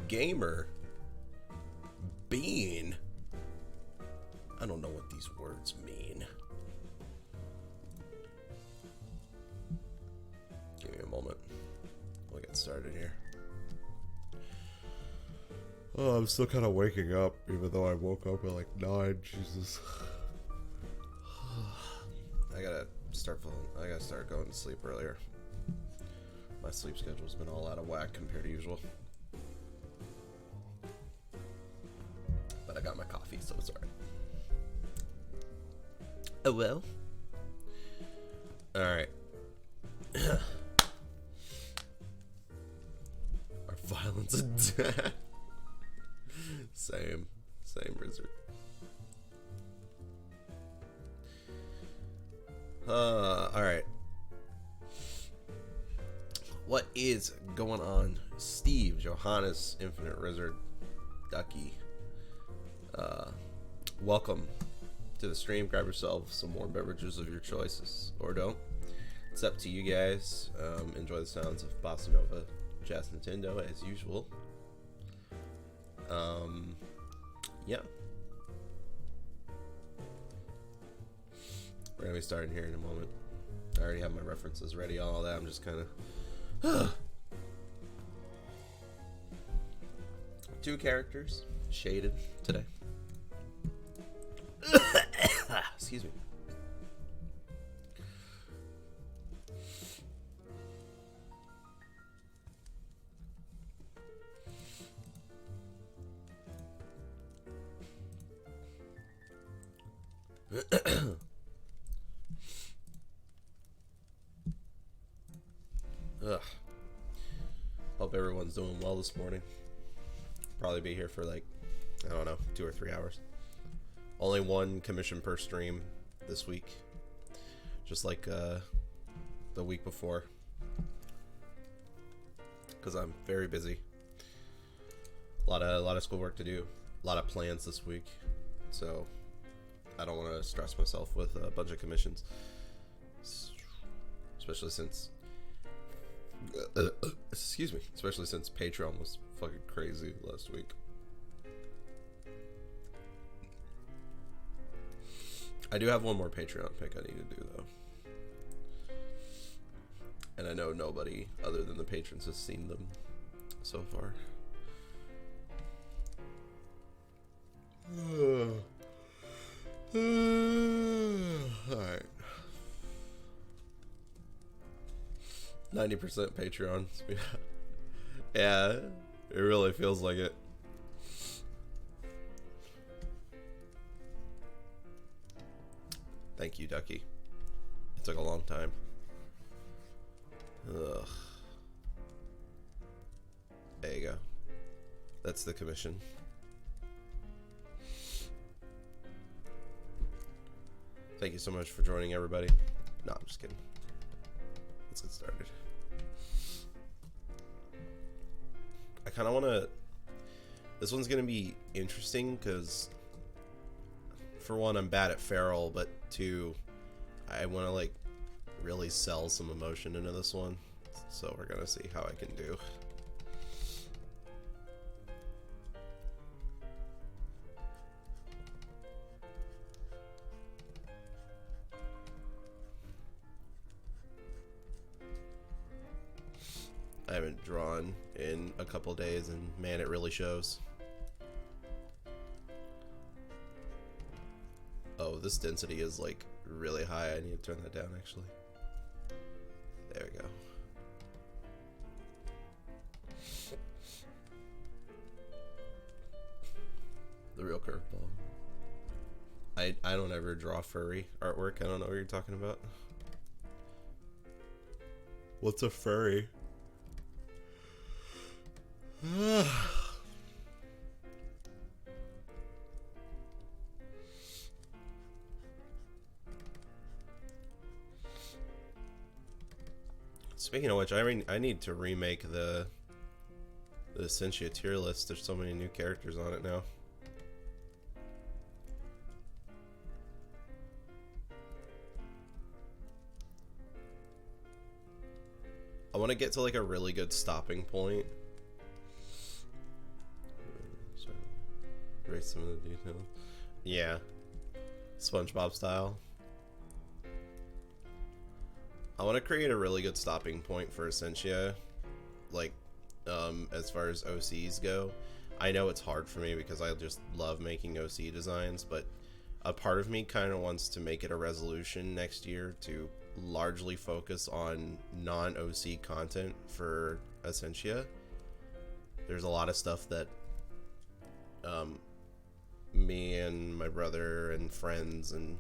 gamer. Bean. I don't know what these words mean. Give me a moment. We'll get started here. Oh, I'm still kind of waking up, even though I woke up at like 9. Jesus. I gotta start going to sleep earlier. My sleep schedule's been all out of whack compared to usual. But I got my coffee, so it's alright. Oh well. Alright. Our violence and death. Same Wizard. Alright. What is going on? Steve, Johannes, Infinite Wizard, Ducky. Welcome to the stream. Grab yourself some warm beverages of your choices, or don't. It's up to you guys. Enjoy the sounds of Bossa Nova, Jazz Nintendo as usual. Yeah. We're gonna be starting here in a moment. I already have my references ready, all that. I'm just kind of 2 characters shaded today. Excuse me. Hope everyone's doing well this morning. Probably be here for like, I don't know, 2 or 3 hours. Only 1 commission per stream this week, just like the week before, because I'm very busy. A lot of schoolwork to do, a lot of plans this week, so I don't want to stress myself with a bunch of commissions, especially since especially since Patreon was fucking crazy last week. I do have one more Patreon pick I need to do though, and I know nobody other than the patrons has seen them so far. Alright. 90% Patreon. Yeah, it really feels like it. Thank you, Ducky. It took a long time. Ugh. There you go. That's the commission. Thank you so much for joining, everybody. No, I'm just kidding. Let's get started. I kind of want to... This one's going to be interesting because, for one, I'm bad at feral, but 2, I want to, like, really sell some emotion into this one. So we're going to see how I can do. I haven't drawn in a couple days, and man, it really shows. Oh, this density is like really high. I need to turn that down actually. There we go. The real curveball. I don't ever draw furry artwork. I don't know what you're talking about. What's a furry? Speaking of which, I need to remake the Essentia tier list. There's so many new characters on it now. I want to get to like a really good stopping point erase some of the details. Yeah. SpongeBob style. I want to create a really good stopping point for Essentia, like, as far as OCs go. I know it's hard for me because I just love making OC designs, but a part of me kind of wants to make it a resolution next year to largely focus on non-OC content for Essentia. There's a lot of stuff that me and my brother and friends and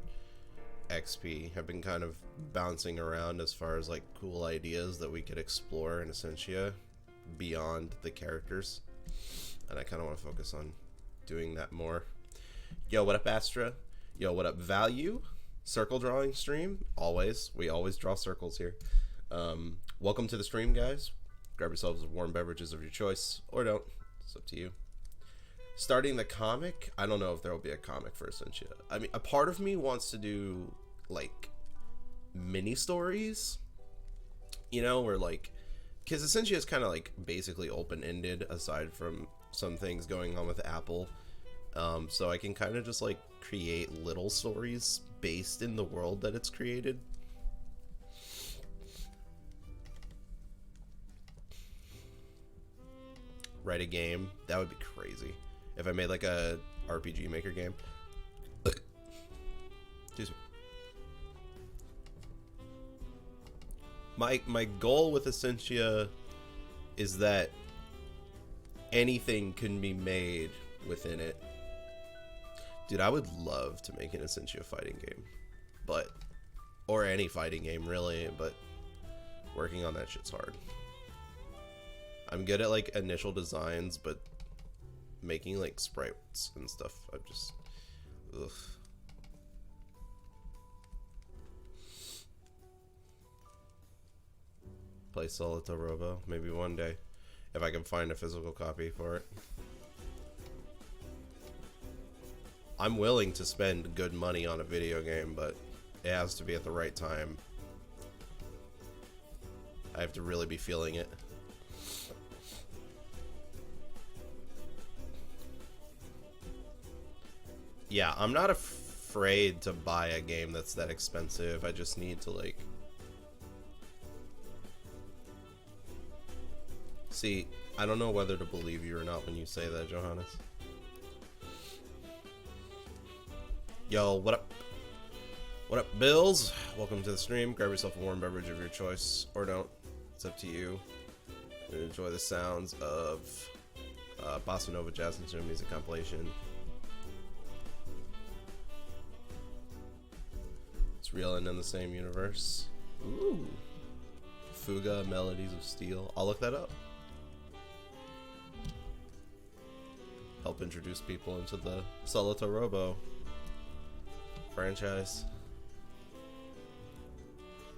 XP have been kind of bouncing around as far as like cool ideas that we could explore in Essentia beyond the characters, and I kind of want to focus on doing that more. Yo, what up, Astra? Yo, what up, Value? Circle drawing stream. We always draw circles here. Welcome to the stream, guys. Grab yourselves warm beverages of your choice, or don't. It's up to you. Starting the comic, I don't know if there will be a comic for Essentia. I mean, a part of me wants to do like mini stories, you know, where like, because Essentia is kind of like basically open-ended aside from some things going on with Apple. So I can kind of just like create little stories based in the world that it's created. Write a game. That would be crazy. If I made like a RPG Maker game. Excuse me. My goal with Essentia is that anything can be made within it. Dude, I would love to make an Essentia fighting game. Or any fighting game really, but working on that shit's hard. I'm good at like initial designs, but making like sprites and stuff, I'm just ugh. Play Solito Robo maybe one day if I can find a physical copy for it. I'm willing to spend good money on a video game, but it has to be at the right time. I have to really be feeling it. Yeah, I'm not afraid to buy a game that's that expensive. I just need to like... See, I don't know whether to believe you or not when you say that, Johannes. Yo, what up? What up, Bills? Welcome to the stream. Grab yourself a warm beverage of your choice, or don't. It's up to you. Enjoy the sounds of Bossa Nova Jazz and Music compilation. It's real and in the same universe. Ooh. Fuga, Melodies of Steel. I'll look that up. Help introduce people into the Solito Robo franchise.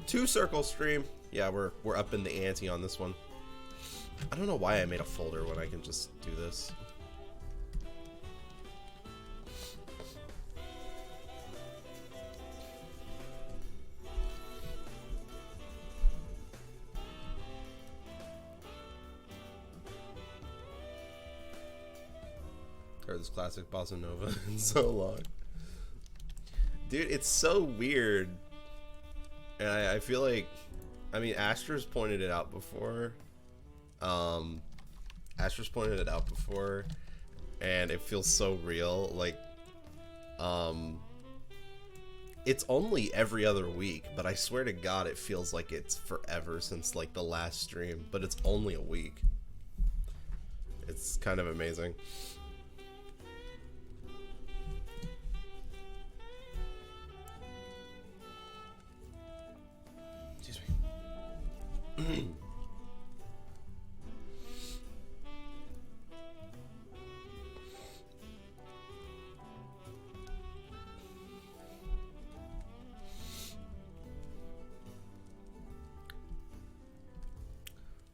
2 circle stream. Yeah, we're up in the ante on this one. I don't know why I made a folder when I can just do this. Heard this classic Bossa Nova in so long. Dude, it's so weird. And I feel like, I mean, Astra's pointed it out before. Astra's pointed it out before, and it feels so real. Like, it's only every other week, but I swear to God, it feels like it's forever since like the last stream. But it's only a week. It's kind of amazing.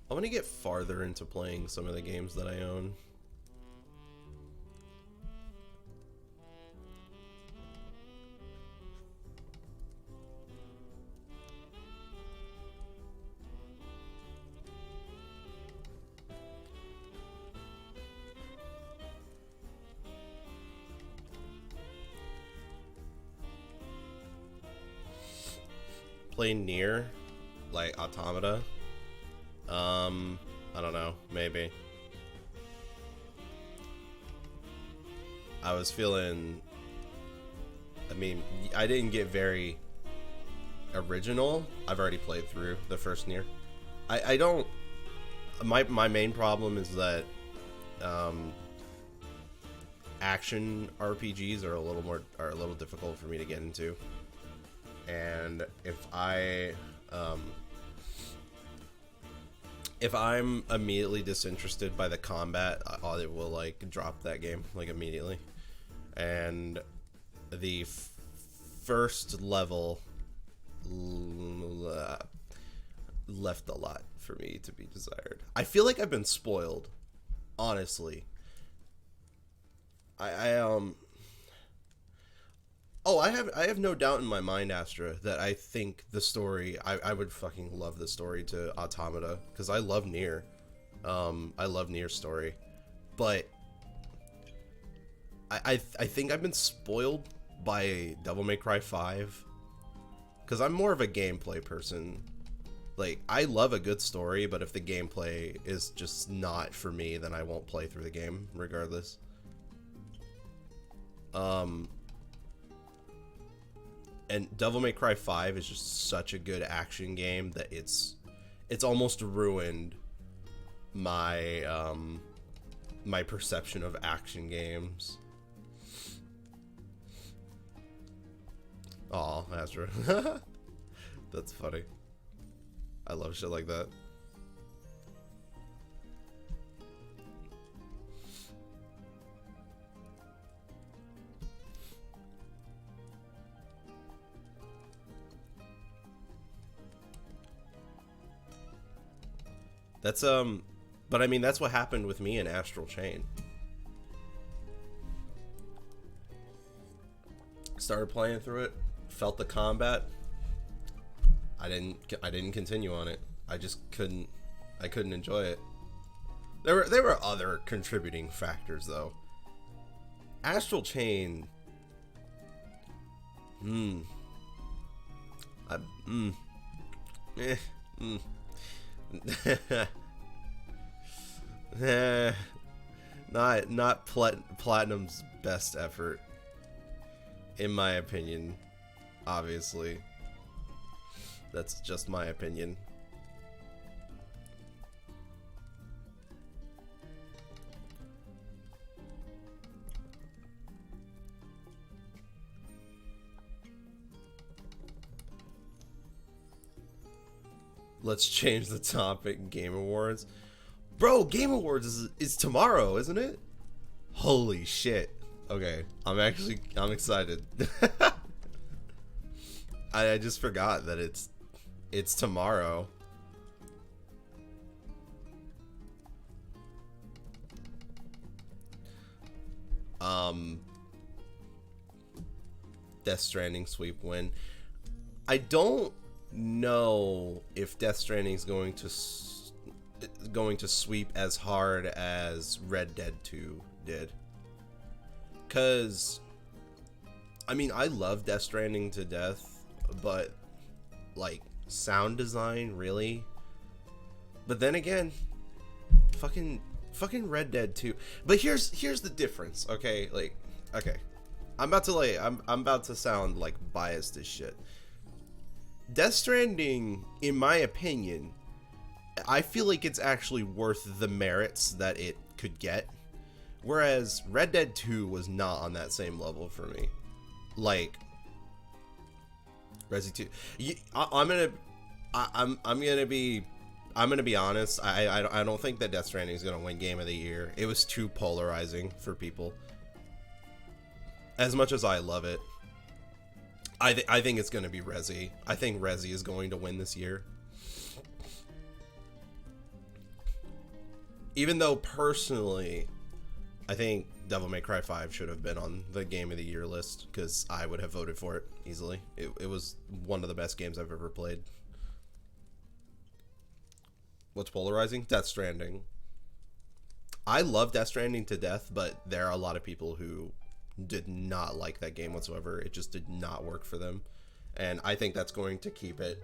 I want to get farther into playing some of the games that I own. play Nier, like Automata. I don't know, maybe. I was feeling. I mean, I didn't get very original. I've already played through the first Nier. I don't. My main problem is that action RPGs are a little difficult for me to get into, and if I'm immediately disinterested by the combat, I will like drop that game like immediately. And the first level left a lot for me to be desired. I feel like I've been spoiled, honestly. I have no doubt in my mind, Astra, that I think the story, I would fucking love the story to Automata, because I love Nier. I love Nier's story. But I think I've been spoiled by Devil May Cry 5, because I'm more of a gameplay person. Like, I love a good story, but if the gameplay is just not for me, then I won't play through the game, regardless. And Devil May Cry 5 is just such a good action game that it's almost ruined my my perception of action games. Aw, Astra. That's funny. I love shit like that. That's but I mean that's what happened with me in Astral Chain. Started playing through it, felt the combat. I didn't continue on it. I just couldn't enjoy it. There were other contributing factors though. Astral Chain not Platinum's best effort, in my opinion. Obviously, that's just my opinion. Let's change the topic. Game Awards. Bro, Game Awards is tomorrow, isn't it? Holy shit. Okay, I'm excited. I just forgot that it's tomorrow. Death Stranding sweep win. I don't know if Death Stranding is going to sweep as hard as Red Dead 2 did. Cause I mean, I love Death Stranding to death, but like sound design, really. But then again, fucking Red Dead 2. But here's the difference, okay? Like, okay, I'm about to sound like biased as shit. Death Stranding, in my opinion, I feel like it's actually worth the merits that it could get, whereas Red Dead 2 was not on that same level for me. Like, Resi 2, I'm gonna be honest. I don't think that Death Stranding is gonna win Game of the Year. It was too polarizing for people. As much as I love it, I think it's gonna be Resi. I think Resi is going to win this year. Even though personally, I think Devil May Cry 5 should have been on the Game of the Year list, because I would have voted for it easily. It was one of the best games I've ever played. What's polarizing? Death Stranding. I love Death Stranding to death, but there are a lot of people who did not like that game whatsoever. It just did not work for them. and I think that's going to keep it.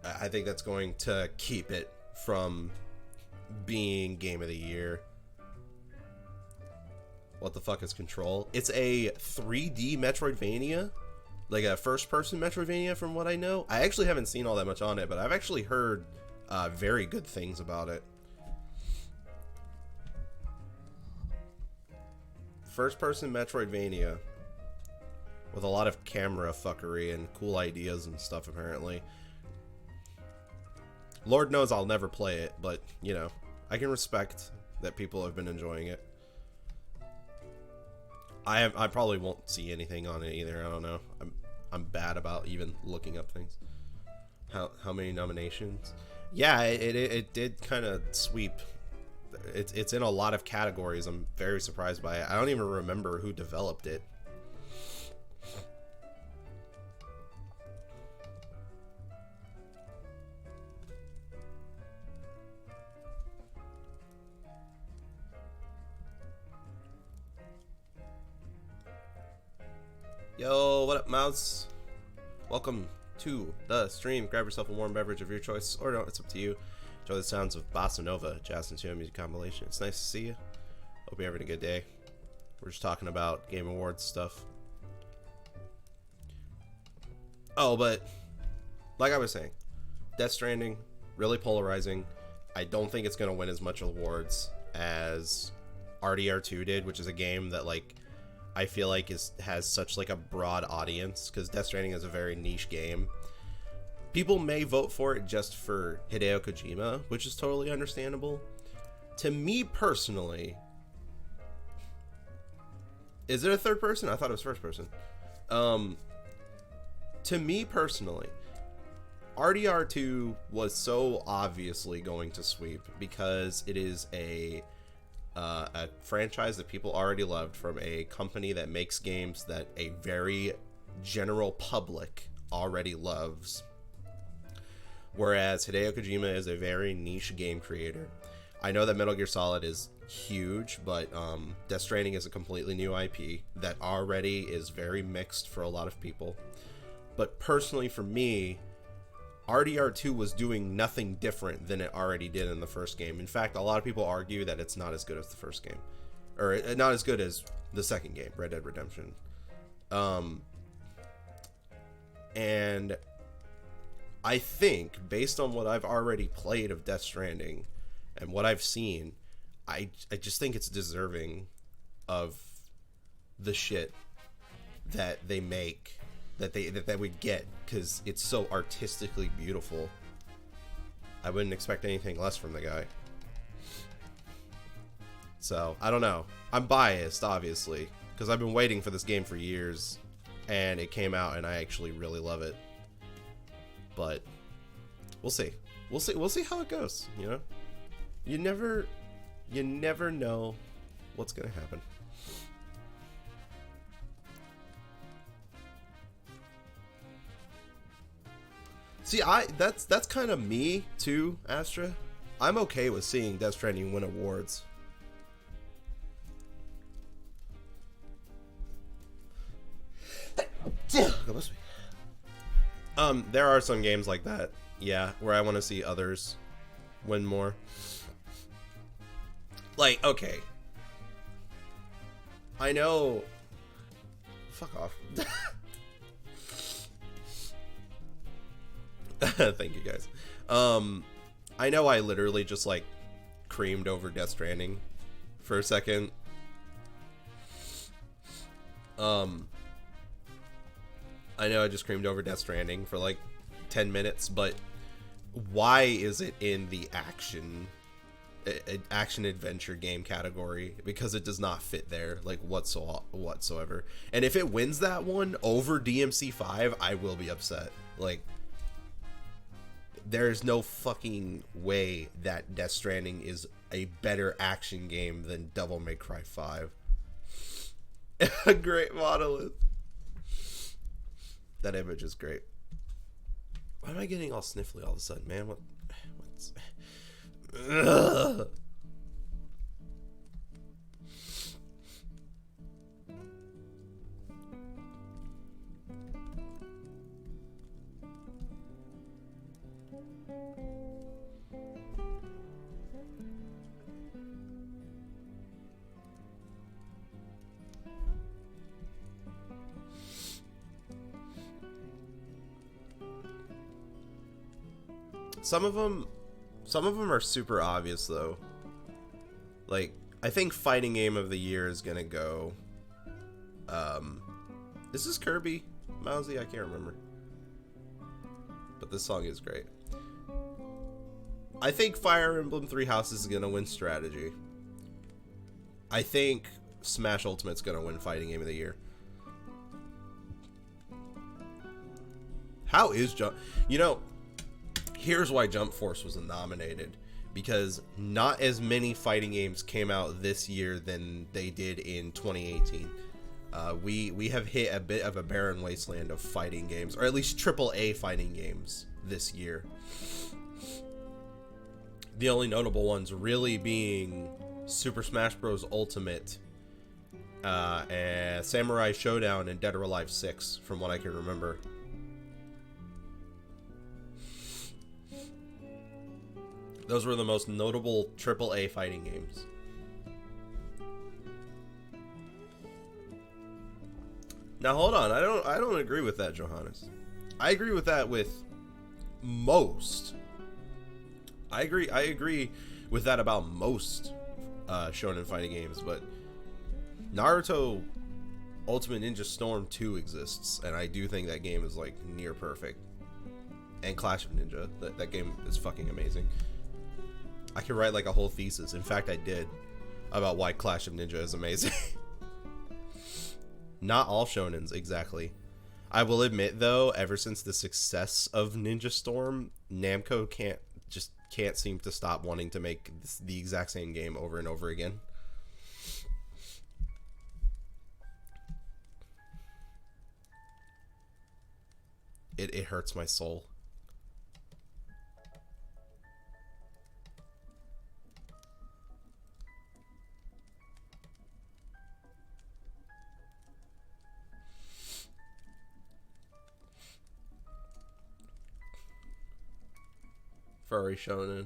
I think that's going to keep it from being Game of the Year. What the fuck is Control? It's a 3D Metroidvania, like a first-person Metroidvania, from what I know. I actually haven't seen all that much on it, but I've actually heard very good things about it. First-person Metroidvania with a lot of camera fuckery and cool ideas and stuff, apparently. Lord knows I'll never play it, but, you know, I can respect that people have been enjoying it. I probably won't see anything on it either. I don't know. I'm bad about even looking up things. How many nominations? Yeah, it did kind of sweep. It's in a lot of categories. I'm very surprised by it. I don't even remember who developed it. Yo, what up, Mouse? Welcome to the stream. Grab yourself a warm beverage of your choice, or no, it's up to you. Enjoy the sounds of Bossa Nova, jazz and tune music compilation. It's nice to see you. Hope you're having a good day. We're just talking about Game Awards stuff. Oh, but like I was saying, Death Stranding, really polarizing. I don't think it's going to win as much awards as RDR2 did, which is a game that, like, I feel like has such like a broad audience, because Death Stranding is a very niche game. People may vote for it just for Hideo Kojima, which is totally understandable. To me personally, is it a third person? I thought it was first person. To me personally, RDR2 was so obviously going to sweep because it is a franchise that people already loved from a company that makes games that a very general public already loves. Whereas Hideo Kojima is a very niche game creator. I know that Metal Gear Solid is huge, but Death Stranding is a completely new IP that already is very mixed for a lot of people. But personally for me, RDR2 was doing nothing different than it already did in the first game. In fact, a lot of people argue that it's not as good as the first game. Or not as good as the second game, Red Dead Redemption. And I think, based on what I've already played of Death Stranding and what I've seen, I just think it's deserving of the shit that they make, that we get, because it's so artistically beautiful. I wouldn't expect anything less from the guy. So, I don't know. I'm biased, obviously, because I've been waiting for this game for years, and it came out, and I actually really love it. But we'll see. We'll see how it goes, you know? You never know what's gonna happen. See, that's kind of me too, Astra. I'm okay with seeing Death Stranding win awards. There are some games like that, yeah, where I want to see others win more. Like, okay, I know. Fuck off. Thank you guys. I know I literally just like creamed over Death Stranding for a second. I know I just creamed over Death Stranding for like 10 minutes, but why is it in the action adventure game category? Because it does not fit there, like, whatsoever. And if it wins that one over DMC5, I will be upset. Like, there's no fucking way that Death Stranding is a better action game than Devil May Cry 5. A great monolith. That image is great. Why am I getting all sniffly all of a sudden, man? What's... Ugh. Some of them, some of them are super obvious though. Like, I think fighting game of the year is gonna go. Is this Kirby Mousy? I can't remember. But this song is great. I think Fire Emblem Three Houses is gonna win strategy. I think Smash Ultimate's gonna win fighting game of the year. How is Jump? You know, here's why Jump Force was nominated. Because not as many fighting games came out this year than they did in 2018. We have hit a bit of a barren wasteland of fighting games, or at least AAA fighting games this year. The only notable ones really being Super Smash Bros. Ultimate, and Samurai Showdown, and Dead or Alive 6, from what I can remember. Those were the most notable AAA fighting games. Now hold on, I don't agree with that, Johannes. I agree with that with most. I agree with that about most shonen fighting games, but Naruto Ultimate Ninja Storm 2 exists, and I do think that game is like near perfect. And Clash of Ninja, that game is fucking amazing. I could write like a whole thesis. In fact, I did, about why Clash of Ninja is amazing. Not all shonens, exactly. I will admit though, ever since the success of Ninja Storm, Namco can't seem to stop wanting to make the exact same game over and over again. It hurts my soul. Furry shonen.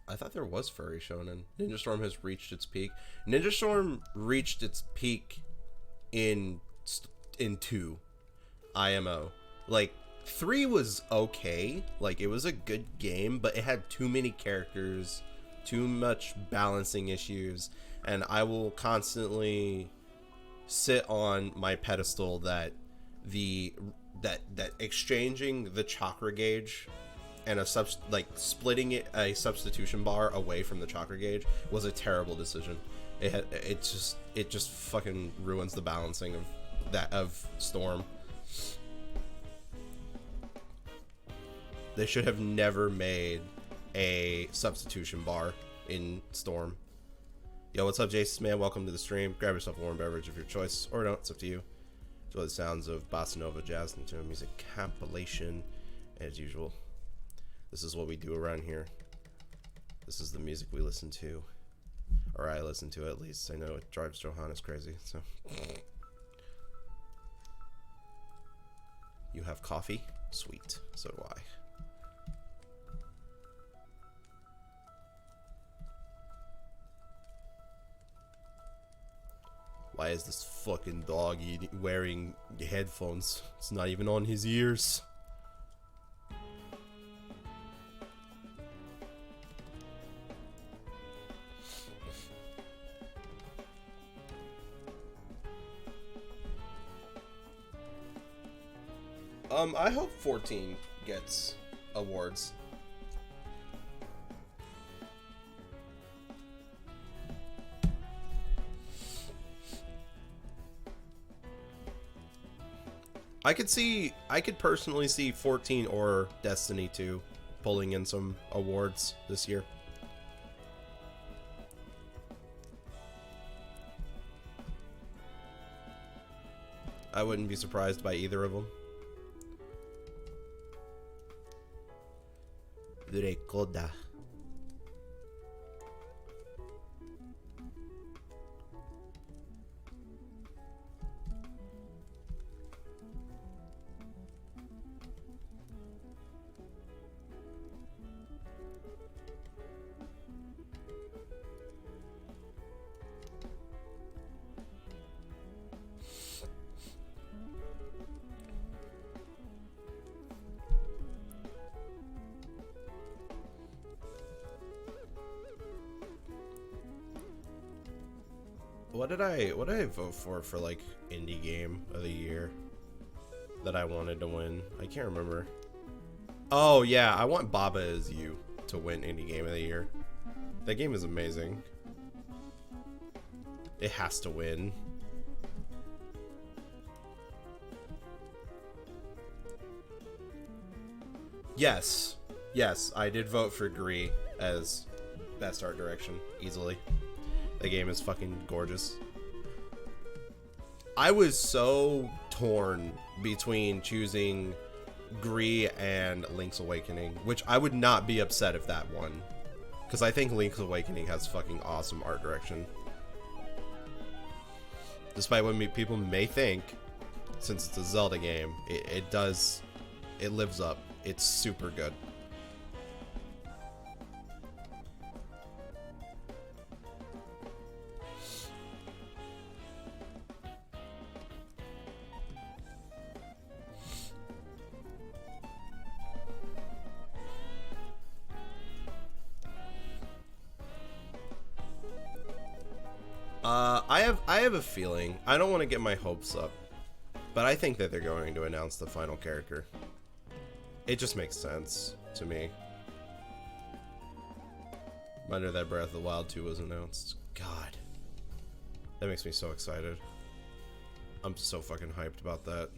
I thought there was furry shonen. Ninja Storm has reached its peak. Ninja Storm reached its peak in 2 IMO. Like 3 was okay. Like it was a good game, but it had too many characters, too much balancing issues, and I will constantly sit on my pedestal that that exchanging the chakra gauge and splitting a substitution bar away from the chakra gauge was a terrible decision. It just fucking ruins the balancing of Storm. They should have never made a substitution bar in Storm. Yo, what's up, Jason, man? Welcome to the stream. Grab yourself a warm beverage of your choice, or don't, it's up to you. Enjoy the sounds of bossa nova, jazz, and tune music compilation, as usual. This is what we do around here. This is the music we listen to, or I listen to at least. I know it drives Johannes crazy, so. You have coffee? Sweet. So do I. Why is this fucking dog wearing headphones? It's not even on his ears. I hope 14 gets awards. I could personally see 14 or Destiny 2 pulling in some awards this year. I wouldn't be surprised by either of them. Rekoda. what did I vote for like indie game of the year that I wanted to win? I can't remember. Oh yeah, I want Baba Is You to win indie game of the year. That game is amazing. It has to win. Yes. Yes, I did vote for Gree as best art direction, easily. The game is fucking gorgeous. I was so torn between choosing Gree and Link's Awakening, which I would not be upset if that won. Because I think Link's Awakening has fucking awesome art direction. Despite what people may think, since it's a Zelda game, it lives up. It's super good. I have a feeling. I don't want to get my hopes up, but I think that they're going to announce the final character. It just makes sense to me. Wonder that Breath of the Wild 2 was announced. God, that makes me so excited. I'm so fucking hyped about that.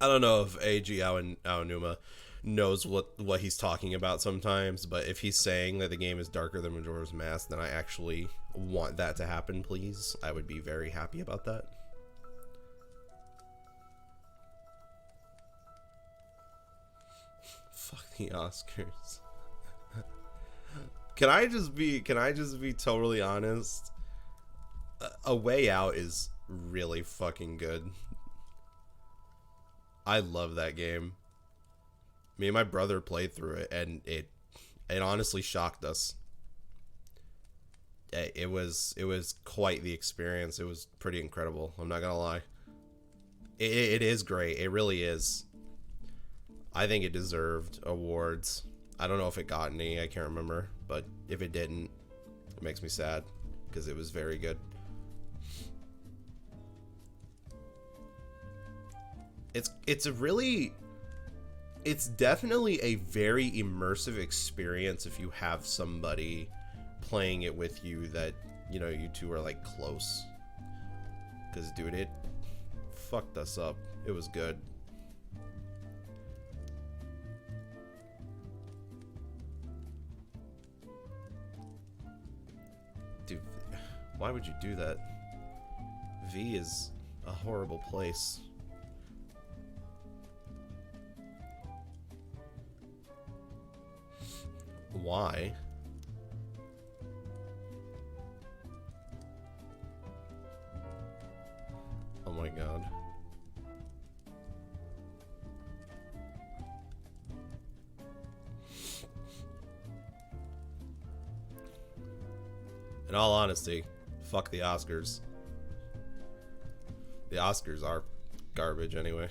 I don't know if Eiji Aonuma knows what he's talking about sometimes, but if he's saying that the game is darker than Majora's Mask, then I actually want that to happen, please. I would be very happy about that. Fuck the Oscars. Can I just be totally honest? A Way Out is really fucking good. I love that game. Me and my brother played through it, and it honestly shocked us. It was quite the experience. It was pretty incredible. I'm not gonna lie. It is great. It really is. I think it deserved awards. I don't know if it got any. I can't remember, but if it didn't, it makes me sad because it was very good. It's definitely a very immersive experience if you have somebody playing it with you that, you know, you two are like close. Because, dude, it fucked us up. It was good. Dude, why would you do that? V is a horrible place. Why? Oh my god. In all honesty, fuck the Oscars. The Oscars are garbage anyway.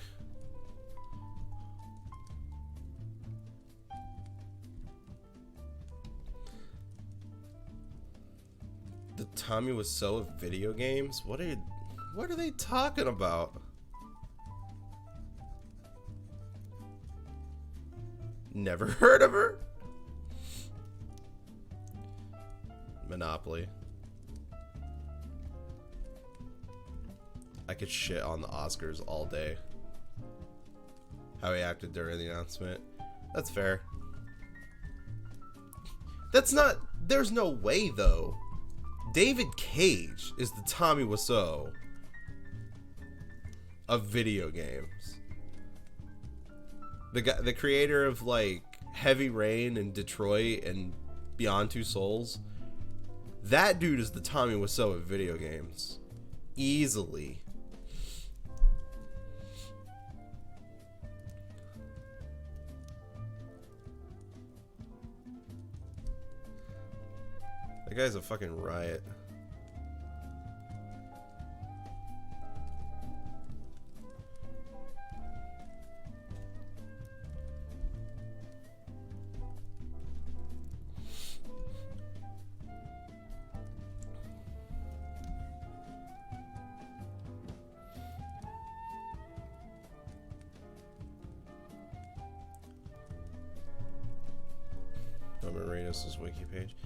The Tommy Wiseau of video games? What are they talking about? Never heard of her? Monopoly. I could shit on the Oscars all day. How he acted during the announcement. That's fair. That's not... There's no way, though. David Cage is the Tommy Wiseau of video games. The creator of, like, Heavy Rain and Detroit and Beyond Two Souls. That dude is the Tommy Wiseau of video games. Easily. That guy's a fucking riot. Eunice's wiki page.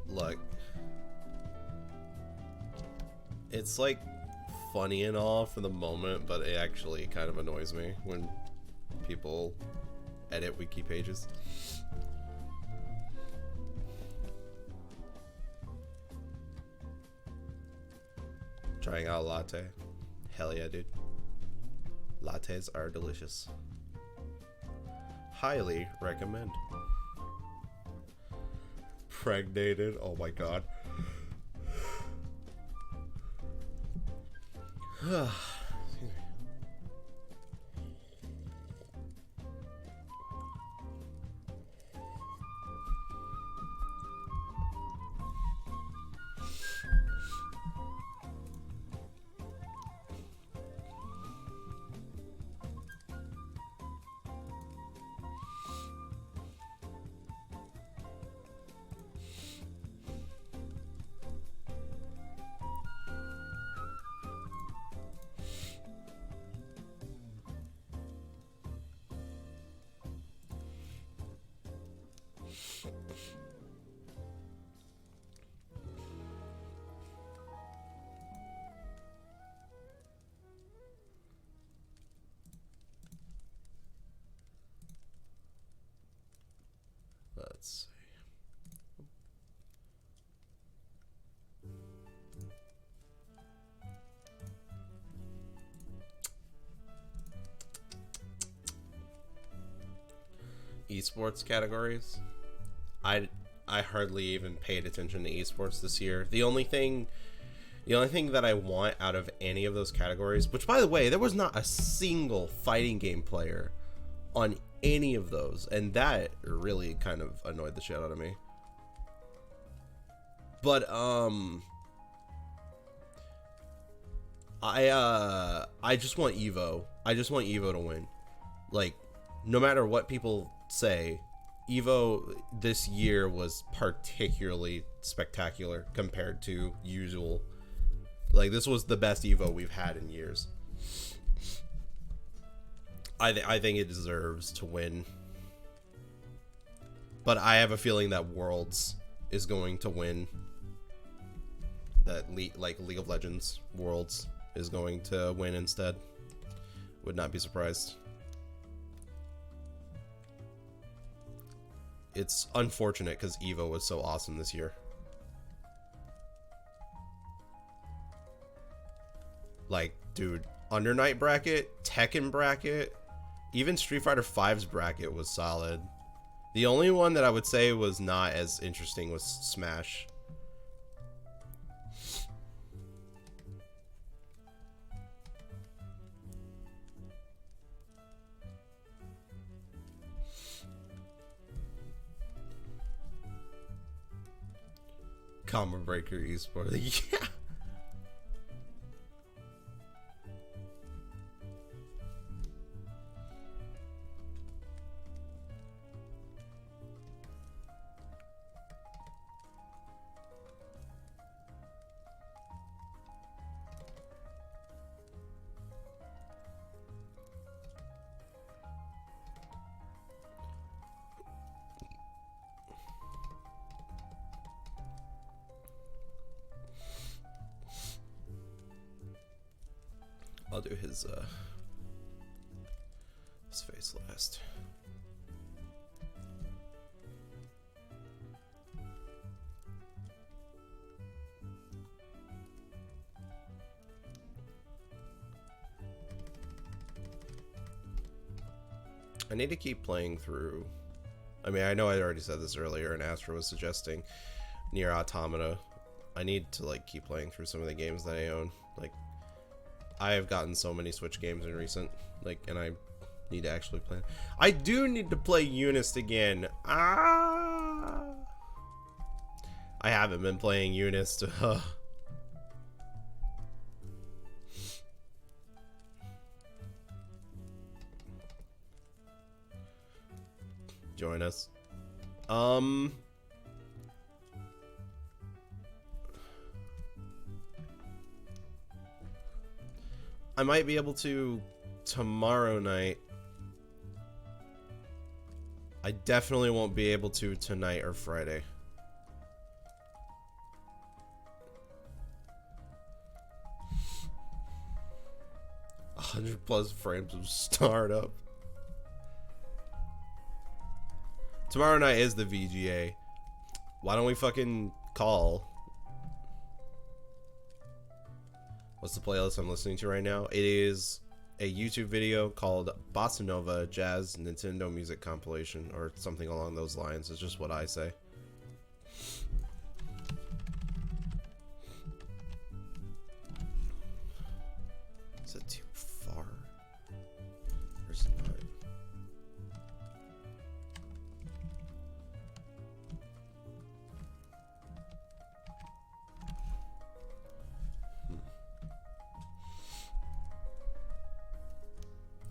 Look, it's like funny and all for the moment, but it actually kind of annoys me when people edit wiki pages. Trying out a latte. Hell yeah, dude. Lattes are delicious. Highly recommend. Pregnated. Oh my god. Excuse me. Let's see. Esports categories. I hardly even paid attention to esports this year. The only thing that I want out of any of those categories, which by the way, there was not a single fighting game player on any of those, and that really kind of annoyed the shit out of me. But I just want Evo. I just want Evo to win. Like, no matter what people say, Evo this year was particularly spectacular compared to usual. Like, this was the best Evo we've had in years. I think it deserves to win. But I have a feeling that Worlds is going to win. That League of Legends Worlds is going to win instead. Would not be surprised. It's unfortunate because Evo was so awesome this year. Like, dude, Under Night bracket, Tekken bracket, even Street Fighter V's bracket was solid. The only one that I would say was not as interesting was Smash. Combo Breaker Esports. Yeah. I'll do his face last. I need to keep playing through. I mean, I know I already said this earlier, and Astra was suggesting Nier Automata. I need to like keep playing through some of the games that I own. Like, I have gotten so many Switch games in recent, like, and I need to actually play. I do need to play Eunice again. I haven't been playing Eunice to. Join us. I might be able to tomorrow night. I definitely won't be able to tonight or Friday. 100+ frames of startup. Tomorrow night is the VGA. Why don't we fucking call? What's the playlist I'm listening to right now? It is a YouTube video called Bossa Nova Jazz Nintendo Music Compilation, or something along those lines. It's just what I say. Is it too far? Or is it not?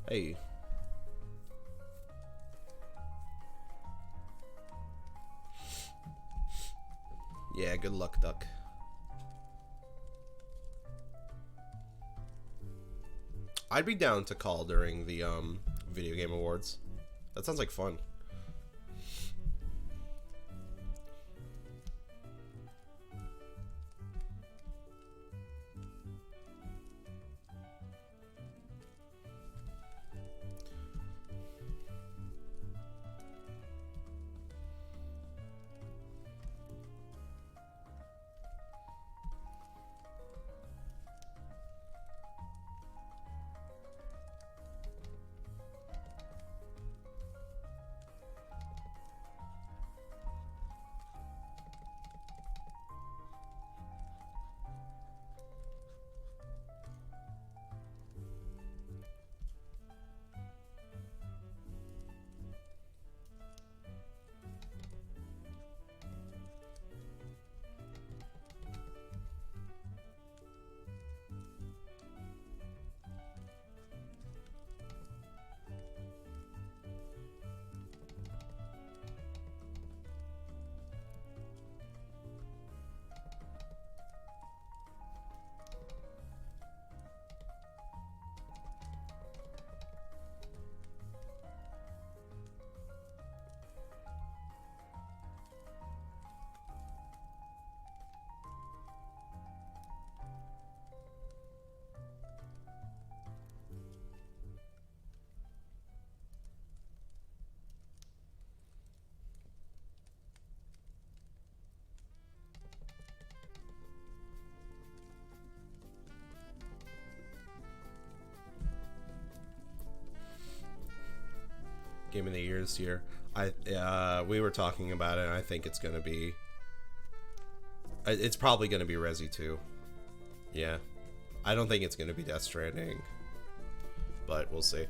Hey. Yeah, good luck, Duck. I'd be down to call during the video game awards. That sounds like fun. Game of the Year this year. We were talking about it, and I think it's gonna be. It's probably gonna be Resi 2. Yeah, I don't think it's gonna be Death Stranding, but we'll see.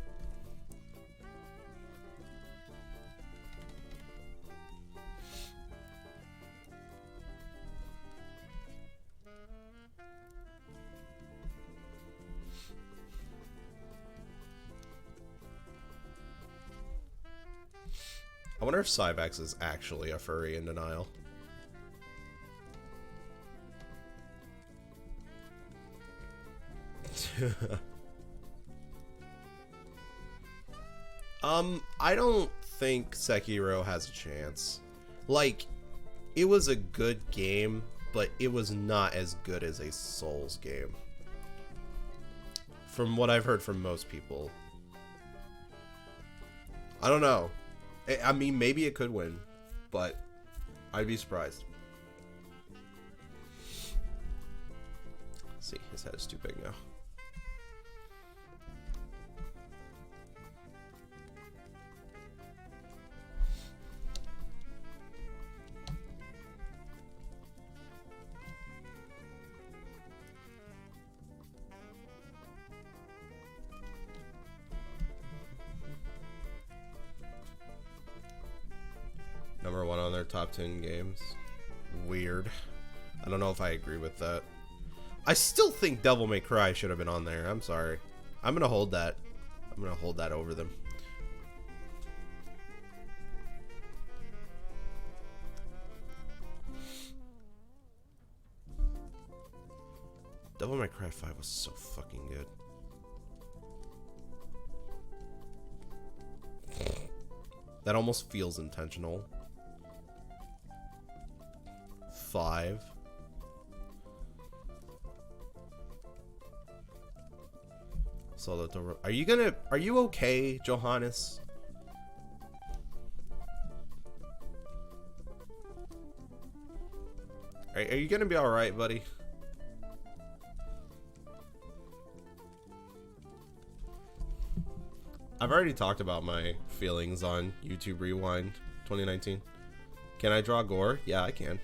I wonder if Cybex is actually a furry in denial. I don't think Sekiro has a chance. Like, it was a good game, but it was not as good as a Souls game. From what I've heard from most people. I don't know. I mean, maybe it could win, but I'd be surprised. Let's see, his head is too big now. Number 1 on their top 10 games. Weird. I don't know if I agree with that. I still think Devil May Cry should have been on there. I'm sorry. I'm gonna hold that. I'm gonna hold that over them. Devil May Cry 5 was so fucking good. That almost feels intentional. 5. So the are you okay, Johannes? Are you gonna be all right, buddy? I've already talked about my feelings on YouTube Rewind 2019. Can I draw gore? Yeah, I can.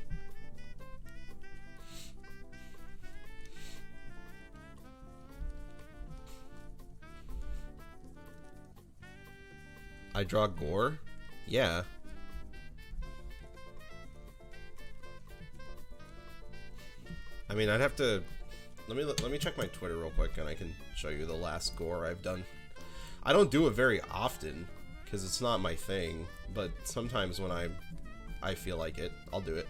I draw gore? Yeah. I mean, I'd have to let me check my Twitter real quick and I can show you the last gore I've done. I don't do it very often because it's not my thing, but sometimes when I feel like it, I'll do it.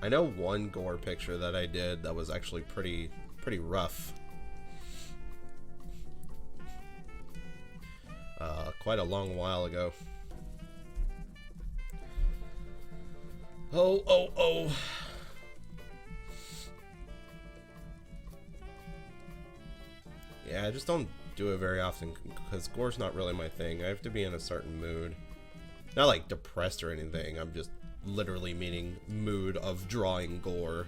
I know one gore picture that I did that was actually pretty rough. Quite a long while ago. Oh. Yeah, I just don't do it very often because gore's not really my thing. I have to be in a certain mood. Not like depressed or anything. I'm just literally meaning mood of drawing gore.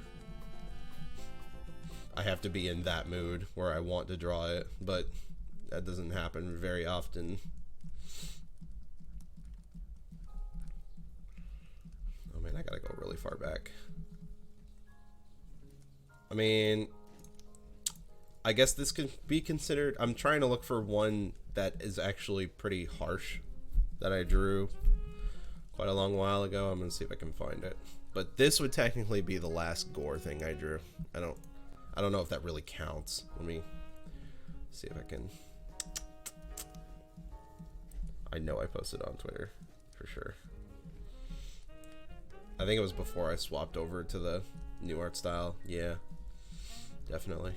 I have to be in that mood where I want to draw it, but that doesn't happen very often. Oh man, I gotta go really far back. I mean, I guess this could be considered. I'm trying to look for one that is actually pretty harsh that I drew quite a long while ago. I'm gonna see if I can find it. But this would technically be the last gore thing I drew. I don't know if that really counts. Let me see if I can. I know I posted on Twitter for sure. I think it was before I swapped over to the new art style. Yeah, definitely.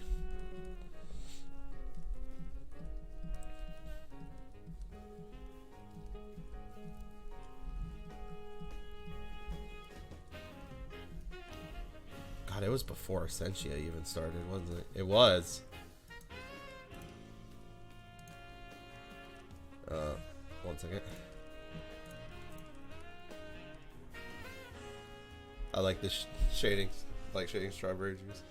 God, it was before Essentia even started, wasn't it? It was. One second. I like this shading, like shading strawberry juice.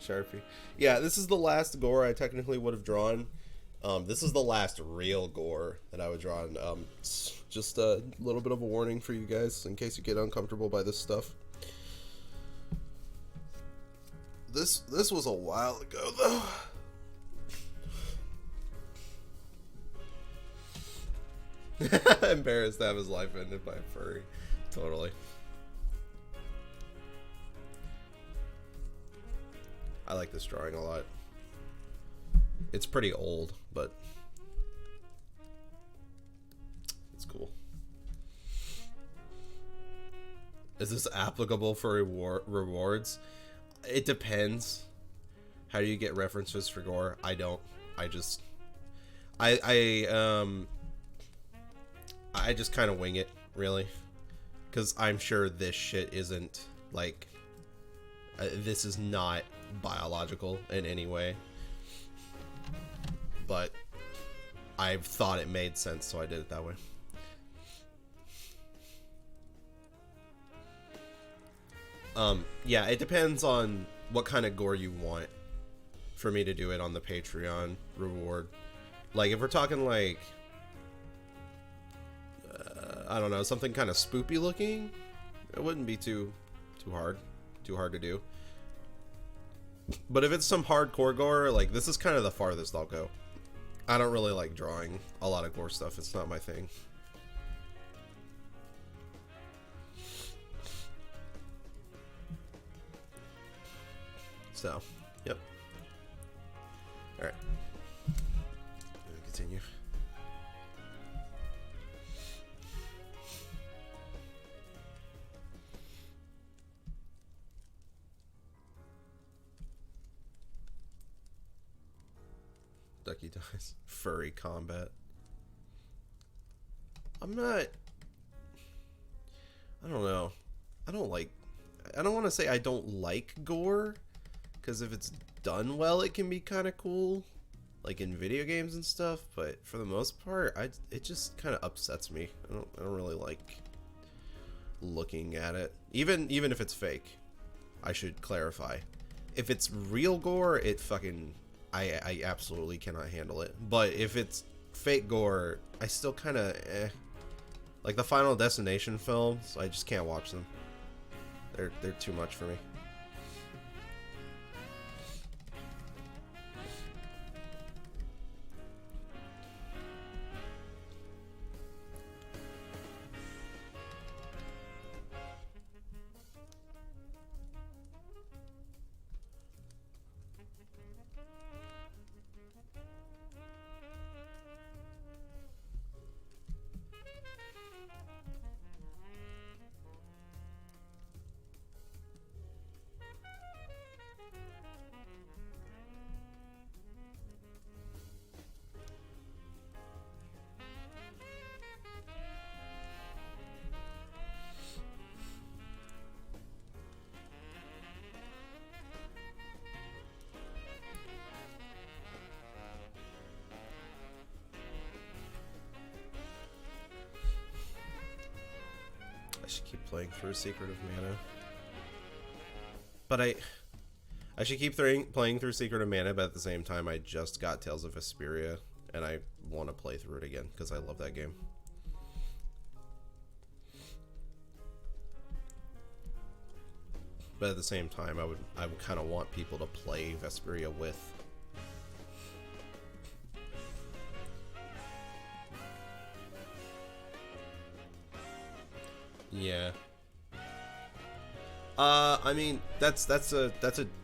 Sharpie. Yeah, this is the last gore I technically would have drawn. This is the last real gore that I would draw. Just a little bit of a warning for you guys in case you get uncomfortable by this stuff. This was a while ago though. Embarrassed to have his life ended by a furry. Totally. I like this drawing a lot. It's pretty old, but it's cool. Is this applicable for rewards? It depends. How do you get references for gore? I don't. I just kind of wing it, really, because I'm sure this shit isn't like this is not biological in any way, but I thought it made sense, so I did it that way. Yeah, it depends on what kind of gore you want for me to do it on the Patreon reward. Like, if we're talking like I don't know, something kind of spoopy looking, it wouldn't be too hard to do. But if it's some hardcore gore, like, this is kind of the farthest I'll go. I don't really like drawing a lot of gore stuff. It's not my thing. So, yep. Alright. Continue. Ducky dies. Furry combat. I'm not... I don't know. I don't want to say I don't like gore, because if it's done well, it can be kind of cool, like in video games and stuff. But for the most part, it just kind of upsets me. I don't really like looking at it, even if it's fake. I should clarify. If it's real gore, it fucking I absolutely cannot handle it. But if it's fake gore, I still kind of like the Final Destination films. I just can't watch them. They're too much for me. I should keep playing through Secret of Mana. But I should keep playing through Secret of Mana, but at the same time, I just got Tales of Vesperia, and I want to play through it again, because I love that game. But at the same time, I would kind of want people to play Vesperia with. Yeah. I mean, that's a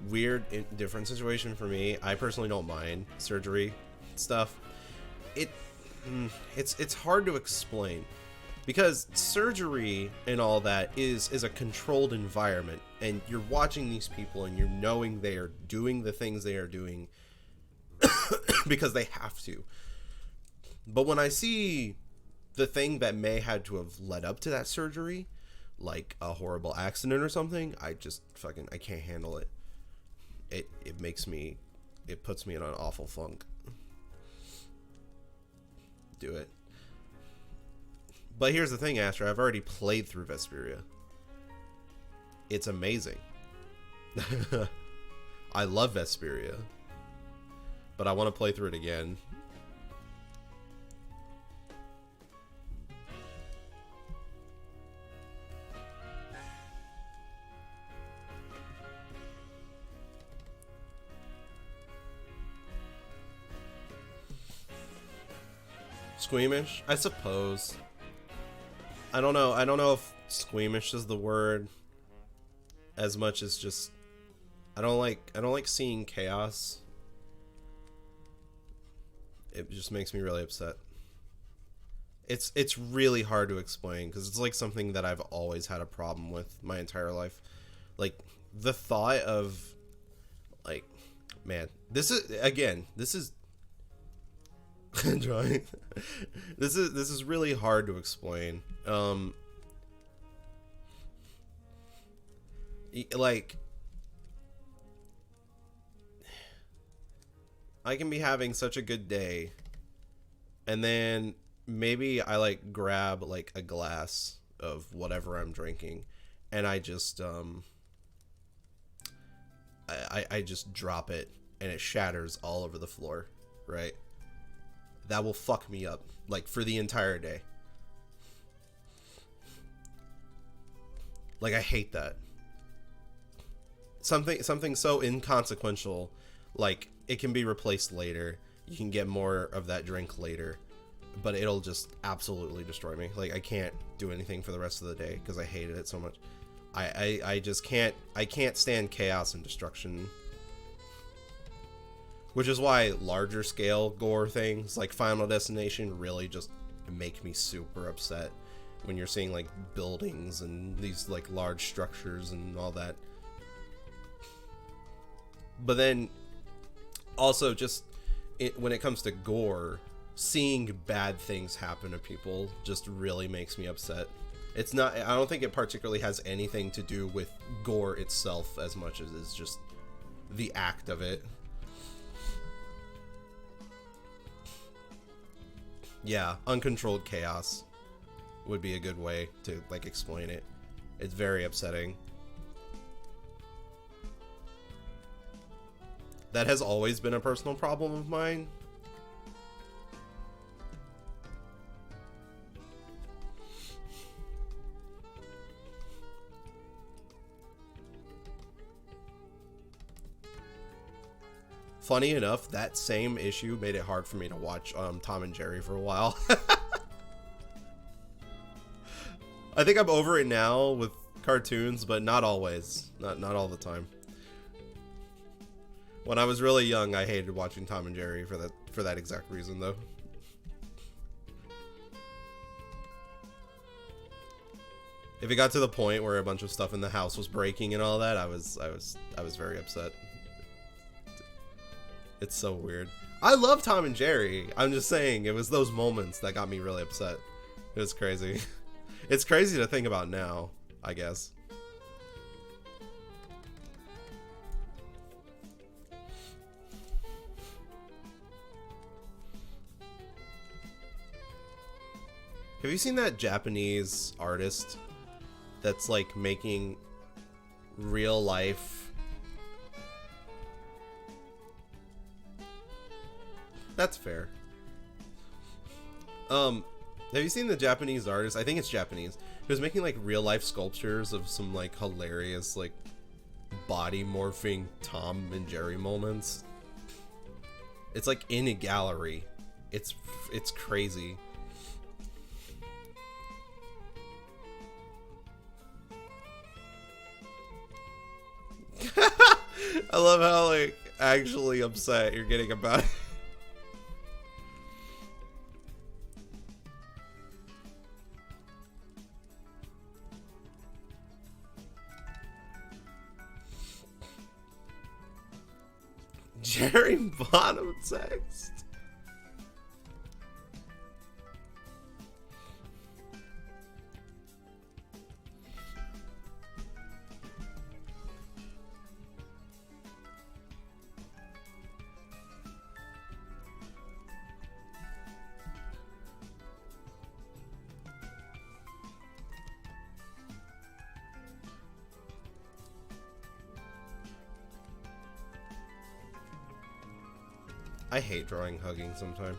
weird, different situation for me. I personally don't mind surgery stuff. It's hard to explain, because surgery and all that is a controlled environment, and you're watching these people and you're knowing they are doing the things they are doing because they have to. But when I see the thing that may had to have led up to that surgery, like a horrible accident or something, I just fucking, I can't handle it. It puts me in an awful funk. Do it. But here's the thing, Astra, I've already played through Vesperia. It's amazing. I love Vesperia, but I want to play through it again. Squeamish? I suppose. I don't know. I don't know if squeamish is the word as much as just I don't like seeing chaos. It just makes me really upset. It's really hard to explain, because it's like something that I've always had a problem with my entire life. Like the thought of, like, man, this is drawing. This is really hard to explain. Like, I can be having such a good day, and then maybe I like grab like a glass of whatever I'm drinking, and I just I just drop it and it shatters all over the floor, right? That will fuck me up, like, for the entire day. Like, I hate that. Something so inconsequential, like, it can be replaced later. You can get more of that drink later, but it'll just absolutely destroy me. Like, I can't do anything for the rest of the day because I hated it so much. I just can't. I can't stand chaos and destruction. Which is why larger scale gore things like Final Destination really just make me super upset when you're seeing like buildings and these like large structures and all that. But then also just when it comes to gore, seeing bad things happen to people just really makes me upset. It's not, I don't think it particularly has anything to do with gore itself as much as it's just the act of it. Yeah, uncontrolled chaos would be a good way to like explain it. It's very upsetting. That has always been a personal problem of mine. Funny enough, that same issue made it hard for me to watch Tom and Jerry for a while. I think I'm over it now with cartoons, but not always. Not all the time. When I was really young, I hated watching Tom and Jerry for that exact reason, though. If it got to the point where a bunch of stuff in the house was breaking and all that, I was very upset. It's so weird. I love Tom and Jerry. I'm just saying, it was those moments that got me really upset. It was crazy. It's crazy to think about now, I guess. Have you seen that Japanese artist that's like making real life... That's fair. Have you seen the Japanese artist? I think it's Japanese. He was making like real life sculptures of some like hilarious like body morphing Tom and Jerry moments. It's like in a gallery. It's crazy. I love how like actually upset you're getting about it. Jerry bottom text. I hate drawing hugging sometimes.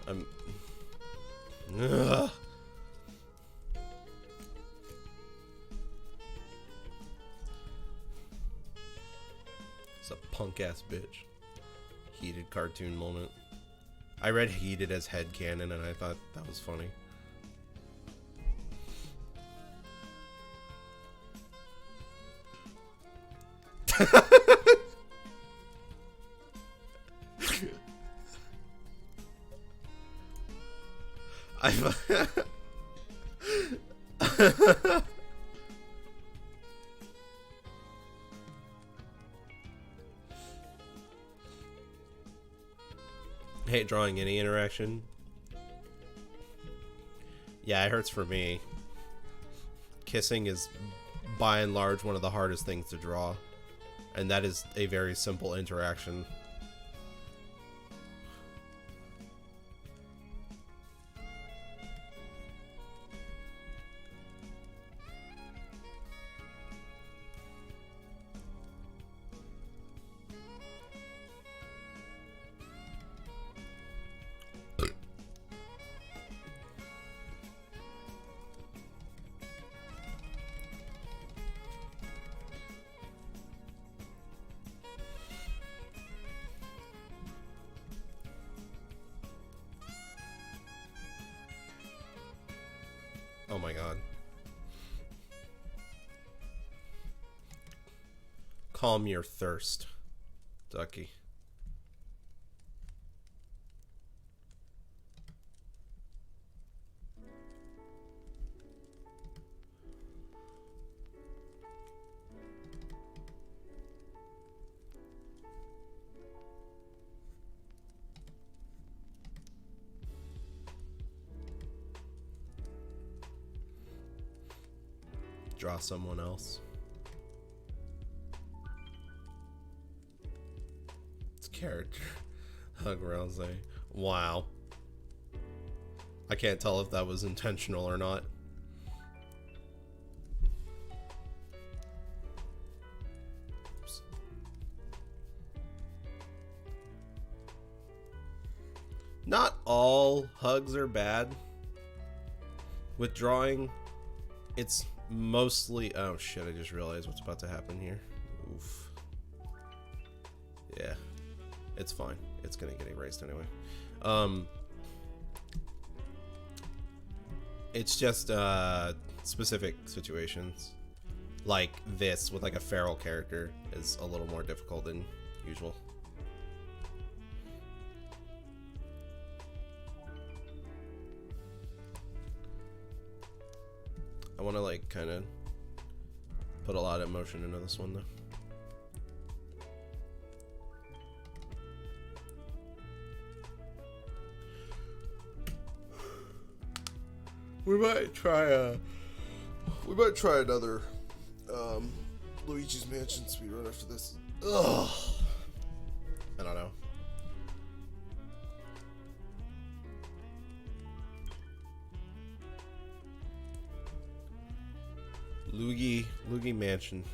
Ugh. It's a punk ass bitch. Heated cartoon moment. I read heated as headcanon and I thought that was funny. I hate drawing any interaction. Yeah, it hurts for me. Kissing is by and large one of the hardest things to draw, and that is a very simple interaction. Oh my god. Calm your thirst, Ducky. draw someone else. It's character. Hug Rouse. Wow. I can't tell if that was intentional or not. Oops. Not all hugs are bad. With drawing, it's mostly... Oh shit, I just realized what's about to happen here. Oof. Yeah. It's fine. It's gonna get erased anyway. It's just specific situations. Like this with like a feral character is a little more difficult than usual. I want to like kind of put a lot of emotion into this one though. We might try another Luigi's Mansion speedrun after this. Ugh. I don't know. Luigi Mansion,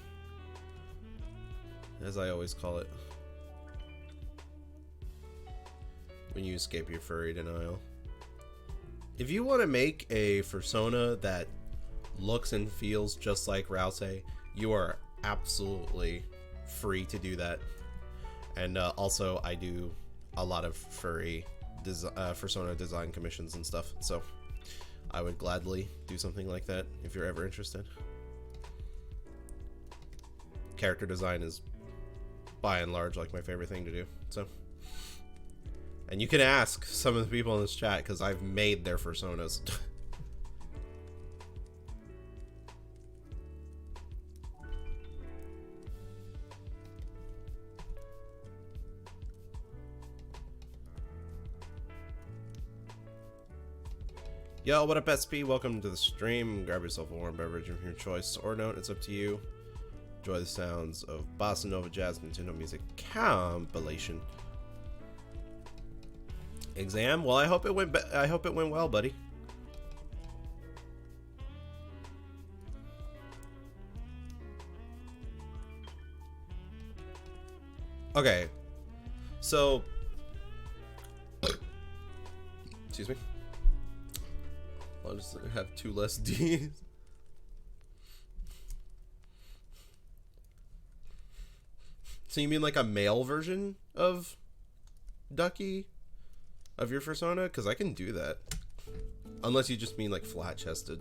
as I always call it, when you escape your furry denial. If you want to make a persona that looks and feels just like Rouse, you are absolutely free to do that. And also, I do a lot of furry persona design commissions and stuff, so I would gladly do something like that if you're ever interested. Character design is, by and large, like my favorite thing to do, so... And you can ask some of the people in this chat, because I've made their personas. Yo, what up, SP? Welcome to the stream. Grab yourself a warm beverage of your choice, or don't. It's up to you. Enjoy the sounds of Bossa Nova Jazz Nintendo Music compilation. Exam? Well, I hope it went well, buddy. Okay. So, excuse me. I'll just have 2 less D's. So you mean like a male version of Ducky? Of your persona? Because I can do that. Unless you just mean like flat-chested.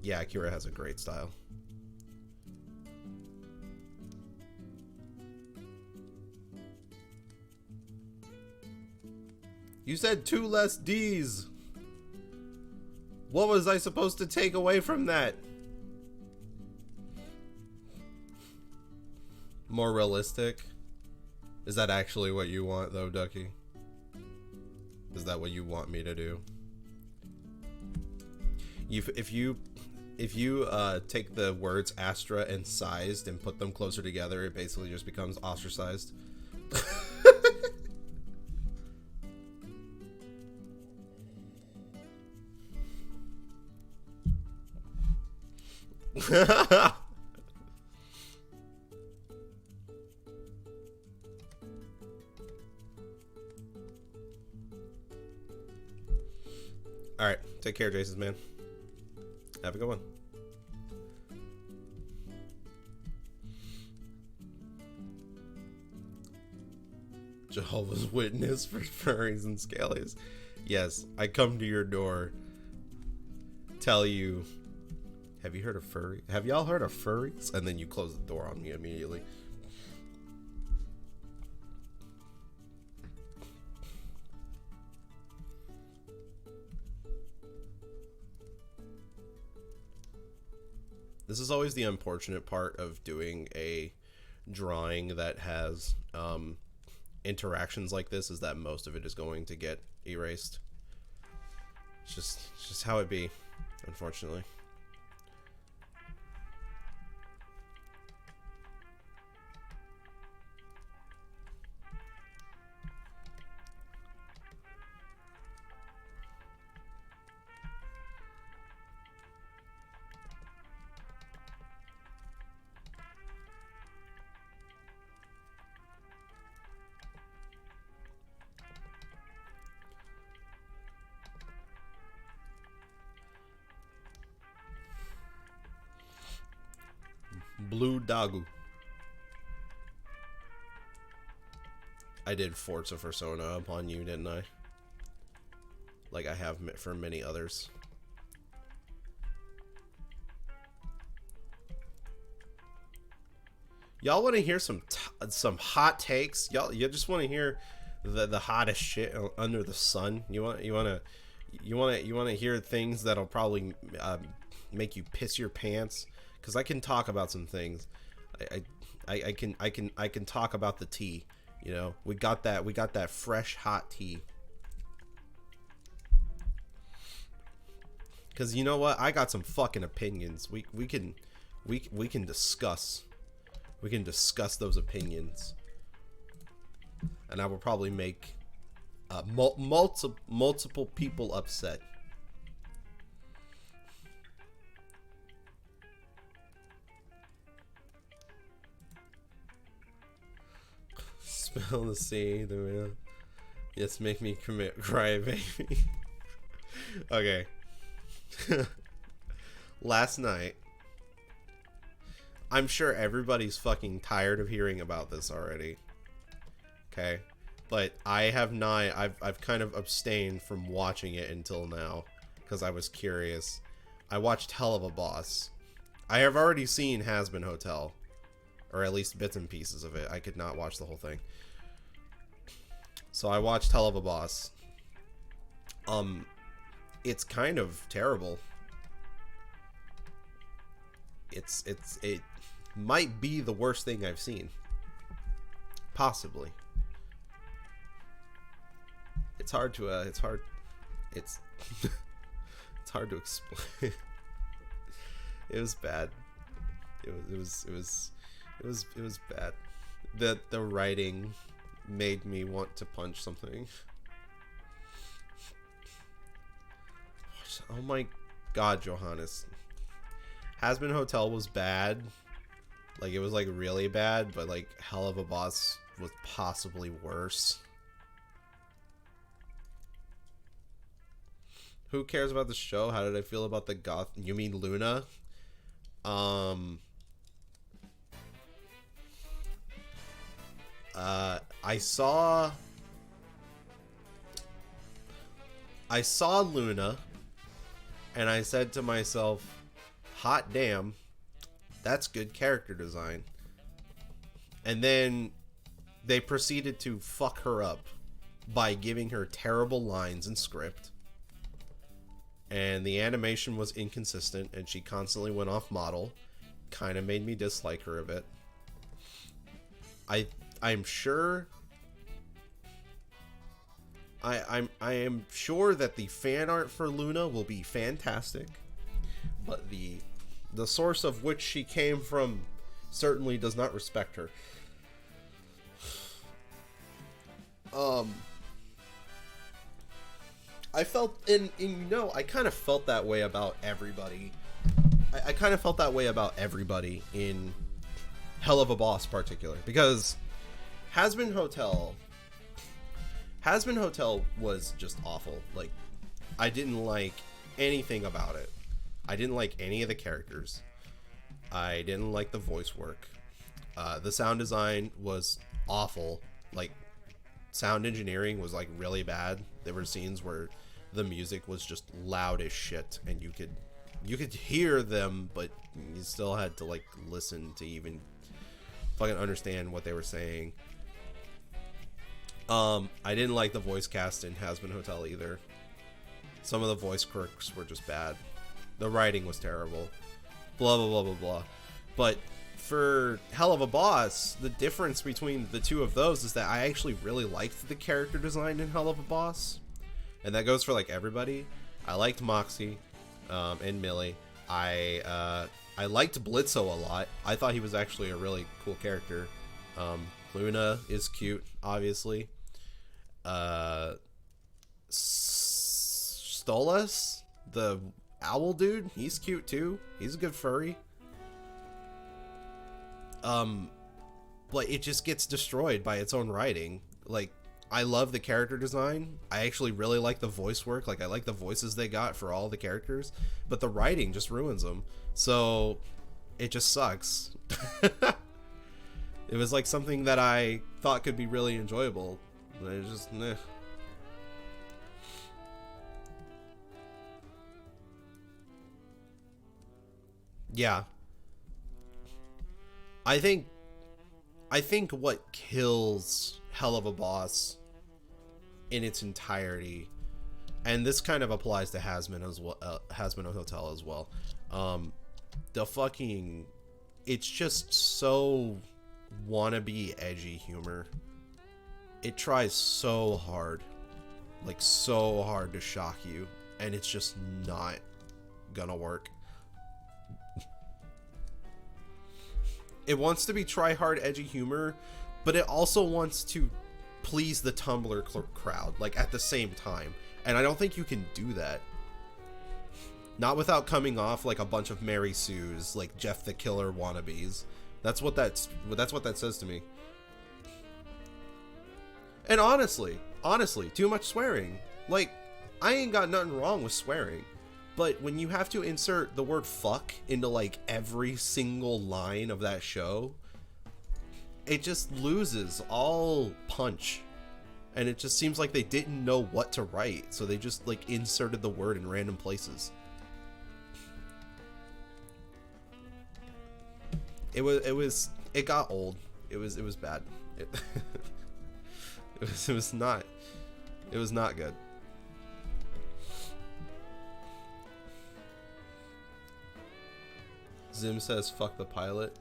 Yeah, Akira has a great style. You said 2 less D's. What was I supposed to take away from that? More realistic? Is that actually what you want, though, Ducky? Is that what you want me to do? If you take the words Astra and sized and put them closer together, it basically just becomes ostracized. Alright, take care, Jason, man. Have a good one. Jehovah's Witness for furries and scalies. Yes, I come to your door, tell you, have you heard of furry? Have y'all heard of furries? And then you close the door on me immediately. This is always the unfortunate part of doing a drawing that has interactions like this is that most of it is going to get erased. It's just how it be, unfortunately. Blue Dagu. I did Forza Persona upon you, didn't I? Like I have for many others. Y'all want to hear some hot takes? You just want to hear the hottest shit under the sun? You want to hear things that'll probably make you piss your pants? Because I can talk about some things. I can talk about the tea. You know, we got that fresh hot tea. Because you know what, I got some fucking opinions. We can discuss. We can discuss those opinions, and I will probably make multiple people upset. Spell the C, the real. Yes, make me cry, baby. Okay. Last night, I'm sure everybody's fucking tired of hearing about this already. Okay? But I have not, I've kind of abstained from watching it until now because I was curious. I watched Hell of a Boss. I have already seen Has-Been Hotel, or at least bits and pieces of it. I could not watch the whole thing. So I watched Hell of a Boss. It's kind of terrible. It might be the worst thing I've seen. Possibly. It's hard to it's hard to explain. It was bad. It was bad. The writing made me want to punch something. Oh my god, Johannes. Has-Been Hotel was bad. Like, it was, like, really bad, but, like, Hell of a Boss was possibly worse. Who cares about the show? How did I feel about the goth? You mean Luna? I saw Luna, and I said to myself, hot damn, that's good character design. And then they proceeded to fuck her up by giving her terrible lines and script. And the animation was inconsistent, and she constantly went off model. Kind of made me dislike her a bit. I'm sure... I am sure that the fan art for Luna will be fantastic, but the source of which she came from certainly does not respect her. I felt, and you know, I kind of felt that way about everybody. I kind of felt that way about everybody in Hell of a Boss particular, because Has-Been Hotel was just awful. Like, I didn't like anything about it. I didn't like any of the characters. I didn't like the voice work. The sound design was awful. Like, sound engineering was, like, really bad. There were scenes where the music was just loud as shit, and you could hear them, but you still had to, like, listen to even fucking understand what they were saying. I didn't like the voice cast in Has-Been Hotel either. Some of the voice quirks were just bad. The writing was terrible. Blah, blah, blah, blah, blah. But for Hell of a Boss, the difference between the two of those is that I actually really liked the character design in Hell of a Boss. And that goes for like everybody. I liked Moxie and Millie. I liked Blitzo a lot. I thought he was actually a really cool character. Luna is cute, obviously. Stolas, the owl dude, he's cute too. He's a good furry. But it just gets destroyed by its own writing. Like, I love the character design. I actually really like the voice work. Like, I like the voices they got for all the characters, but the writing just ruins them. So it just sucks. It was like something that I thought could be really enjoyable, but it just meh. Yeah. I think what kills Hell of a Boss in its entirety, and this kind of applies to Hazbin as well, Hazbin Hotel as well. The fucking, it's just so wannabe edgy humor. It tries so hard, like so hard to shock you, and it's just not gonna work. It wants to be try-hard, edgy humor, but it also wants to please the Tumblr crowd, like, at the same time. And I don't think you can do that. Not without coming off like a bunch of Mary Sues, like Jeff the Killer wannabes. That's what that says to me. And honestly, too much swearing. Like, I ain't got nothing wrong with swearing. But when you have to insert the word fuck into like every single line of that show, it just loses all punch. And it just seems like they didn't know what to write, so they just like inserted the word in random places. It got old. It was bad. It was not good. Zim says fuck the pilot.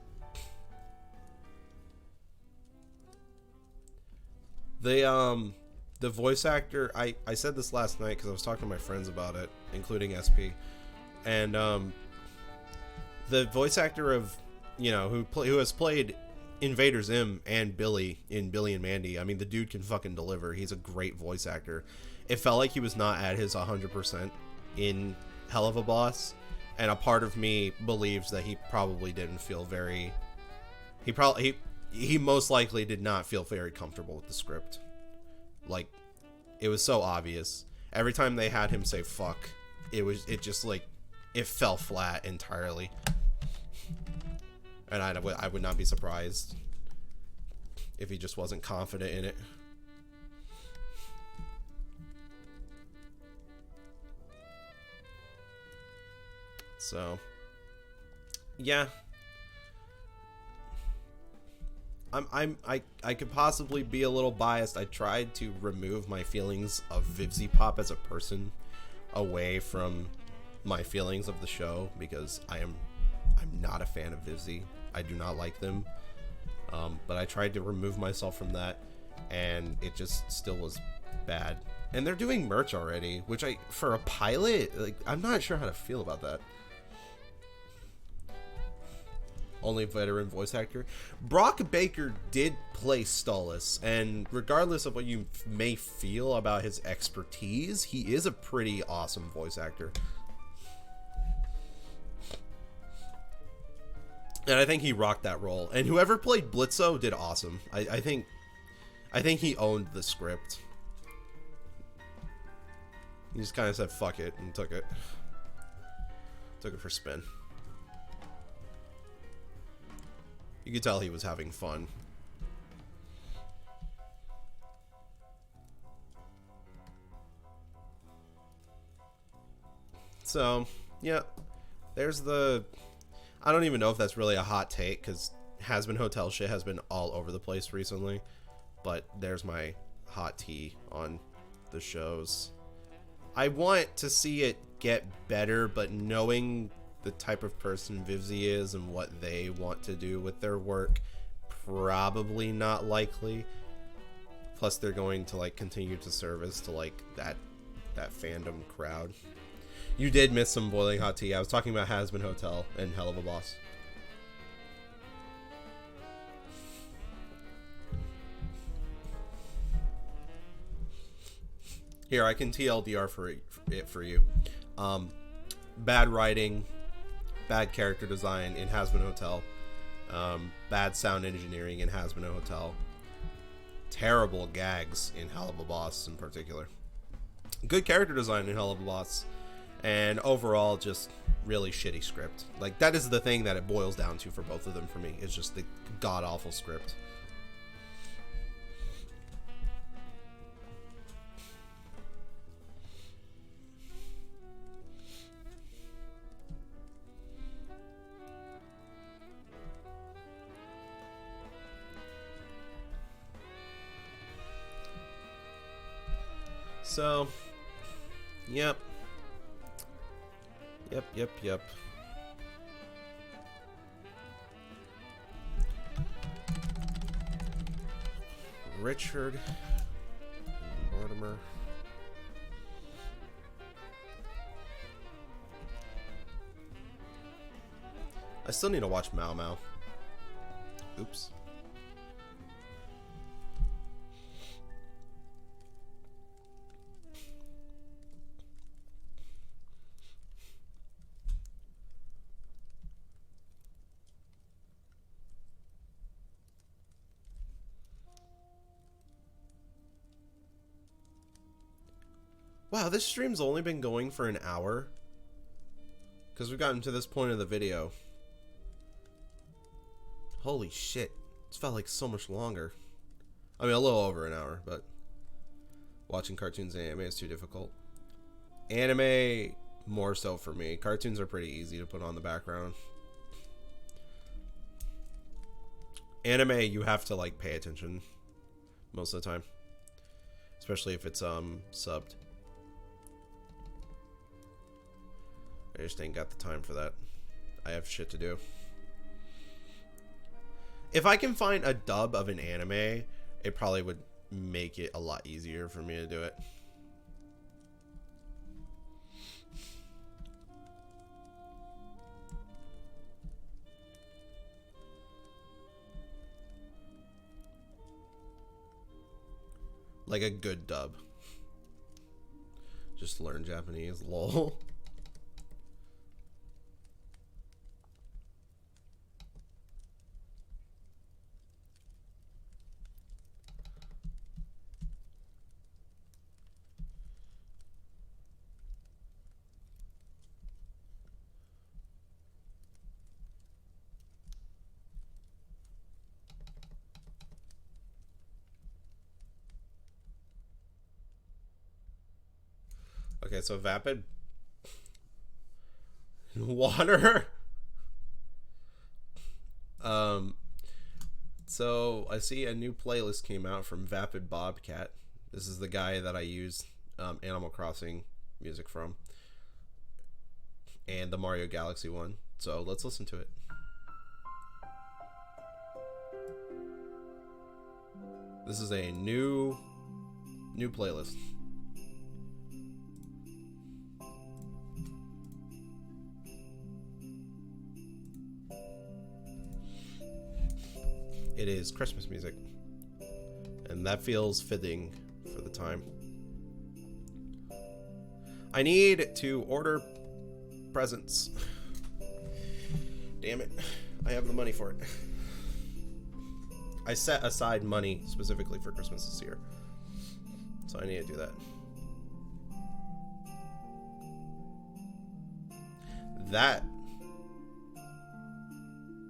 The voice actor, I said this last night because I was talking to my friends about it, including SP, and the voice actor of, you know, who has played Invader Zim and Billy in Billy and Mandy. I mean, the dude can fucking deliver. He's a great voice actor. It felt like he was not at his 100% in Hell of a Boss, and a part of me believes that he probably didn't feel very. He most likely did not feel very comfortable with the script. Like, it was so obvious. Every time they had him say fuck, it just like, it fell flat entirely. And I would not be surprised if he just wasn't confident in it. So, yeah. I could possibly be a little biased. I tried to remove my feelings of Vivzy Pop as a person away from my feelings of the show, because I'm not a fan of Vivzy. I do not like them. But I tried to remove myself from that, and it just still was bad. And they're doing merch already, which for a pilot, like, I'm not sure how to feel about that. Only veteran voice actor. Brock Baker did play Stolas, and regardless of what you may feel about his expertise, he is a pretty awesome voice actor. And I think he rocked that role. And whoever played Blitzo did awesome. I think he owned the script. He just kind of said fuck it and took it. Took it for spin. You could tell he was having fun. So, yeah. There's the... I don't even know if that's really a hot take, because Hazbin Hotel shit has been all over the place recently. But there's my hot tea on the shows. I want to see it get better, but knowing the type of person Vivzy is and what they want to do with their work, probably not likely. Plus, they're going to like continue to service to like that fandom crowd. You did miss some boiling hot tea. I was talking about Has Been Hotel and Hell of a Boss. Here, I can TLDR for it for you. Bad writing, bad character design in Has Been Hotel, bad sound engineering in Has Been Hotel, terrible gags in Hell of a Boss in particular, good character design in Hell of a Boss, and overall just really shitty script. Like, that is the thing that it boils down to for both of them for me. It's just the god-awful script. So, yep. Richard Mortimer. I still need to watch Mao Mao. Oops. Wow, this stream's only been going for an hour. Because we've gotten to this point of the video. Holy shit. It's felt like so much longer. I mean, a little over an hour, but watching cartoons and anime is too difficult. Anime, more so for me. Cartoons are pretty easy to put on the background. Anime, you have to, like, pay attention most of the time. Especially if it's, subbed. I just ain't got the time for that. I have shit to do. If I can find a dub of an anime, it probably would make it a lot easier for me to do it. Like a good dub. Just learn Japanese, lol. Okay, so vapid water. So I see a new playlist came out from Vapid Bobcat. This is the guy that I use Animal Crossing music from, and the Mario Galaxy one. So let's listen to it. This is a new playlist. It is Christmas music, and that feels fitting for the time. I need to order presents. Damn it. I have the money for it. I set aside money specifically for Christmas this year, so I need to do that. That...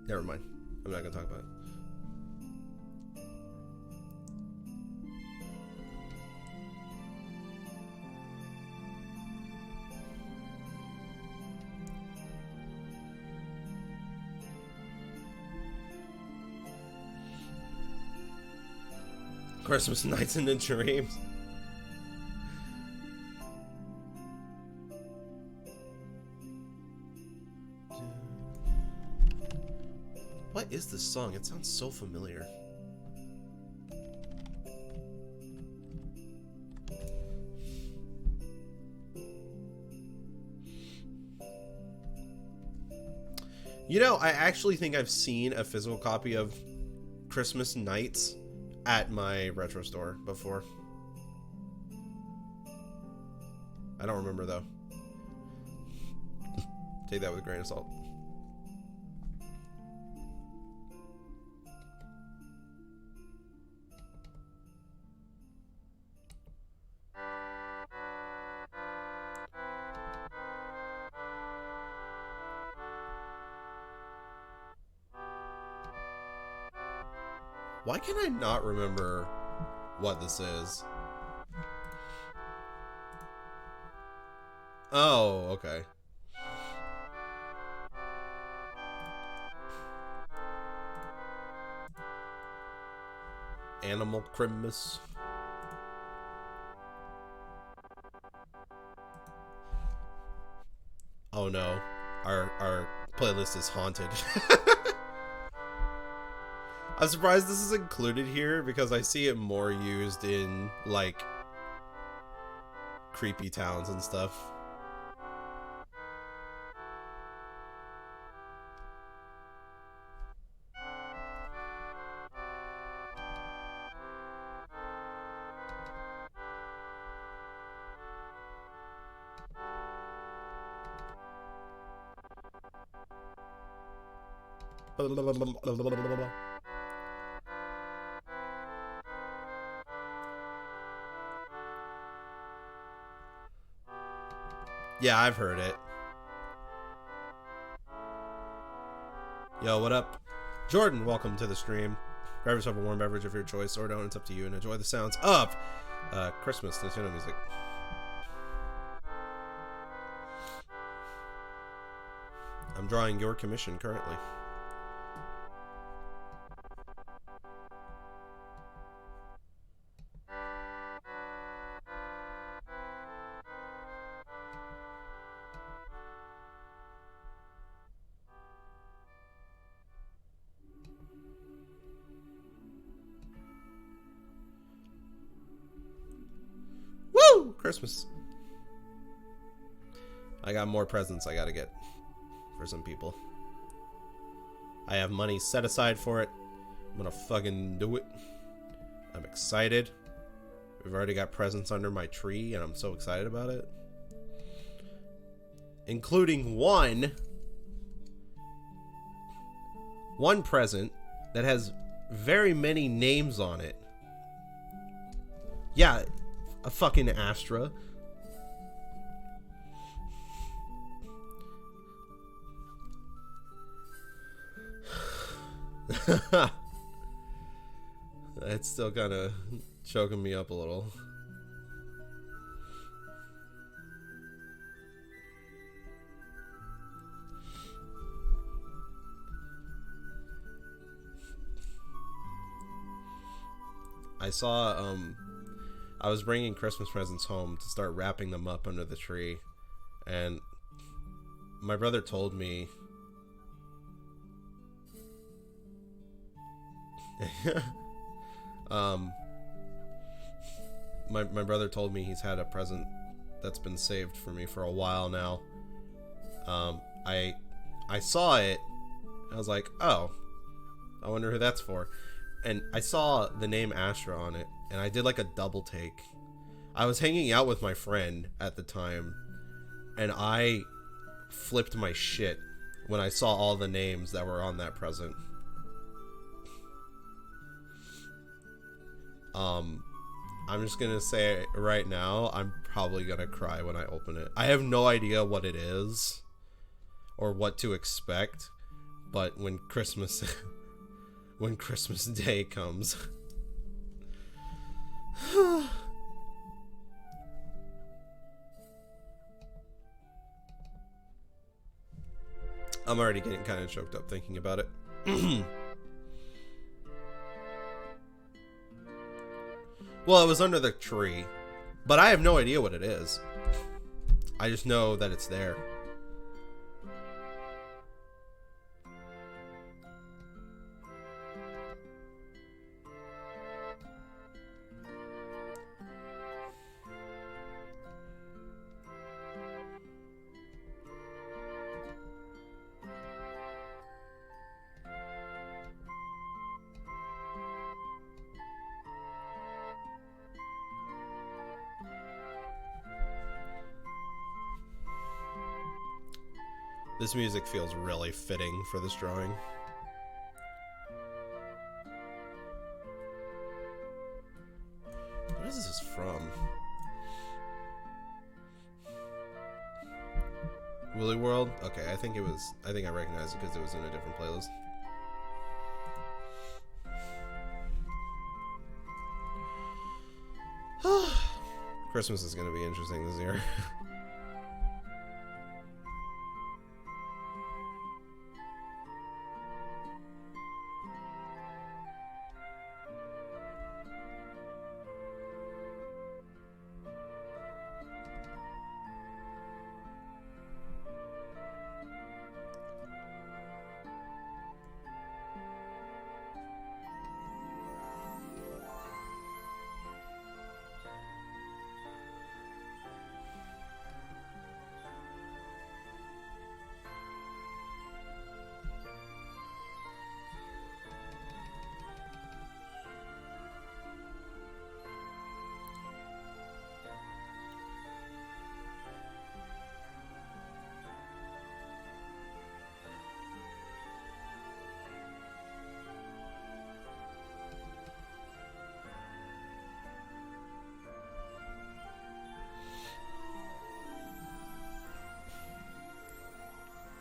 Never mind. I'm not going to talk about it. Christmas nights in the dreams. What is this song? It sounds so familiar. You know, I actually think I've seen a physical copy of Christmas Nights at my retro store before. I don't remember, though. Take that with a grain of salt. Why can I not remember what this is? Oh, okay. Animal Christmas. Oh no. Our playlist is haunted. I'm surprised this is included here because I see it more used in, like, creepy towns and stuff. Yeah, I've heard it. Yo, what up? Jordan, welcome to the stream. Grab yourself a warm beverage of your choice, or don't, it's up to you, and enjoy the sounds of Christmas Nintendo music. I'm drawing your commission currently. Woo! Christmas. I got more presents I gotta get for some people. I have money set aside for it. I'm gonna fucking do it. I'm excited. We've already got presents under my tree, and I'm so excited about it. Including one present that has very many names on it. Yeah, a fucking Astra. It's still kind of choking me up a little. I saw, I was bringing Christmas presents home to start wrapping them up under the tree, and my brother told me my brother told me he's had a present that's been saved for me for a while now. I saw it. I was like, oh, I wonder who that's for. And I saw the name Astra on it, and I did like a double take. I was hanging out with my friend at the time, and I flipped my shit when I saw all the names that were on that present. I'm just gonna say right now, I'm probably gonna cry when I open it. I have no idea what it is or what to expect, but when Christmas when Christmas Day comes, I'm already getting kind of choked up thinking about it. Well, it was under the tree, but I have no idea what it is. I just know that it's there. This music feels really fitting for this drawing. What is this from? Woolly World? Okay, I think I recognize it because it was in a different playlist. Christmas is gonna be interesting this year.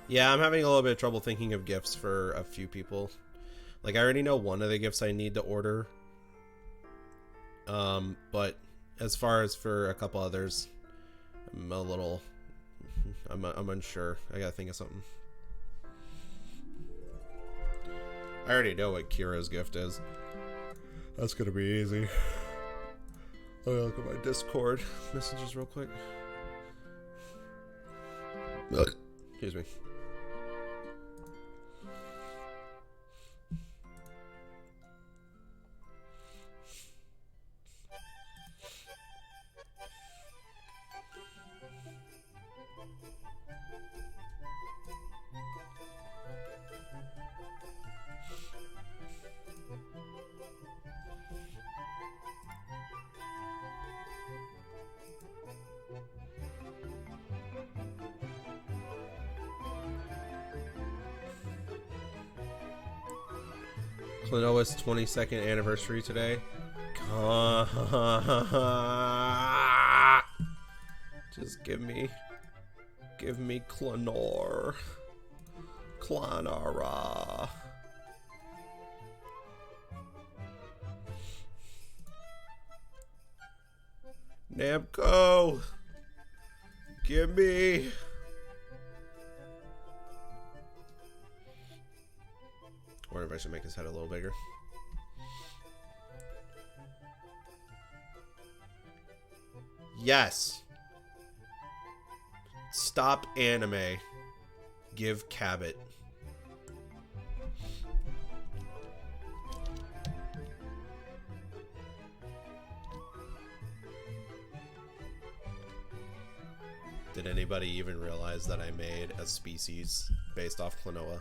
Yeah, I'm having a little bit of trouble thinking of gifts for a few people. Like, I already know one of the gifts I need to order. But as far as for a couple others, I'm a little... I'm unsure. I gotta think of something. I already know what Kira's gift is. That's gonna be easy. Let me look at my Discord messages real quick. Excuse me. Klonoa's 22nd anniversary today. Just give me Clonor. Clonara. Namco. Give me. I wonder if I should make his head a little bigger. Yes. Stop anime. Give Cabot. Did anybody even realize that I made a species based off Klonoa?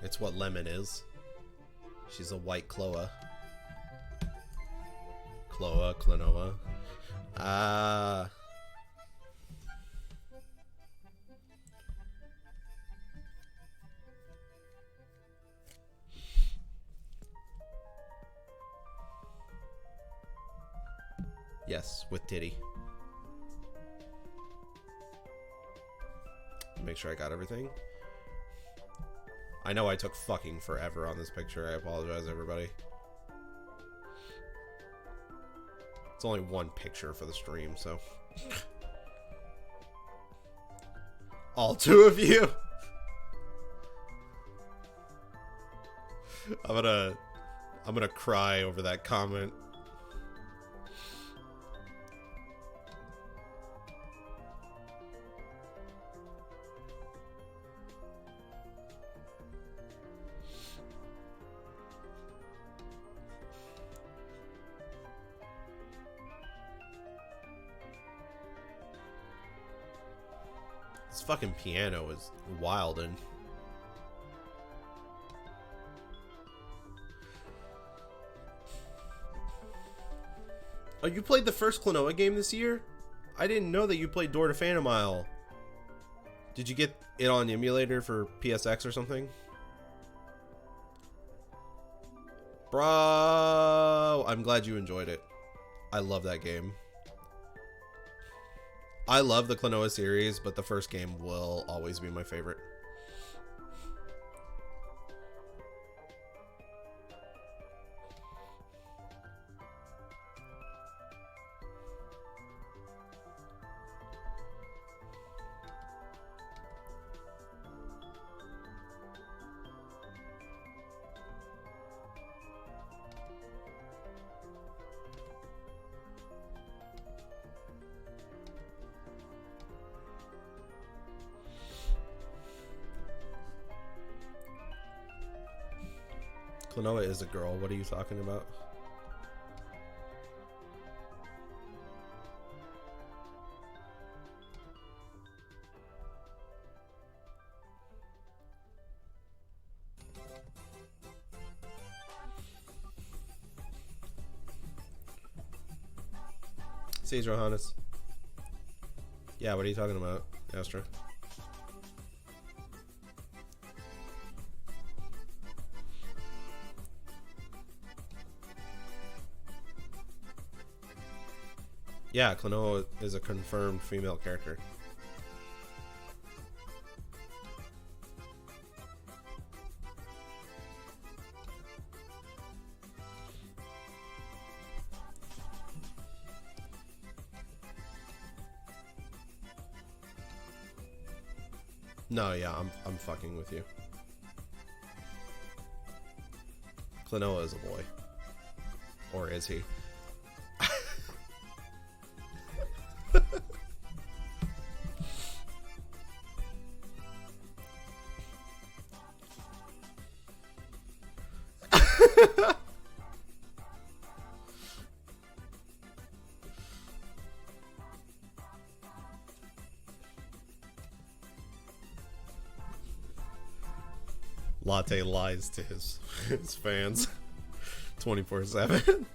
It's what Lemon is. She's a white Cloa. Klonoa. Ah. Yes, with titty. Make sure I got everything. I know I took fucking forever on this picture. I apologize, everybody. It's only one picture for the stream, so... All two of you? I'm gonna cry over that comment. This fucking piano is wild and... Oh, you played the first Klonoa game this year? I didn't know that you played Door to Phantom Isle. Did you get it on emulator for PSX or something? Bro, I'm glad you enjoyed it. I love that game. I love the Klonoa series, but the first game will always be my favorite. Klonoa is a girl. What are you talking about? Sage Rohannes. Yeah, what are you talking about, Astra? Yeah, Klonoa is a confirmed female character. No, yeah, I'm fucking with you. Klonoa is a boy. Or is he? Latte lies to his fans 24/7.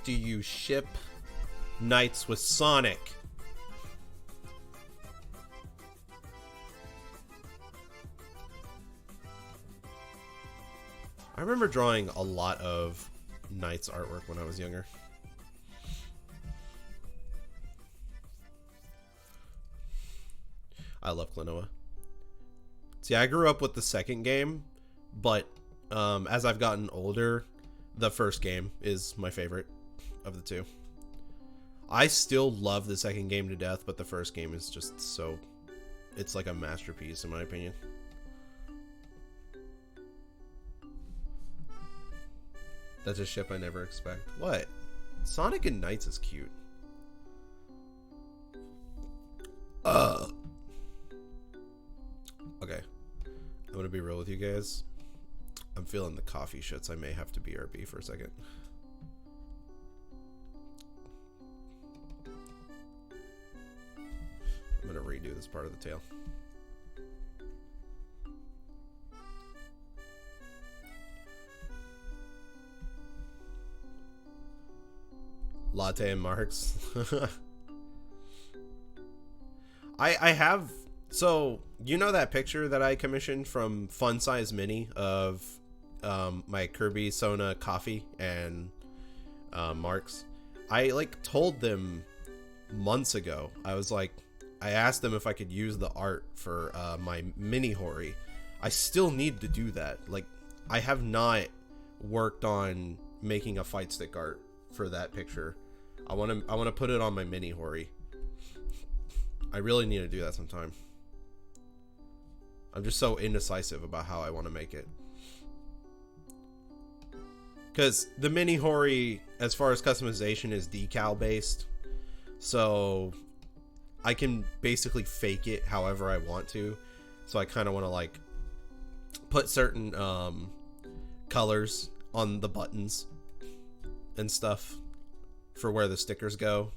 Do you ship Knights with Sonic? I remember drawing a lot of Knights artwork when I was younger. I love Klonoa. See, I grew up with the second game, but as I've gotten older, the first game is my favorite of the two. I still love the second game to death, but the first game is just so... It's like a masterpiece, in my opinion. That's a ship I never expect. What? Sonic and Knights is cute. Okay. I'm gonna be real with you guys. I'm feeling the coffee shits. I may have to BRB for a second. I'm gonna redo this part of the tail. Latte and Marks. I have, so you know that picture that I commissioned from Fun Size Mini of my Kirby Sona coffee and Marks? I like told them months ago. I asked them if I could use the art for my mini Hori. I still need to do that. Like, I have not worked on making a fight stick art for that picture. I want to put it on my mini Hori. I really need to do that sometime. I'm just so indecisive about how I want to make it. Because the mini Hori, as far as customization, is decal based. So I can basically fake it however I want to. So I kind of want to like put certain colors on the buttons and stuff for where the stickers go.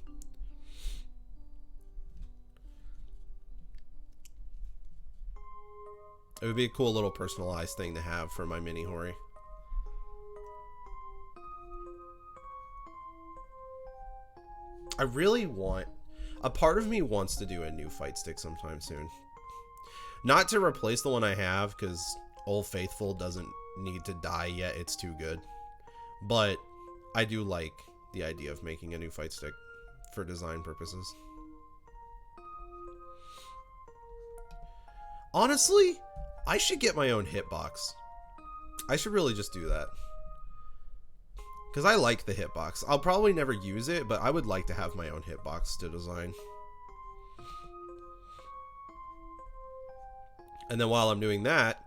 It would be a cool little personalized thing to have for my mini Hori. I really want... A part of me wants to do a new fight stick sometime soon. Not to replace the one I have, because Old Faithful doesn't need to die yet. It's too good. But I do like the idea of making a new fight stick for design purposes. Honestly, I should get my own hitbox. I should really just do that. Because I like the hitbox. I'll probably never use it, but I would like to have my own hitbox to design. And then while I'm doing that,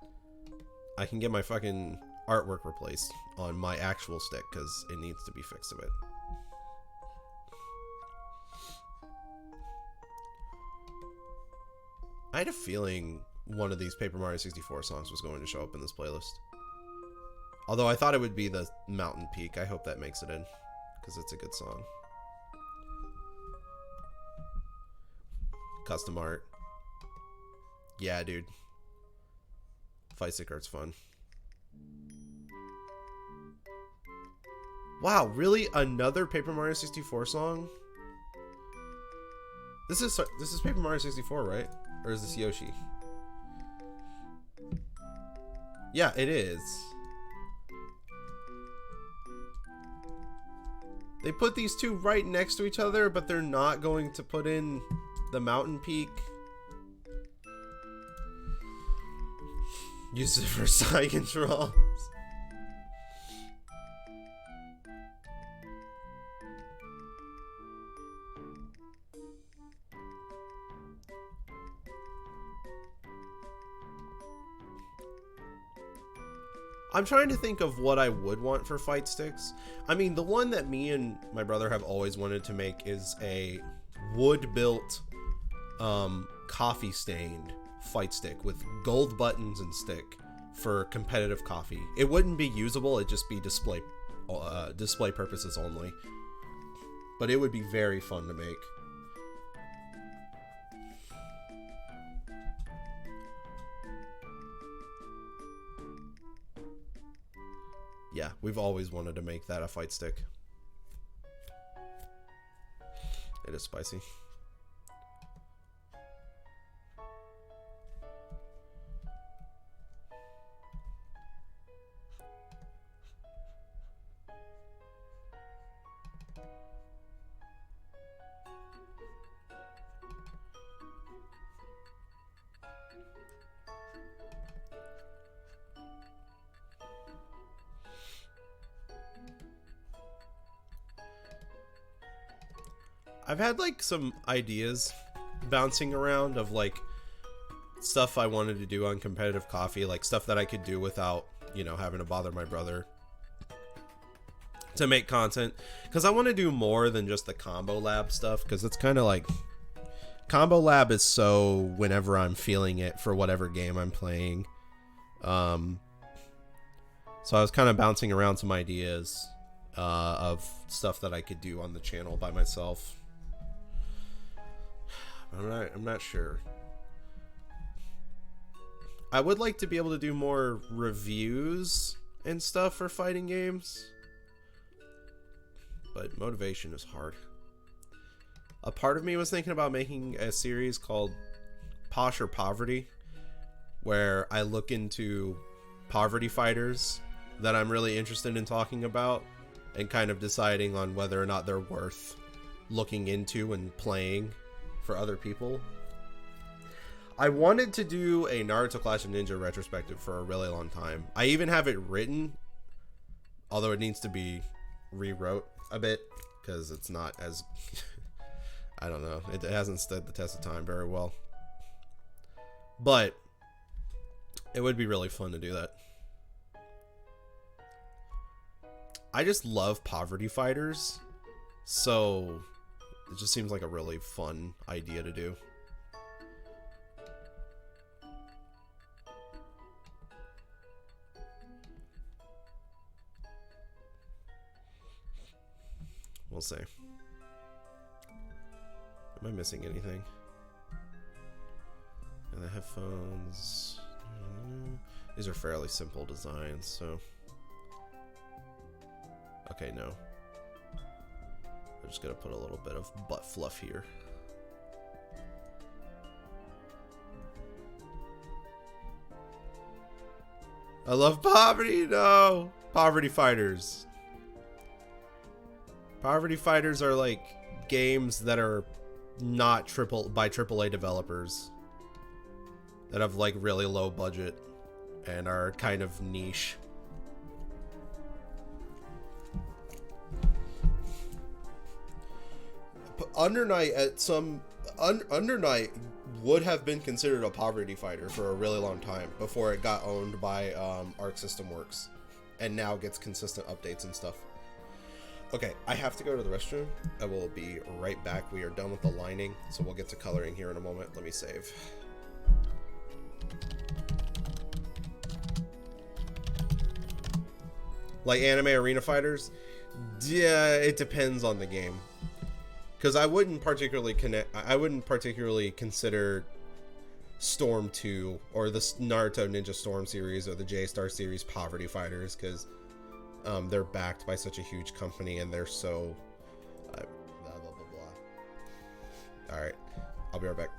I can get my fucking artwork replaced on my actual stick, because it needs to be fixed a bit. I had a feeling one of these Paper Mario 64 songs was going to show up in this playlist. Although I thought it would be the Mountain Peak. I hope that makes it in, because it's a good song. Custom art. Yeah, dude. Fight stick art's fun. Wow, really? Another Paper Mario 64 song? This is Paper Mario 64, right? Or is this Yoshi? Yeah, it is. They put these two right next to each other, but they're not going to put in the Mountain Peak. Use it for side controls. I'm trying to think of what I would want for fight sticks. I mean, the one that me and my brother have always wanted to make is a wood-built, coffee-stained fight stick with gold buttons and stick for competitive coffee. It wouldn't be usable, it'd just be display purposes only. But it would be very fun to make. Yeah, we've always wanted to make that a fight stick. It is spicy. I've had like some ideas bouncing around of like stuff I wanted to do on competitive coffee, like stuff that I could do without, you know, having to bother my brother to make content, because I want to do more than just the combo lab stuff, because it's kind of like combo lab is so whenever I'm feeling it for whatever game I'm playing. So I was kind of bouncing around some ideas of stuff that I could do on the channel by myself. I'm not sure. I would like to be able to do more reviews and stuff for fighting games, but motivation is hard. A part of me was thinking about making a series called Posh or Poverty, where I look into poverty fighters that I'm really interested in talking about and kind of deciding on whether or not they're worth looking into and playing for other people. I wanted to do a Naruto Clash of Ninja retrospective for a really long time. I even have it written, although it needs to be rewrote a bit because it's not as I don't know, it hasn't stood the test of time very well, but it would be really fun to do that. I just love poverty fighters, so it just seems like a really fun idea to do. We'll see. Am I missing anything? And the headphones. These are fairly simple designs, so. Okay, no. I'm just gonna put a little bit of butt fluff here. I love poverty. No, poverty fighters. Poverty fighters are like games that are not by AAA developers that have like really low budget and are kind of niche. Undernight Undernight would have been considered a poverty fighter for a really long time before it got owned by Arc System Works, and now gets consistent updates and stuff. Okay, I have to go to the restroom. I will be right back. We are done with the lining, so we'll get to coloring here in a moment. Let me save. Like anime arena fighters? Yeah, it depends on the game. Because I wouldn't particularly consider Storm 2 or the Naruto Ninja Storm series or the J-Star series poverty fighters, because they're backed by such a huge company and they're so blah blah blah blah. All right, I'll be right back.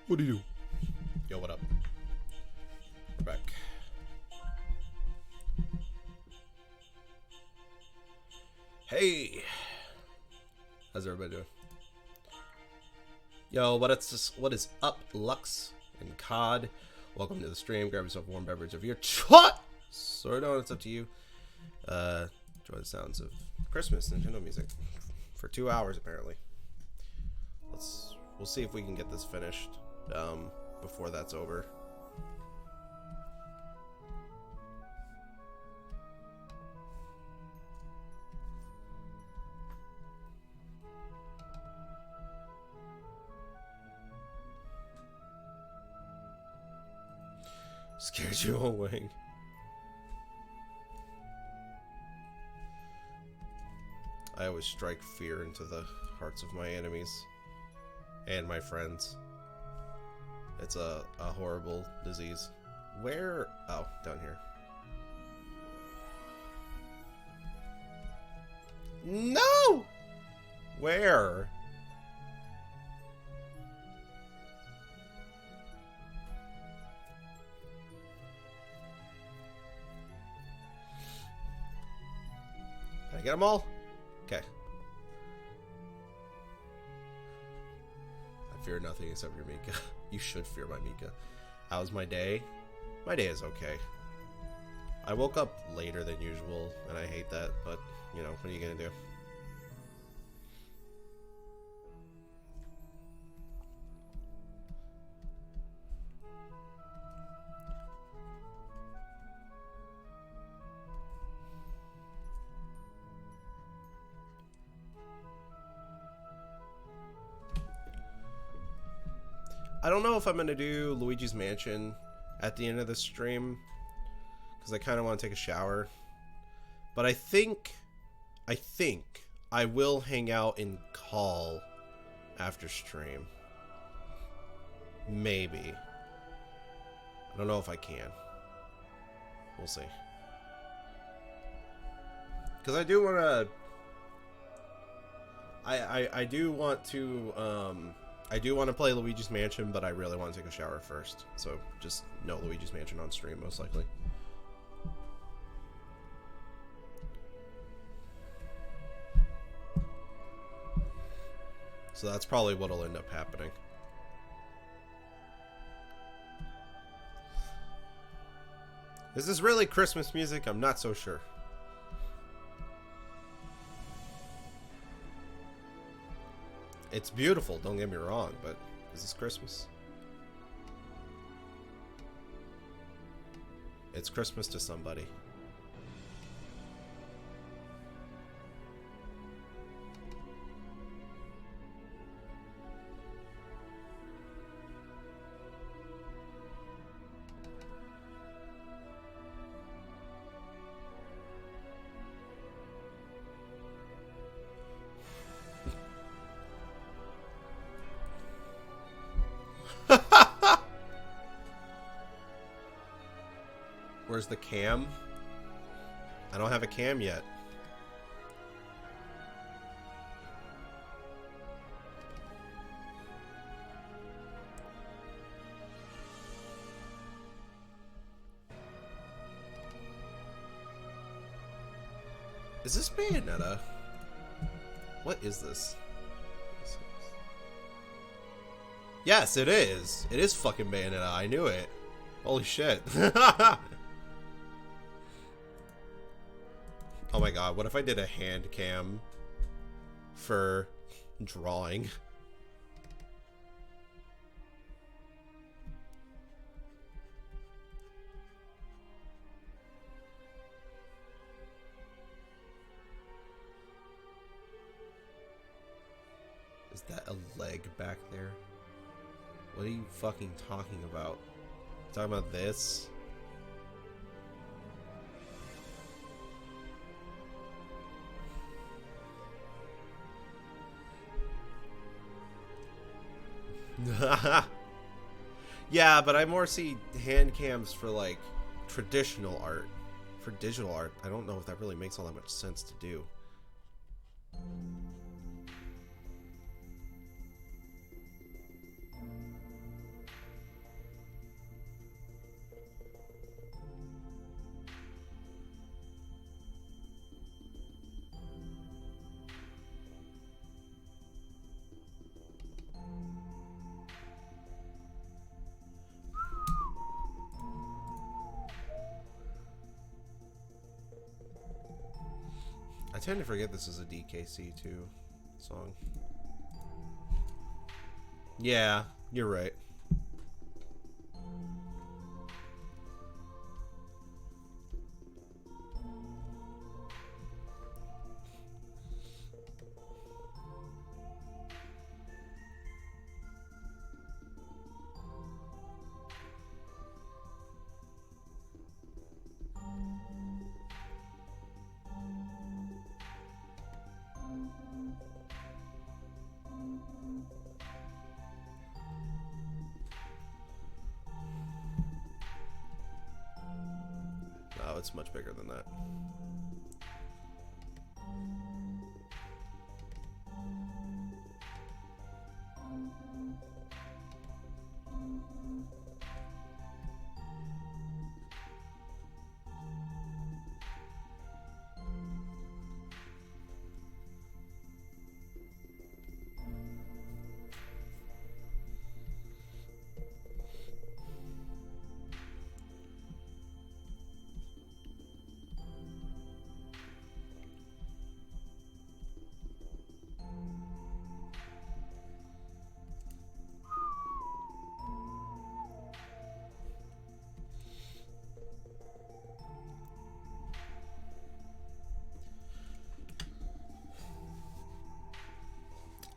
What do you do? Yo, what up? We're back. Hey! How's everybody doing? Yo, what is up, Lux and Cod? Welcome to the stream. Grab yourself a warm beverage of your choice. Sort on, it's up to you. Enjoy the sounds of Christmas Nintendo music for 2 hours apparently. We'll see if we can get this finished before that's over. Scared you away. I always strike fear into the hearts of my enemies and my friends. It's a horrible disease. Where? Oh, down here. No! Where? Can I get them all? Okay. I fear nothing except your Mika. You should fear my Mika. How was my day? My day is okay. I woke up later than usual, and I hate that, but, you know, what are you gonna do? I don't know if I'm going to do Luigi's Mansion at the end of the stream, because I kind of want to take a shower. But I think I will hang out in call after stream. Maybe. I don't know if I can. We'll see. Because I do want to... I do want to... I do want to play Luigi's Mansion, but I really want to take a shower first. So, just no Luigi's Mansion on stream, most likely. So that's probably what'll end up happening. Is this really Christmas music? I'm not so sure. It's beautiful, don't get me wrong, but is this Christmas? It's Christmas to somebody. Where's the cam? I don't have a cam yet. Is this Bayonetta? What is this? Yes, it is. It is fucking Bayonetta. I knew it. Holy shit. Oh my god, what if I did a hand cam for drawing? Is that a leg back there? What are you fucking talking about? Talking about this? Yeah, but I more see hand cams for like traditional art. For digital art, I don't know if that really makes all that much sense to do. I tend to forget this is a DKC2 song. Yeah, you're right. Oh, it's much bigger than that.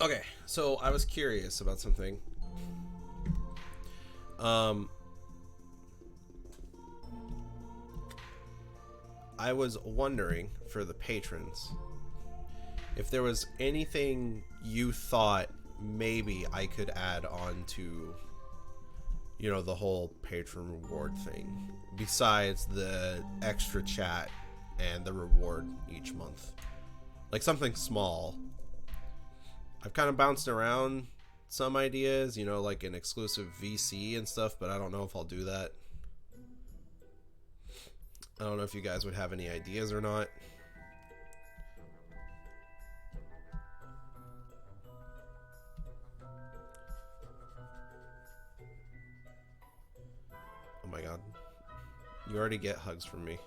Okay, so I was curious about something. I was wondering for the patrons if there was anything you thought maybe I could add on to, you know, the whole patron reward thing, besides the extra chat and the reward each month. Like something small. I've kind of bounced around some ideas, you know, like an exclusive VC and stuff, but I don't know if I'll do that. I don't know if you guys would have any ideas or not. Oh my god. You already get hugs from me.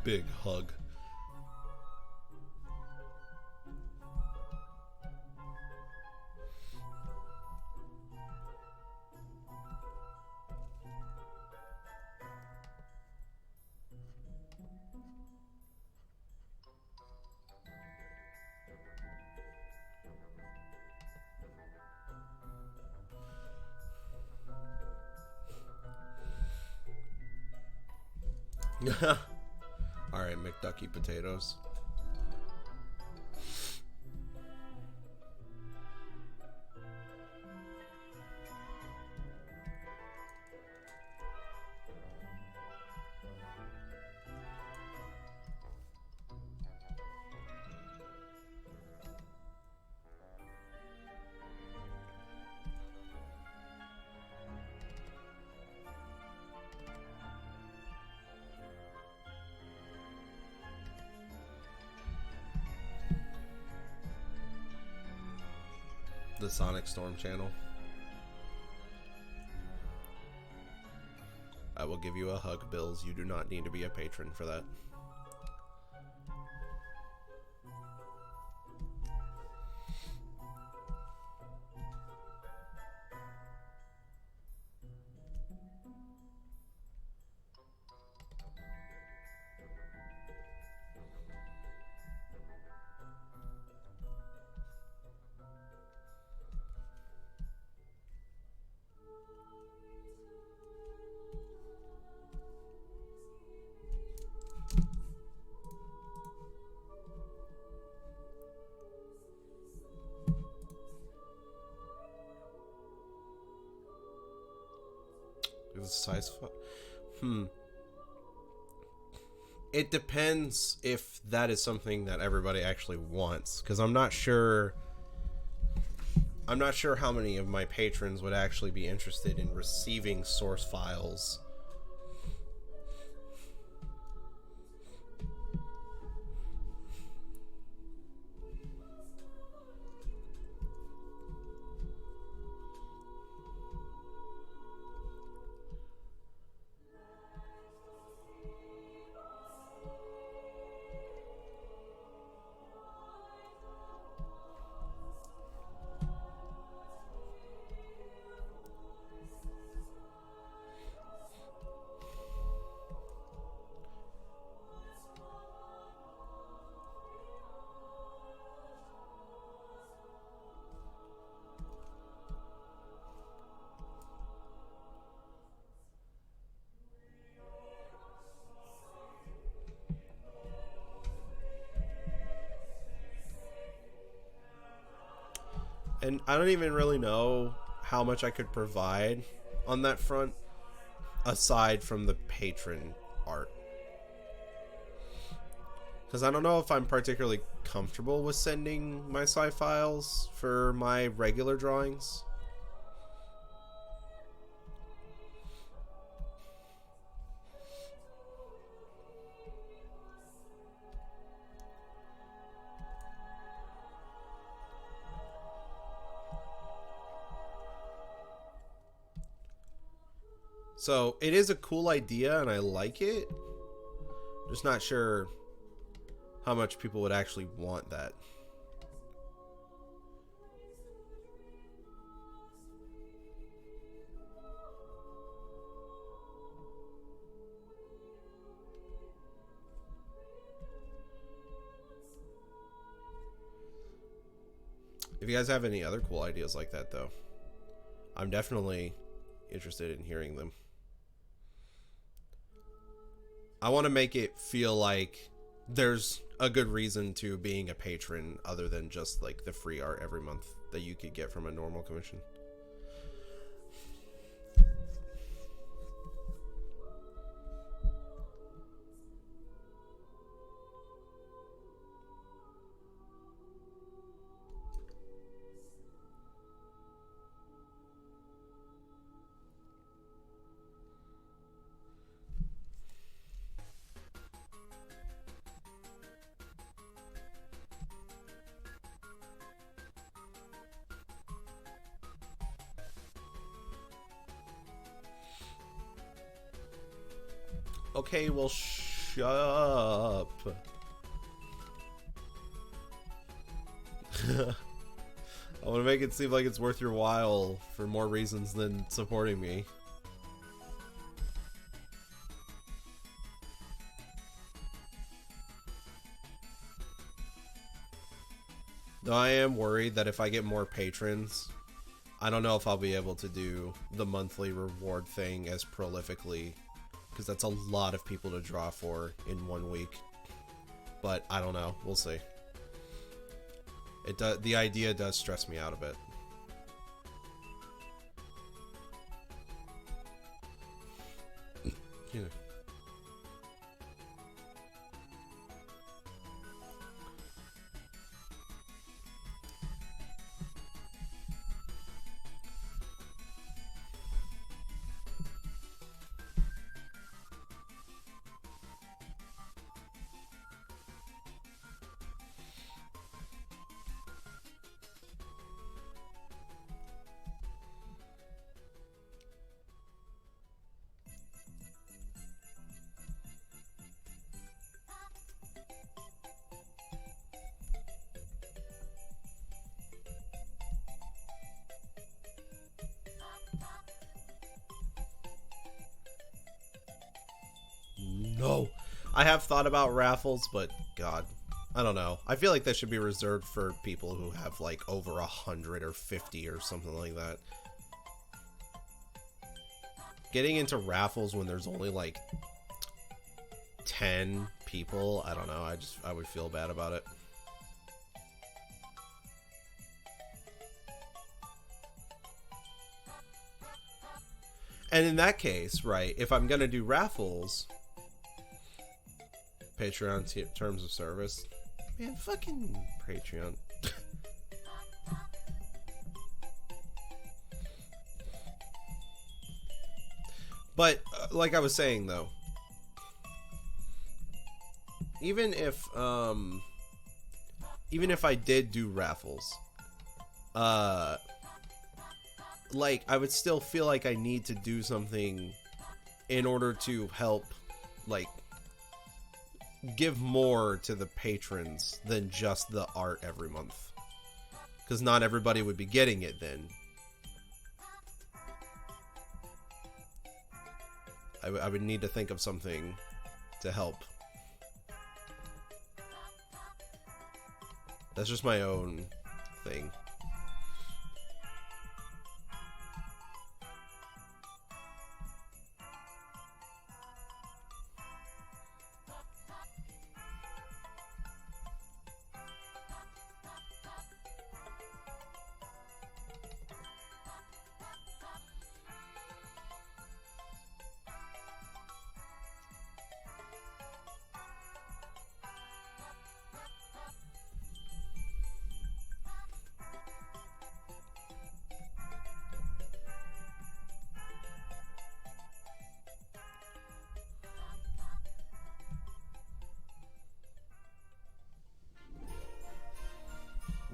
Big hug. Alright, McDucky potatoes. The Sonic Storm channel. I will give you a hug, Bills. You do not need to be a patron for that. size. It depends if that is something that everybody actually wants, because I'm not sure how many of my patrons would actually be interested in receiving source files. And I don't even really know how much I could provide on that front, aside from the patron art. Because I don't know if I'm particularly comfortable with sending my sci files for my regular drawings. So it is a cool idea and I like it. Just not sure how much people would actually want that. If you guys have any other cool ideas like that, though, I'm definitely interested in hearing them. I want to make it feel like there's a good reason to being a patron other than just like the free art every month that you could get from a normal commission. Okay, well, shut up. I want to make it seem like it's worth your while for more reasons than supporting me. Though I am worried that if I get more patrons, I don't know if I'll be able to do the monthly reward thing as prolifically, because that's a lot of people to draw for in 1 week. But I don't know. We'll see. The idea does stress me out a bit. Yeah. No. I have thought about raffles, but God, I don't know. I feel like that should be reserved for people who have like over 100 or 50 or something like that. Getting into raffles when there's only like 10 people, I don't know. I would feel bad about it. And in that case, right, if I'm gonna do raffles, Patreon terms of service, man, fucking Patreon. But like I was saying though, even if I did do raffles, like I would still feel like I need to do something in order to help, like, give more to the patrons than just the art every month, because not everybody would be getting it then. I would need to think of something to help. That's just my own thing.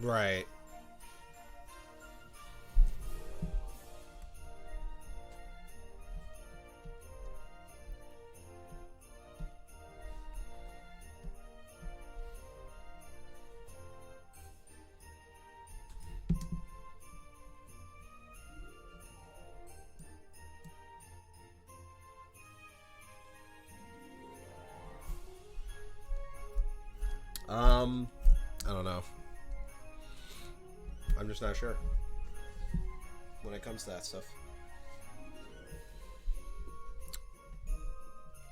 Right. I don't know. I'm just not sure when it comes to that stuff.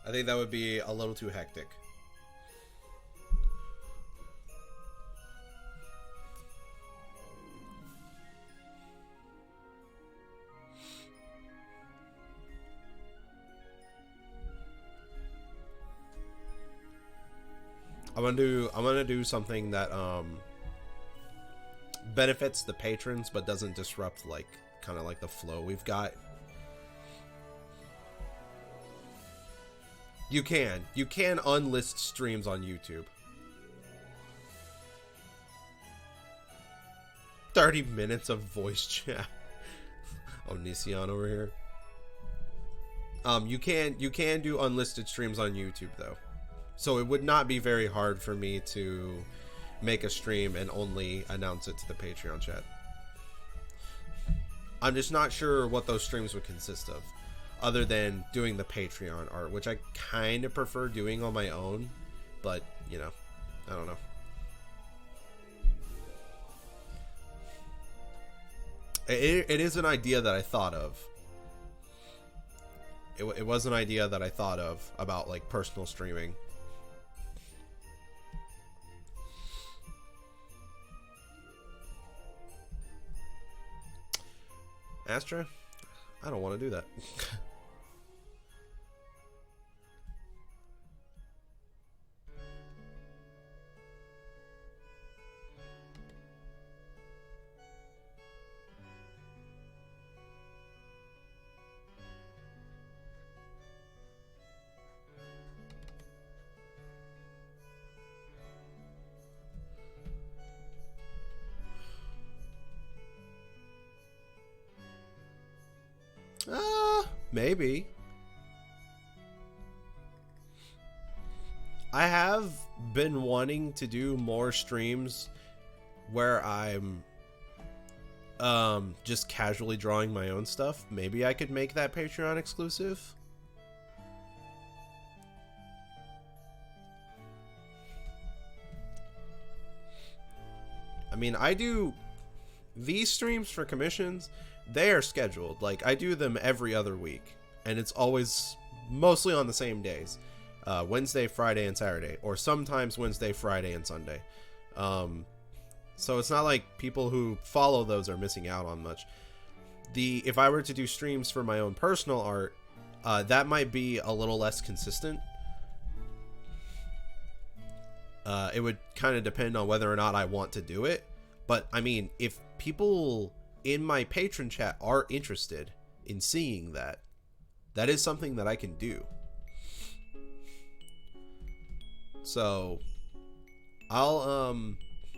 I think that would be a little too hectic. I'm gonna do something that benefits the patrons but doesn't disrupt, like, kind of like the flow we've got. You can unlist streams on YouTube. 30 minutes of voice chat. Onision over here. You can do unlisted streams on YouTube though. So it would not be very hard for me to make a stream and only announce it to the Patreon chat. I'm just not sure what those streams would consist of, other than doing the Patreon art, which I kind of prefer doing on my own, but, you know, I don't know. It is an idea that I thought of. It was an idea that I thought of about, like, personal streaming. Astra? I don't want to do that. Maybe. I have been wanting to do more streams where I'm just casually drawing my own stuff. Maybe I could make that Patreon exclusive. I mean, I do these streams for commissions. They are scheduled. Like, I do them every other week, and it's always mostly on the same days. Wednesday, Friday, and Saturday, or sometimes Wednesday, Friday, and Sunday. So it's not like people who follow those are missing out on much. if I were to do streams for my own personal art, that might be a little less consistent. It would kind of depend on whether or not I want to do it. But I mean, if people in my patron chat are interested in seeing that, that is something that I can do. So I'll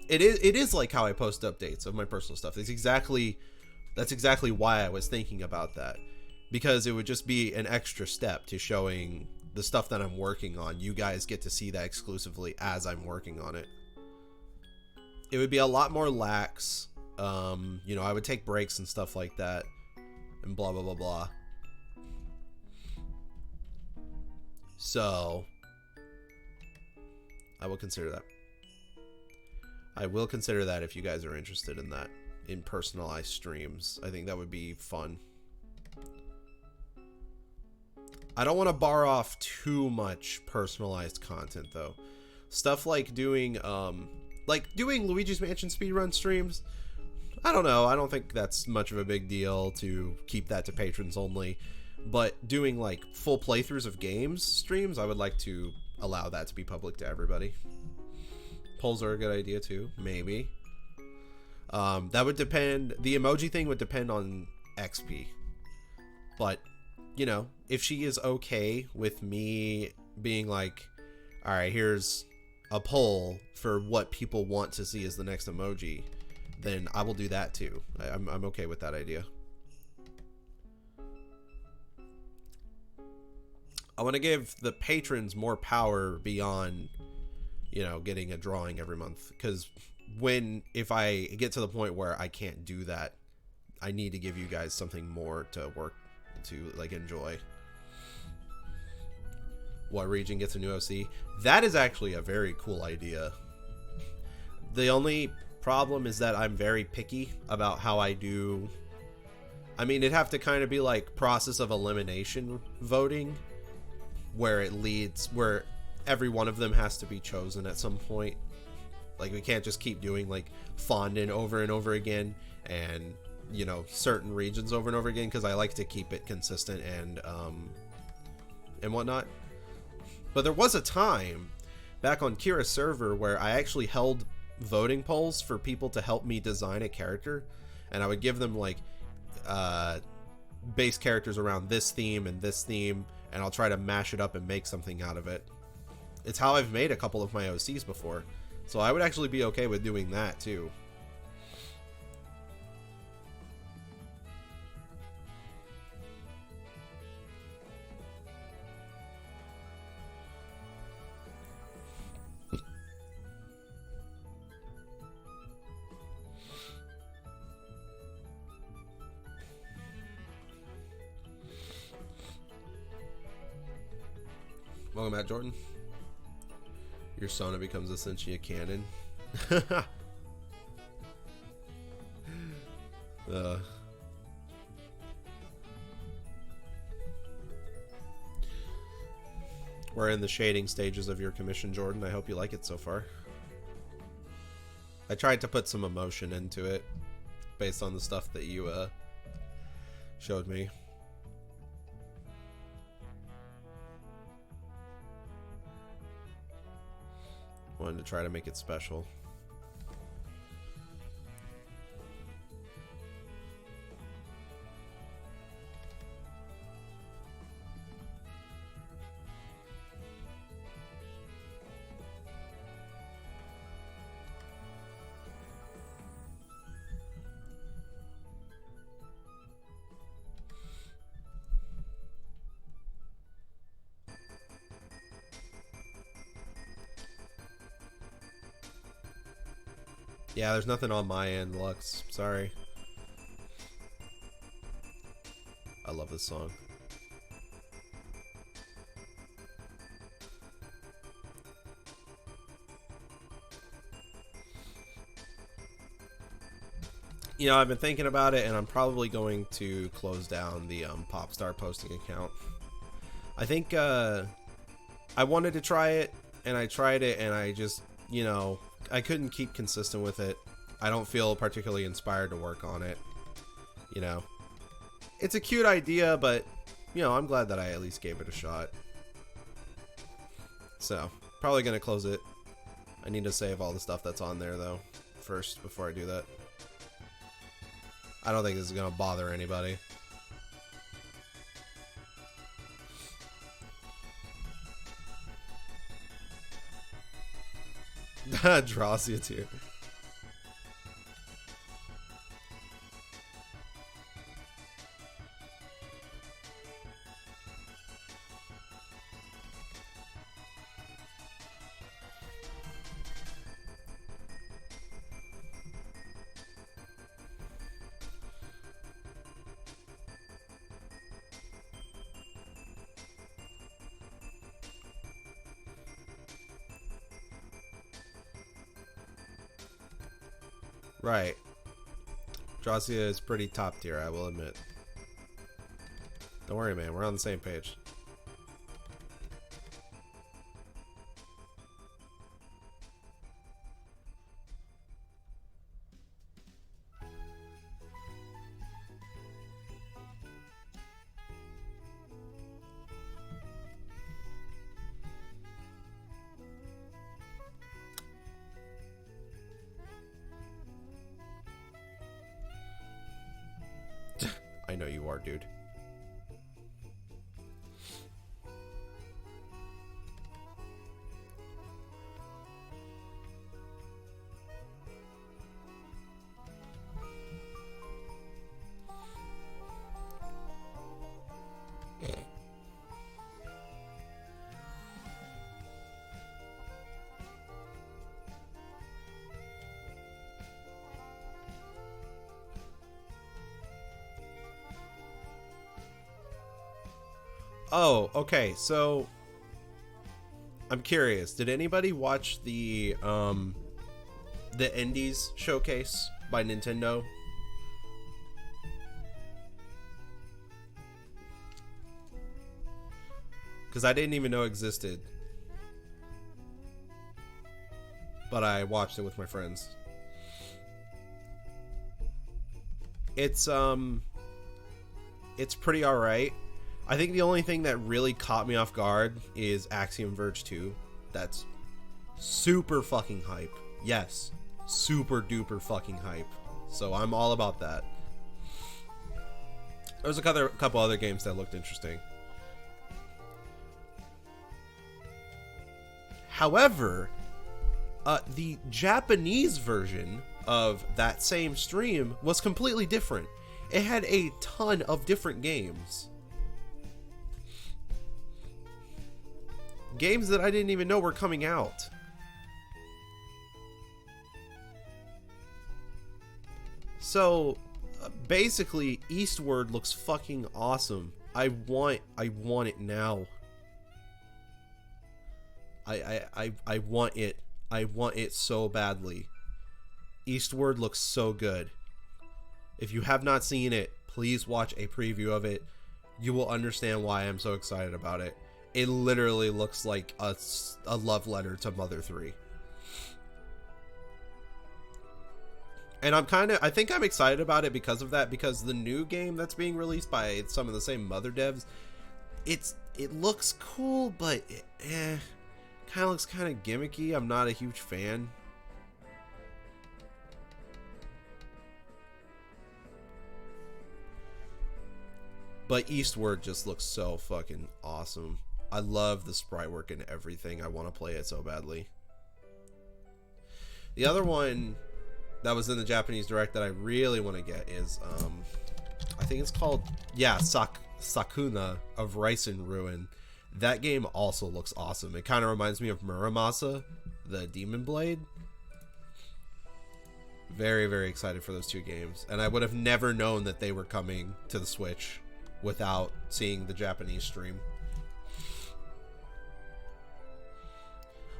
it is like how I post updates of my personal stuff. That's exactly why I was thinking about that, because it would just be an extra step to showing the stuff that I'm working on. You guys get to see that exclusively as I'm working on it. It would be a lot more lax. You know, I would take breaks and stuff like that, and blah blah blah blah. So I will consider that. I will consider that if you guys are interested in that, in personalized streams. I think that would be fun. I don't want to bar off too much personalized content though. Stuff like doing Luigi's Mansion speedrun streams. I don't know. I don't think that's much of a big deal to keep that to patrons only. But doing like full playthroughs of games streams, I would like to allow that to be public to everybody. Polls are a good idea too, maybe. That would depend. The emoji thing would depend on XP. But, you know, if she is okay with me being like, all right, here's a poll for what people want to see as the next emoji, then I will do that too. I'm okay with that idea. I want to give the patrons more power beyond, you know, getting a drawing every month. Because if I get to the point where I can't do that, I need to give you guys something more to work to, like, enjoy. What region gets a new OC? That is actually a very cool idea. The only problem is that I'm very picky about how I do. I mean, it'd have to kind of be like process of elimination voting, where it leads, where every one of them has to be chosen at some point. Like, we can't just keep doing like Fondant over and over again, and, you know, certain regions over and over again, because I like to keep it consistent and whatnot. But there was a time back on Kira's server where I actually held voting polls for people to help me design a character, and I would give them like base characters around this theme and this theme, and I'll try to mash it up and make something out of it. It's how I've made a couple of my OCs before, so I would actually be okay with doing that too. Welcome back, Jordan. Your Sona becomes essentially a cannon. We're in the shading stages of your commission, Jordan. I hope you like it so far. I tried to put some emotion into it based on the stuff that you showed me. Wanted to try to make it special. Yeah, there's nothing on my end, Lux. Sorry. I love this song. You know, I've been thinking about it, and I'm probably going to close down the Popstar posting account. I think I wanted to try it, and I tried it, and I just, you know, I couldn't keep consistent with it. I don't feel particularly inspired to work on it, you know. It's a cute idea, but, you know, I'm glad that I at least gave it a shot. So, probably going to close it. I need to save all the stuff that's on there, though, first, before I do that. I don't think this is going to bother anybody. Drossia too. Right. Drossia is pretty top tier, I will admit. Don't worry, man. We're on the same page. I know you are, dude. Oh, okay. So I'm curious. Did anybody watch the Indies showcase by Nintendo? Because I didn't even know it existed. But I watched it with my friends. It's pretty alright. I think the only thing that really caught me off guard is Axiom Verge 2. That's super fucking hype. Yes, super duper fucking hype. So I'm all about that. There's a couple other games that looked interesting. However, the Japanese version of that same stream was completely different. It had a ton of different games. Games that I didn't even know were coming out. So, basically, Eastward looks fucking awesome. I want it now. I want it. I want it so badly. Eastward looks so good. If you have not seen it, please watch a preview of it. You will understand why I'm so excited about it. It literally looks like a love letter to Mother 3. And I think I'm excited about it because of that, because the new game that's being released by some of the same Mother devs, it looks cool, but kind of looks kind of gimmicky. I'm not a huge fan. But Eastward just looks so fucking awesome. I love the sprite work and everything. I want to play it so badly. The other one that was in the Japanese Direct that I really want to get is, I think it's called, yeah, Sakuna of Rice and Ruin. That game also looks awesome. It kind of reminds me of Muramasa, the Demon Blade. Very, very excited for those two games. And I would have never known that they were coming to the Switch without seeing the Japanese stream.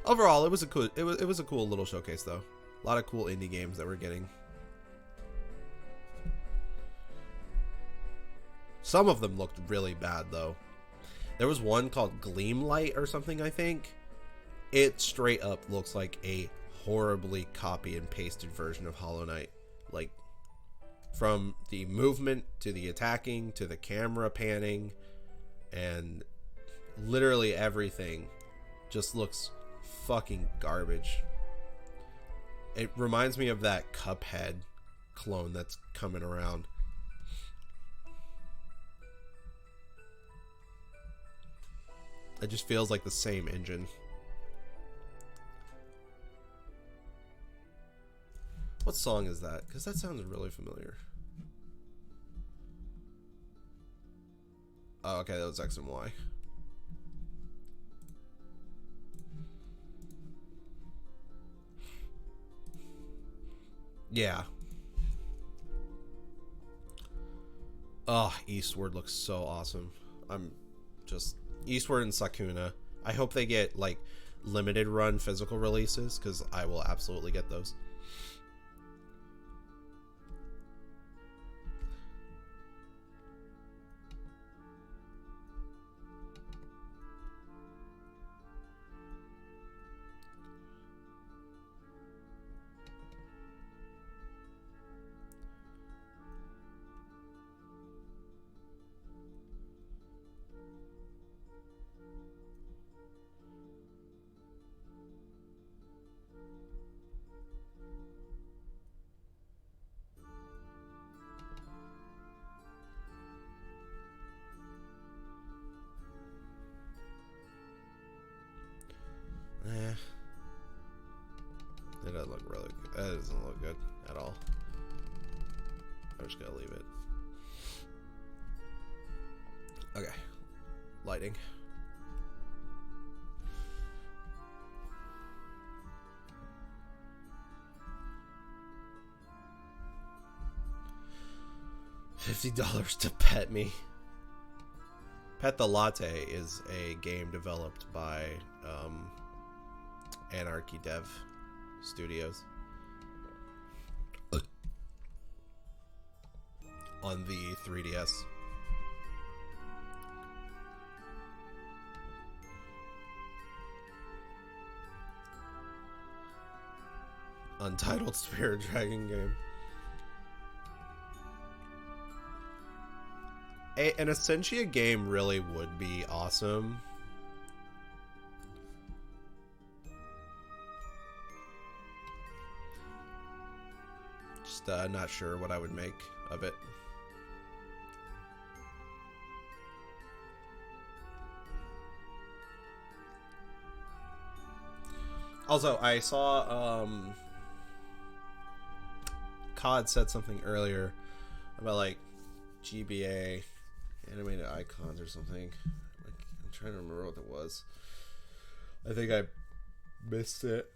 Overall, it was a cool little showcase though. A lot of cool indie games that we're getting. Some of them looked really bad though. There was one called Gleamlight or something, I think. It straight up looks like a horribly copy and pasted version of Hollow Knight. Like, From the movement to the attacking to the camera panning and literally everything just looks fucking garbage. It reminds me of that Cuphead clone that's coming around. It just feels like the same engine. What song is that? Because that sounds really familiar. Oh, okay, that was X and Y. Yeah. Oh, Eastward looks so awesome. I'm just... Eastward and Sakuna. I hope they get, like, limited run physical releases, because I will absolutely get those. It doesn't look really good. That doesn't look good at all. I'm just gonna leave it. Okay. Lighting. $50 to pet me. Pet the Latte is a game developed by Anarchy Dev Studios on the 3DS. Untitled Spirit Dragon game. An Essentia game really would be awesome. Just not sure what I would make of it. Also, I saw COD said something earlier about like GBA animated icons or something. Like, I'm trying to remember what it was. I think I missed it.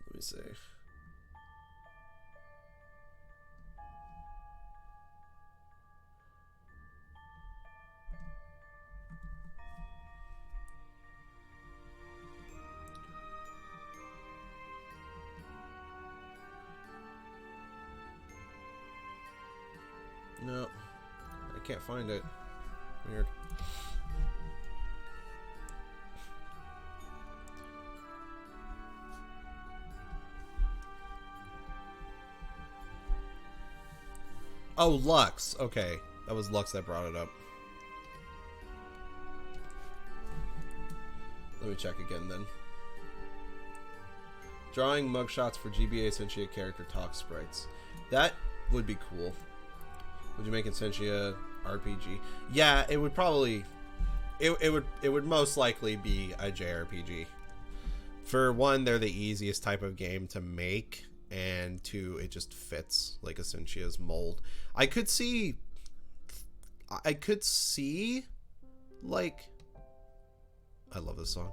Let me see. No, I can't find it. Weird. Oh, Lux. Okay, that was Lux that brought it up. Let me check again then. Drawing mugshots for GBA Essentia character talk sprites. That would be cool. Would you make Essentia RPG? Yeah, it would probably... It would most likely be a JRPG. For one, they're the easiest type of game to make, and two, it just fits like Essentia's mold. I could see like... I love this song.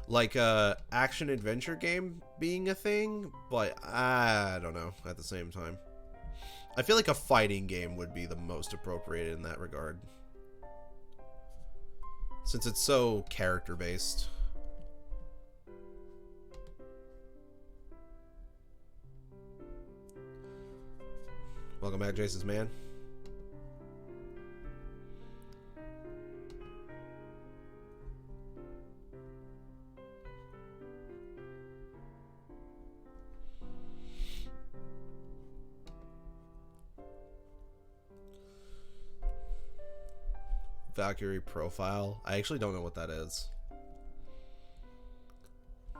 Like a action adventure game being a thing, but I don't know at the same time. I feel like a fighting game would be the most appropriate in that regard, since it's so character based. Welcome back, Jason's man. Valkyrie profile. I actually don't know what that is.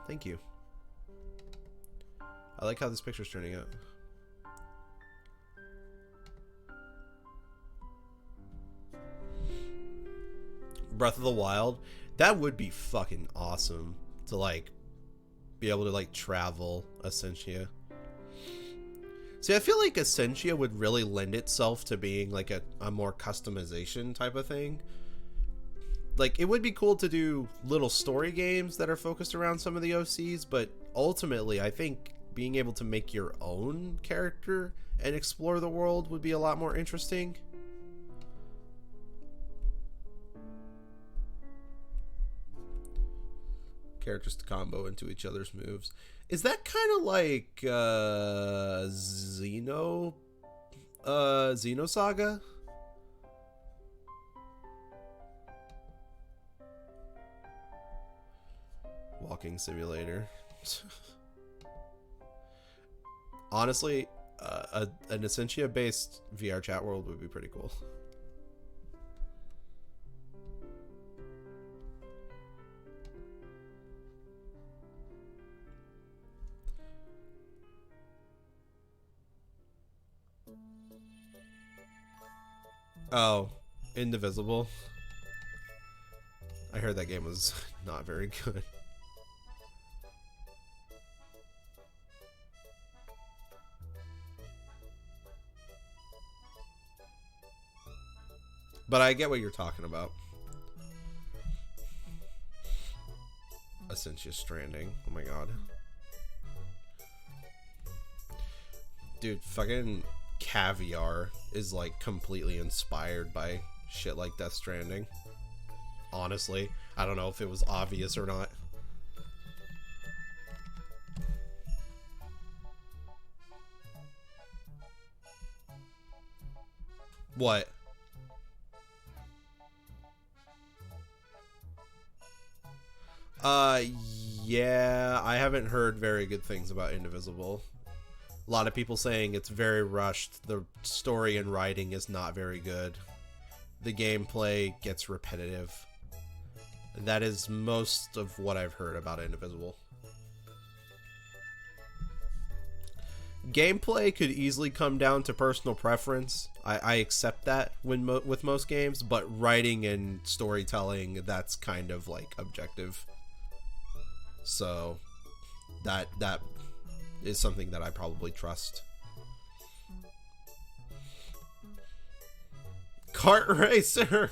Thank you. I like how this picture's turning out. Breath of the Wild. That would be fucking awesome to like be able to like travel Essentia. See, I feel like Essentia would really lend itself to being like a more customization type of thing. Like, it would be cool to do little story games that are focused around some of the OCs, but ultimately, I think being able to make your own character and explore the world would be a lot more interesting. Characters to combo into each other's moves. Is that kind of like Xenosaga? Walking simulator. Honestly, an Essentia-based VR chat world would be pretty cool. Oh, Indivisible. I heard that game was not very good. But I get what you're talking about. Essentia Stranding. Oh my god. Dude, fucking Caviar is like completely inspired by shit like Death Stranding. Honestly, I don't know if it was obvious or not. What? Yeah, I haven't heard very good things about Indivisible. A lot of people saying it's very rushed. The story and writing is not very good. The gameplay gets repetitive. That is most of what I've heard about Indivisible. Gameplay could easily come down to personal preference. I accept that with most games, but writing and storytelling, that's kind of like objective. So that is something that I probably trust. Kart Racer!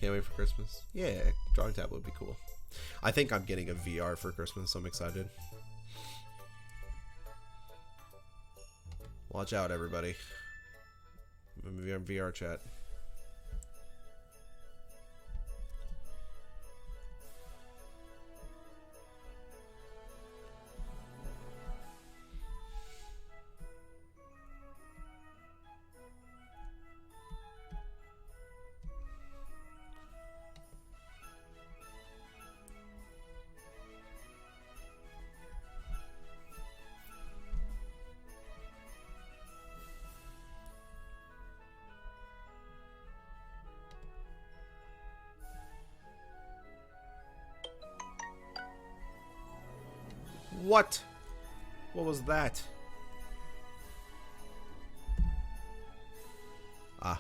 Can't wait for Christmas. Yeah, drawing tab would be cool. I think I'm getting a VR for Christmas. I'm excited. Watch out, everybody. I'm in VR chat. What? What was that? Ah.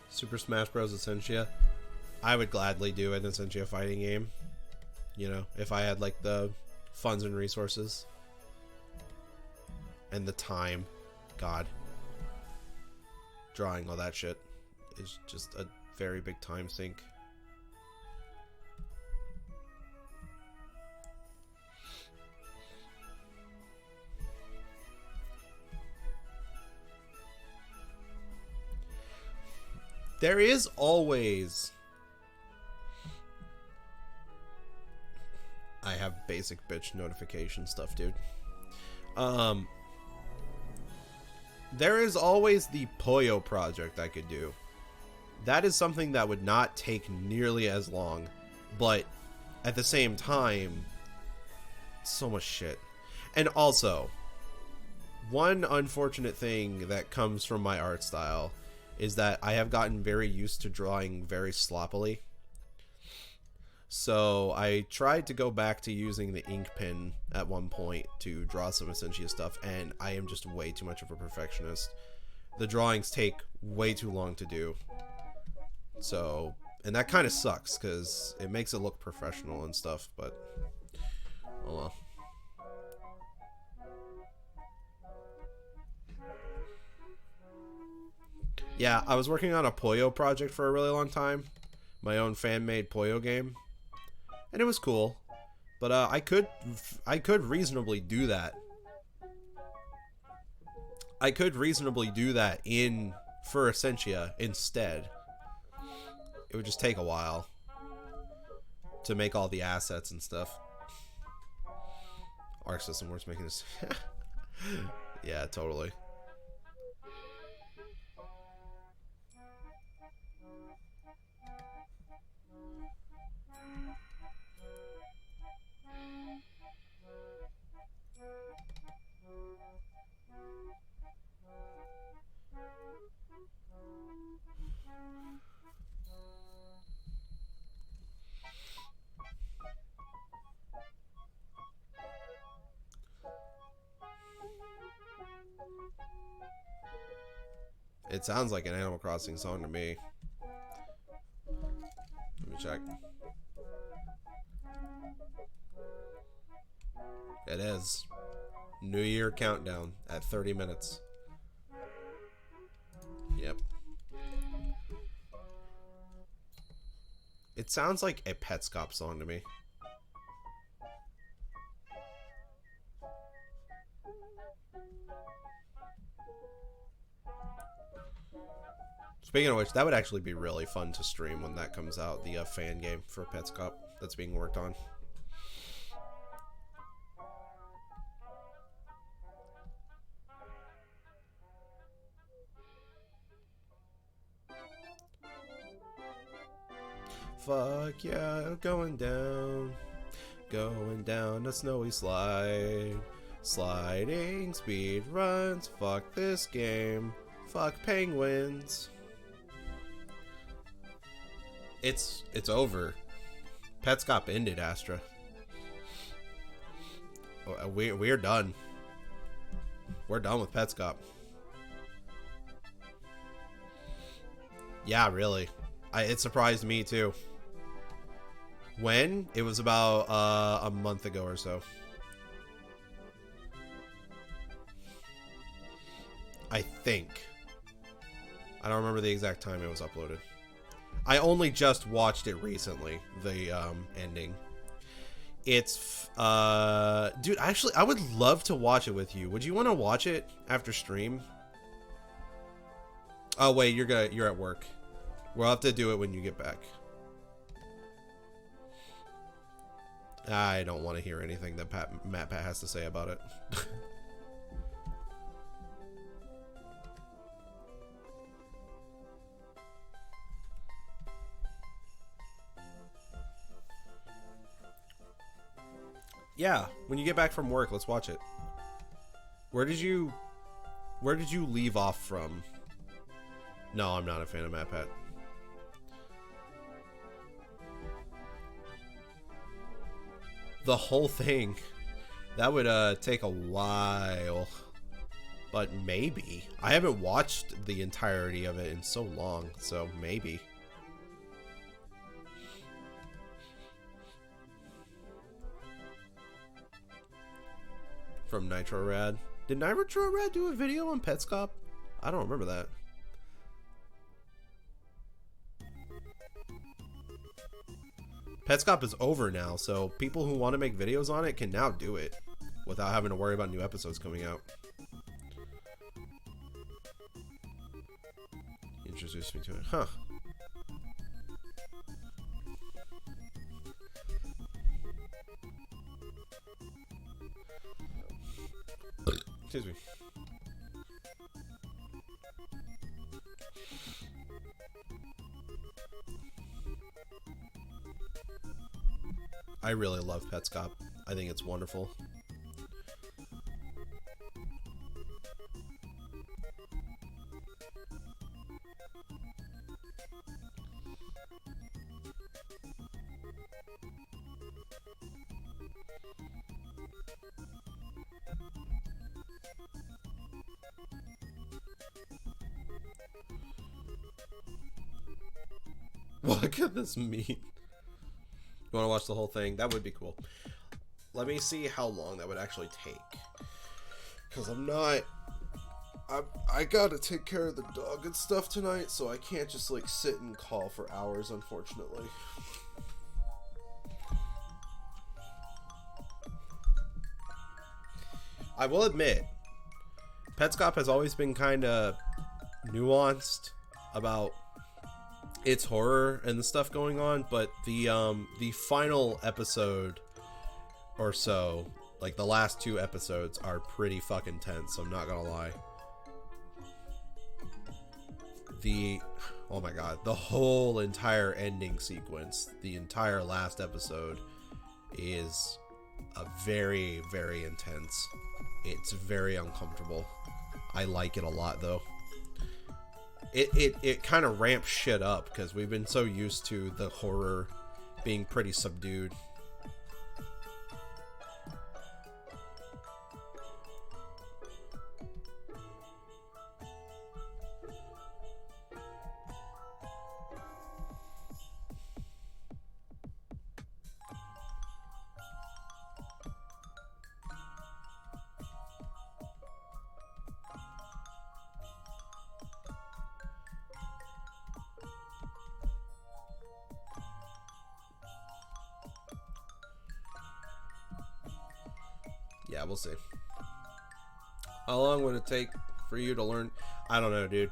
Super Smash Bros. Essentia. I would gladly do an Essentia fighting game. You know, if I had like the funds and resources. And the time. God. Drawing all that shit is just a very big time sink. There is always... I have basic bitch notification stuff, dude. There is always the Poyo project I could do. That is something that would not take nearly as long, but at the same time, so much shit. And also, one unfortunate thing that comes from my art style is that I have gotten very used to drawing very sloppily. So I tried to go back to using the ink pen at one point to draw some Essentia stuff, and I am just way too much of a perfectionist. The drawings take way too long to do. So, and that kind of sucks because it makes it look professional and stuff, but oh well. Yeah, I was working on a Puyo project for a really long time. My own fan-made Puyo game. And it was cool. But I could reasonably do that. I could reasonably do that in for Essentia instead. It would just take a while to make all the assets and stuff. Arc System Works making this. Yeah, totally. It sounds like an Animal Crossing song to me. Let me check. It is. New Year countdown at 30 minutes. Yep. It sounds like a Petscop song to me. Speaking of which, that would actually be really fun to stream when that comes out. The fan game for Petscop that's being worked on. Fuck yeah, going down a snowy slide, sliding speed runs. Fuck this game, fuck penguins. It's over. Petscop ended, Astra. We're done. We're done with Petscop. Yeah, really. It surprised me too. When? It was about a month ago or so. I think. I don't remember the exact time it was uploaded. I only just watched it recently, the ending. It's dude, actually I would love to watch it with you. Would you want to watch it after stream? Oh wait, you're at work. We'll have to do it when you get back. I don't want to hear anything that MatPat has to say about it. Yeah, when you get back from work, let's watch it. Where did you leave off from? No, I'm not a fan of MatPat. The whole thing. That would take a while. But maybe. I haven't watched the entirety of it in so long, so maybe. From Nitro Rad. Did Nitro Rad do a video on Petscop? I don't remember that. Petscop is over now, so people who want to make videos on it can now do it without having to worry about new episodes coming out. Introduced me to it. Huh. Excuse me. I really love Petscop. I think it's wonderful. What could this mean? You want to watch the whole thing? That would be cool. Let me see how long that would actually take. Because I'm not... I gotta take care of the dog and stuff tonight, so I can't just, like, sit and call for hours, unfortunately. I will admit, Petscop has always been kind of nuanced about its horror and the stuff going on, but the final episode or so, like the last 2 episodes, are pretty fucking tense, I'm not gonna lie. Oh my god, the whole entire ending sequence, the entire last episode is a very, very intense. It's very uncomfortable. I like it a lot though. It kind of ramps shit up because we've been so used to the horror being pretty subdued. Yeah, we'll see. How long would it take for you to learn? I don't know, dude.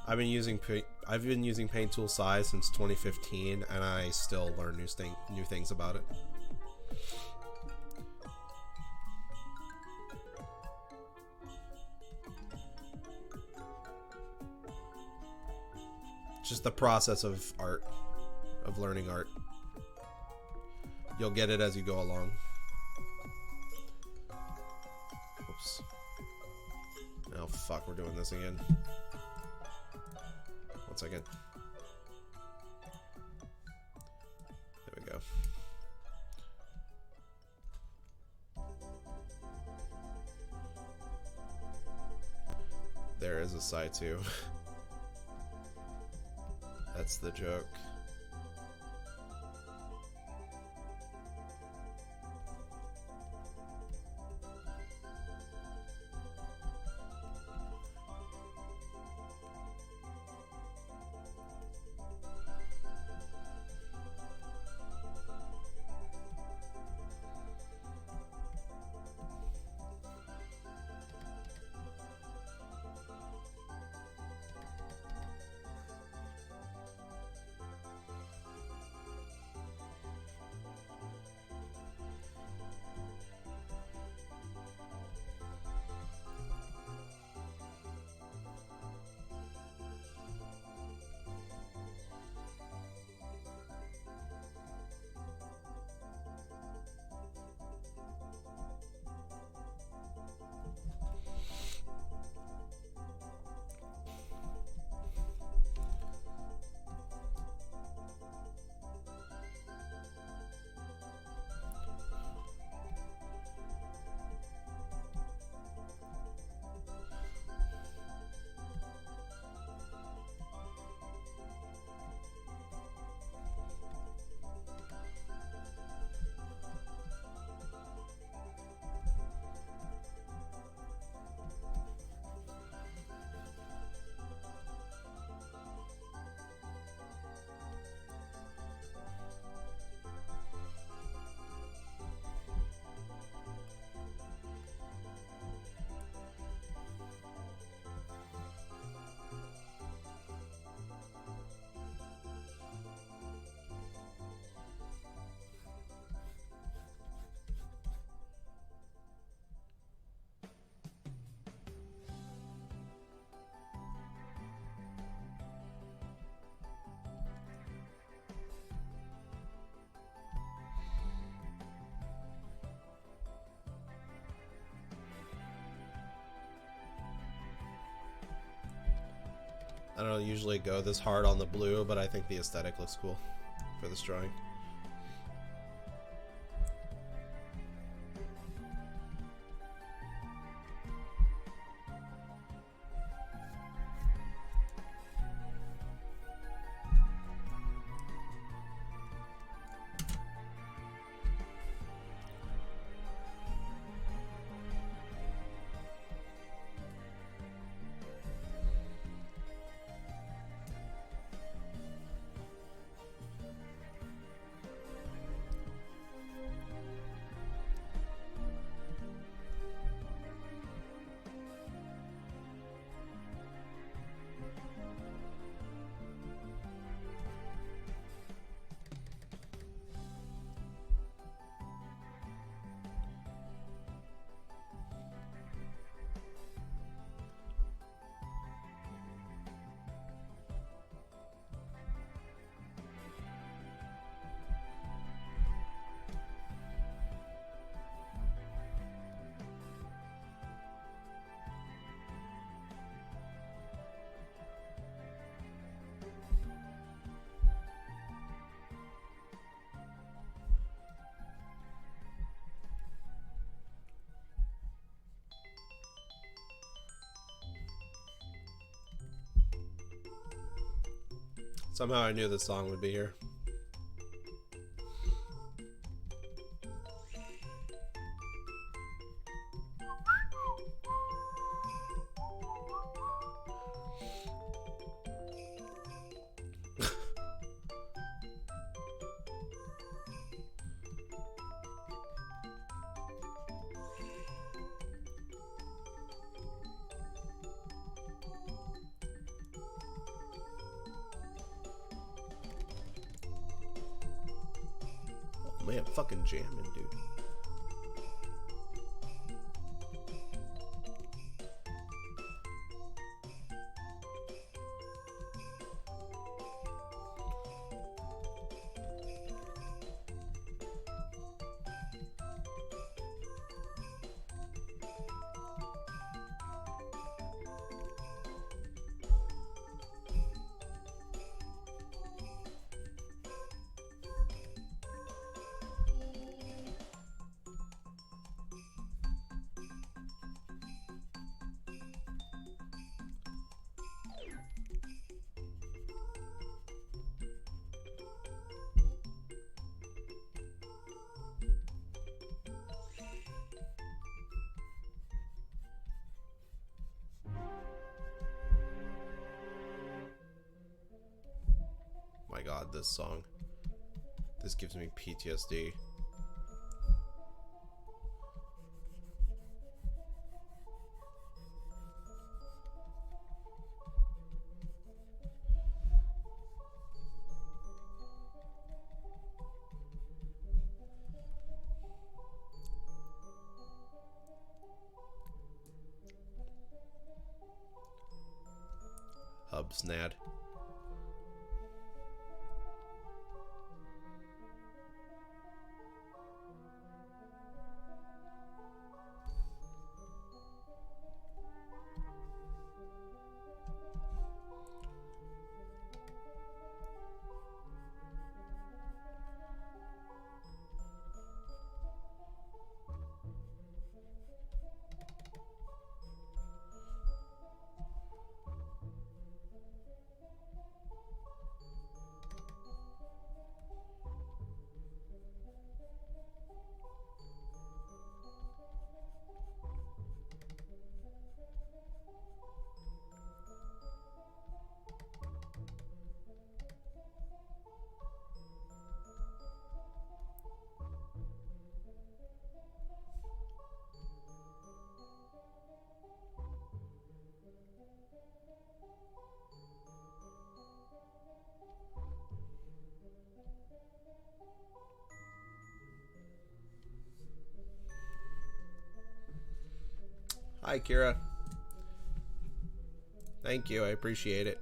I've been using Paint Tool Size since 2015, and I still learn new things about it. Just the process of art, of learning art. You'll get it as you go along. Oops. Oh fuck, we're doing this again. 1 second. There we go. There is a side too. That's the joke. I don't usually go this hard on the blue, but I think the aesthetic looks cool for this drawing. Somehow I knew this song would be here. Man, fucking jamming, dude. My god, this song. This gives me PTSD. Hubsnad. Hi, Kira. Thank you, I appreciate it.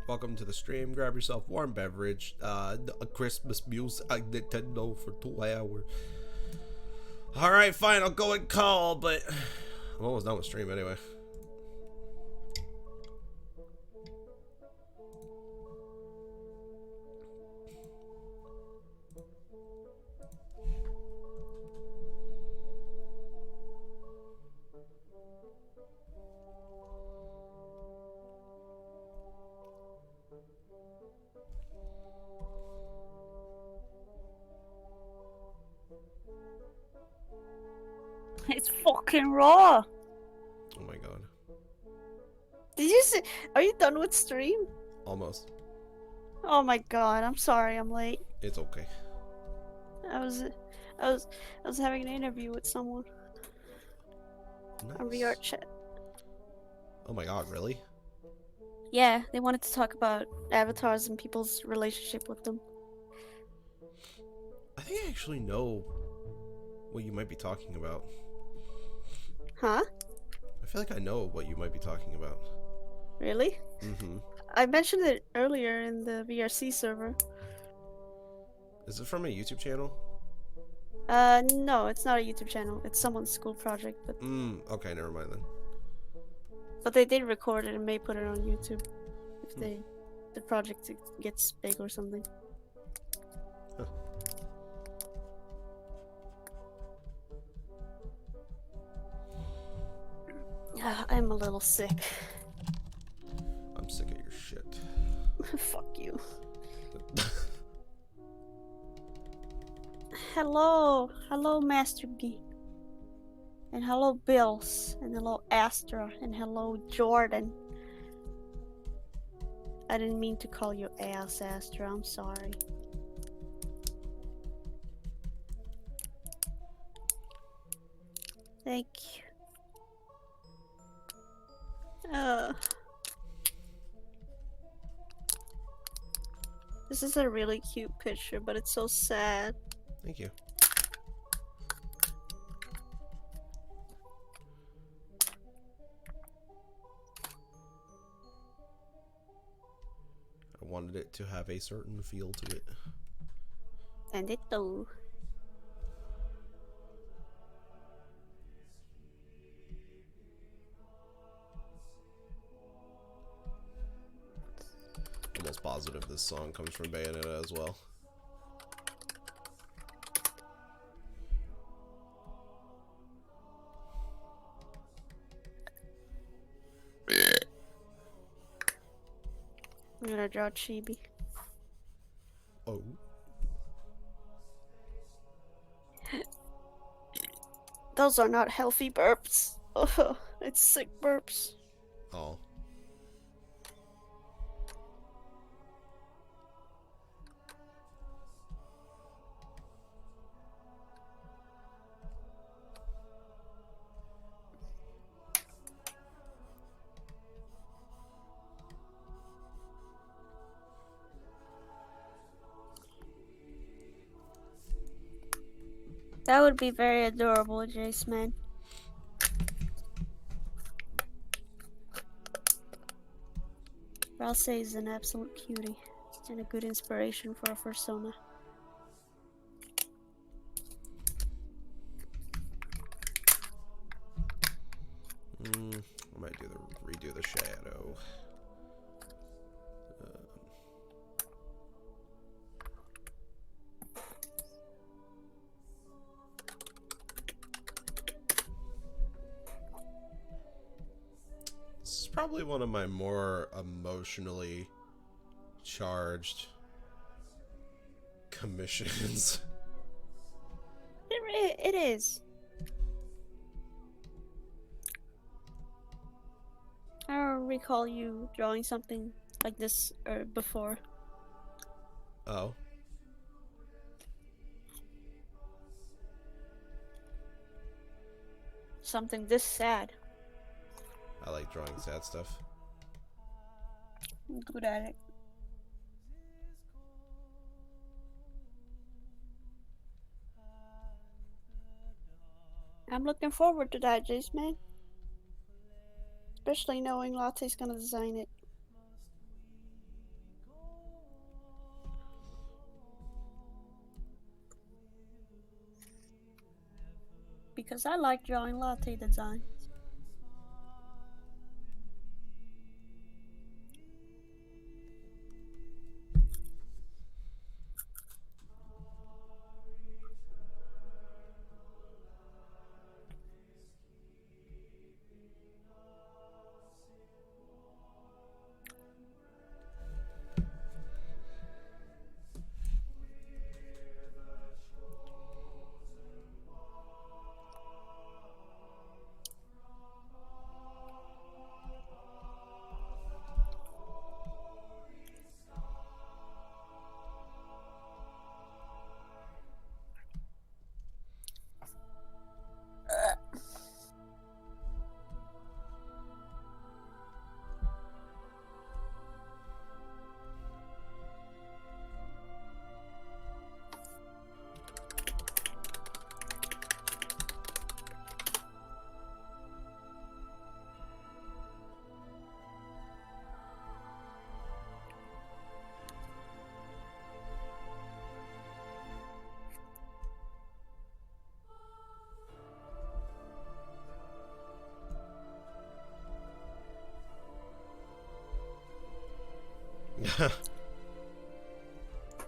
Welcome to the stream. Grab yourself warm beverage, a Christmas music, Nintendo for 2 hours. Alright, fine, I'll go and call, but I'm almost done with stream anyway. It's fucking raw. Oh my god. Did you see? Are you done with stream? Almost. Oh my god, I'm sorry I'm late. It's okay. I was having an interview with someone. Nice. A VR chat. Oh my god, really? Yeah, they wanted to talk about avatars and people's relationship with them. I think I actually know what you might be talking about. Huh? I feel like I know what you might be talking about. Really? Mm-hmm. I mentioned it earlier in the VRC server. Is it from a YouTube channel? No, it's not a YouTube channel. It's someone's school project, but okay, never mind then. But they did record it and may put it on YouTube if the project gets big or something. Huh. I'm a little sick. I'm sick of your shit. Fuck you. Hello, Master Geek. And hello, Bills. And hello, Astra. And hello, Jordan. I didn't mean to call you ass, Astra. I'm sorry. Thank you. This is a really cute picture, but it's so sad. Thank you. I wanted it to have a certain feel to it. And it do. Almost positive this song comes from Bayonetta as well. I'm gonna draw Chibi. Oh. Those are not healthy burps. Oh, it's sick burps. Oh. That would be very adorable, Jace, man. Ralsei is an absolute cutie and a good inspiration for a persona. I might redo the shadow. This is probably one of my more emotionally charged commissions. It is. I don't recall you drawing something like this before. Oh. Something this sad. I like drawing sad stuff. I'm good at it. I'm looking forward to that, Jace, man. Especially knowing Latte's gonna design it. Because I like drawing Latte designs.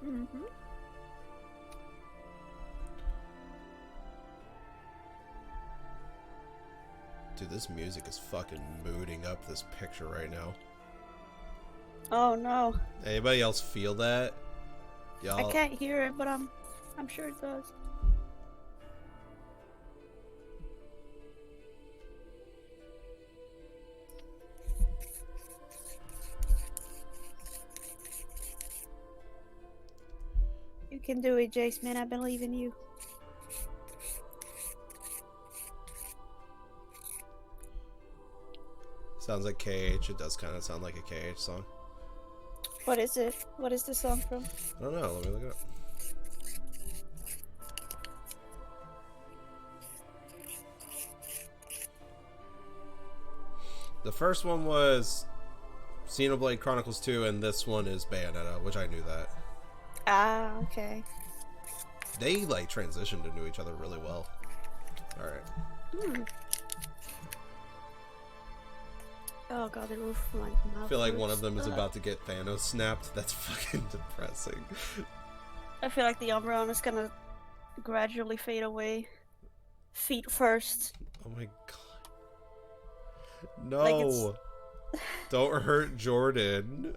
Mm-hmm. Dude, this music is fucking mooding up this picture right now. Oh no. Anybody else feel that? I Y'all. can't hear it, but I'm sure it does. You can do it, Jace, man. I believe in you. Sounds like KH. It does kind of sound like a KH song. What is it? What is the song from? I don't know. Let me look it up. The first one was Xenoblade Chronicles 2, and this one is Bayonetta, which I knew that. Ah, okay. They, like, transitioned into each other really well. Alright. Oh god, the roof of my mouth. I feel like one of them is about to get Thanos snapped. That's fucking depressing. I feel like the Umbreon is gonna gradually fade away. Feet first. Oh my god. No. Like Don't hurt Jordan.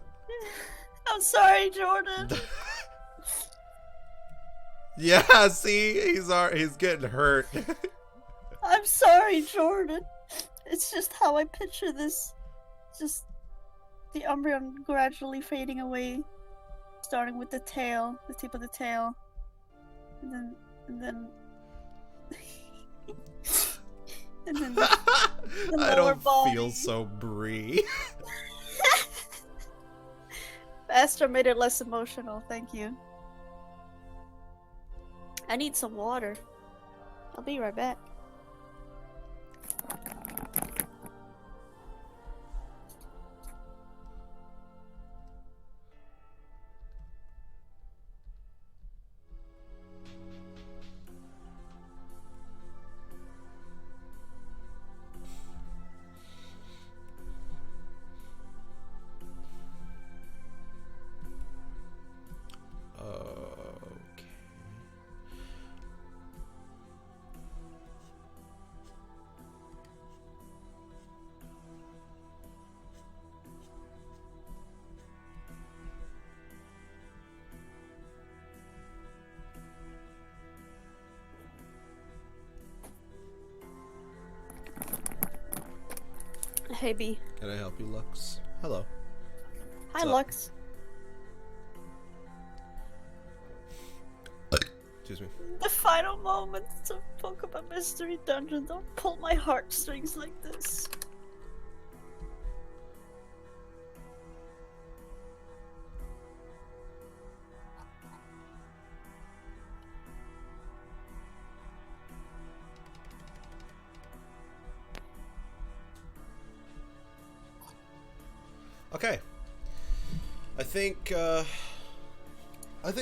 I'm sorry, Jordan. Yeah, see? He's getting hurt. I'm sorry, Jordan. It's just how I picture this. Just the Umbreon gradually fading away, starting with the tail, the tip of the tail, and then and then the I lower don't body. feel so Brie. Astra made it less emotional, thank you. I need some water. I'll be right back. Okay. Hey, B. Can I help you, Lux? Hello. Hi, What's up? Lux. Excuse me. The final moments of Pokemon Mystery Dungeon don't pull my heartstrings like this. Okay. I think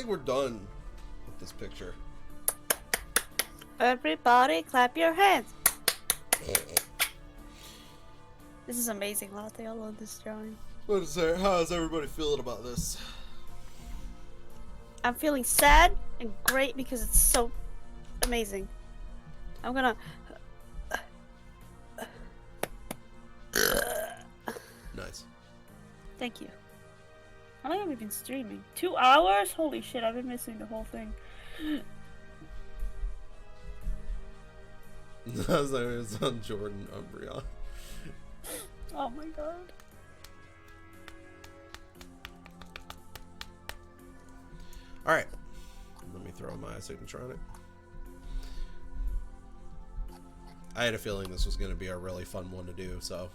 we're done with this picture. Everybody clap your hands. This is amazing, Latte. I love this drawing. What is there? How's everybody feeling about this? I'm feeling sad and great because it's so amazing. I'm gonna... Nice. Thank you. How long have we been streaming? 2 hours? Holy shit, I've been missing the whole thing. That's like it's on Jordan Umbreon. Oh my god. Alright. Let me throw my signature on it. I had a feeling this was going to be a really fun one to do, so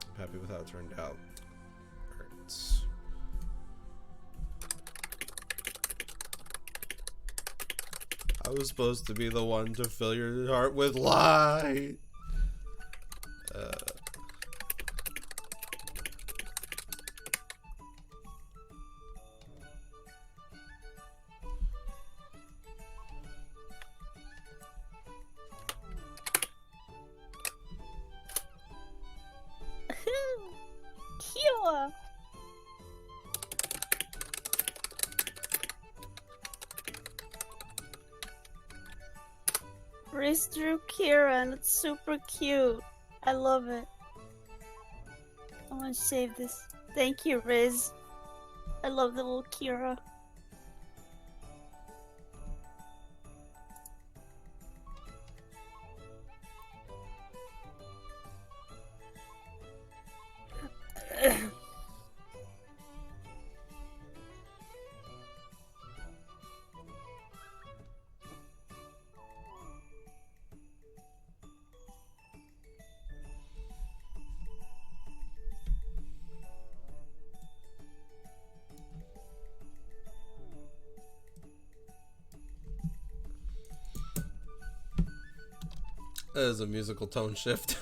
I'm happy with how it turned out. Alright. I was supposed to be the one to fill your heart with light. Killer! Riz drew Kira and it's super cute. I love it. I'm gonna save this. Thank you, Riz. I love the little Kira. That is a musical tone shift.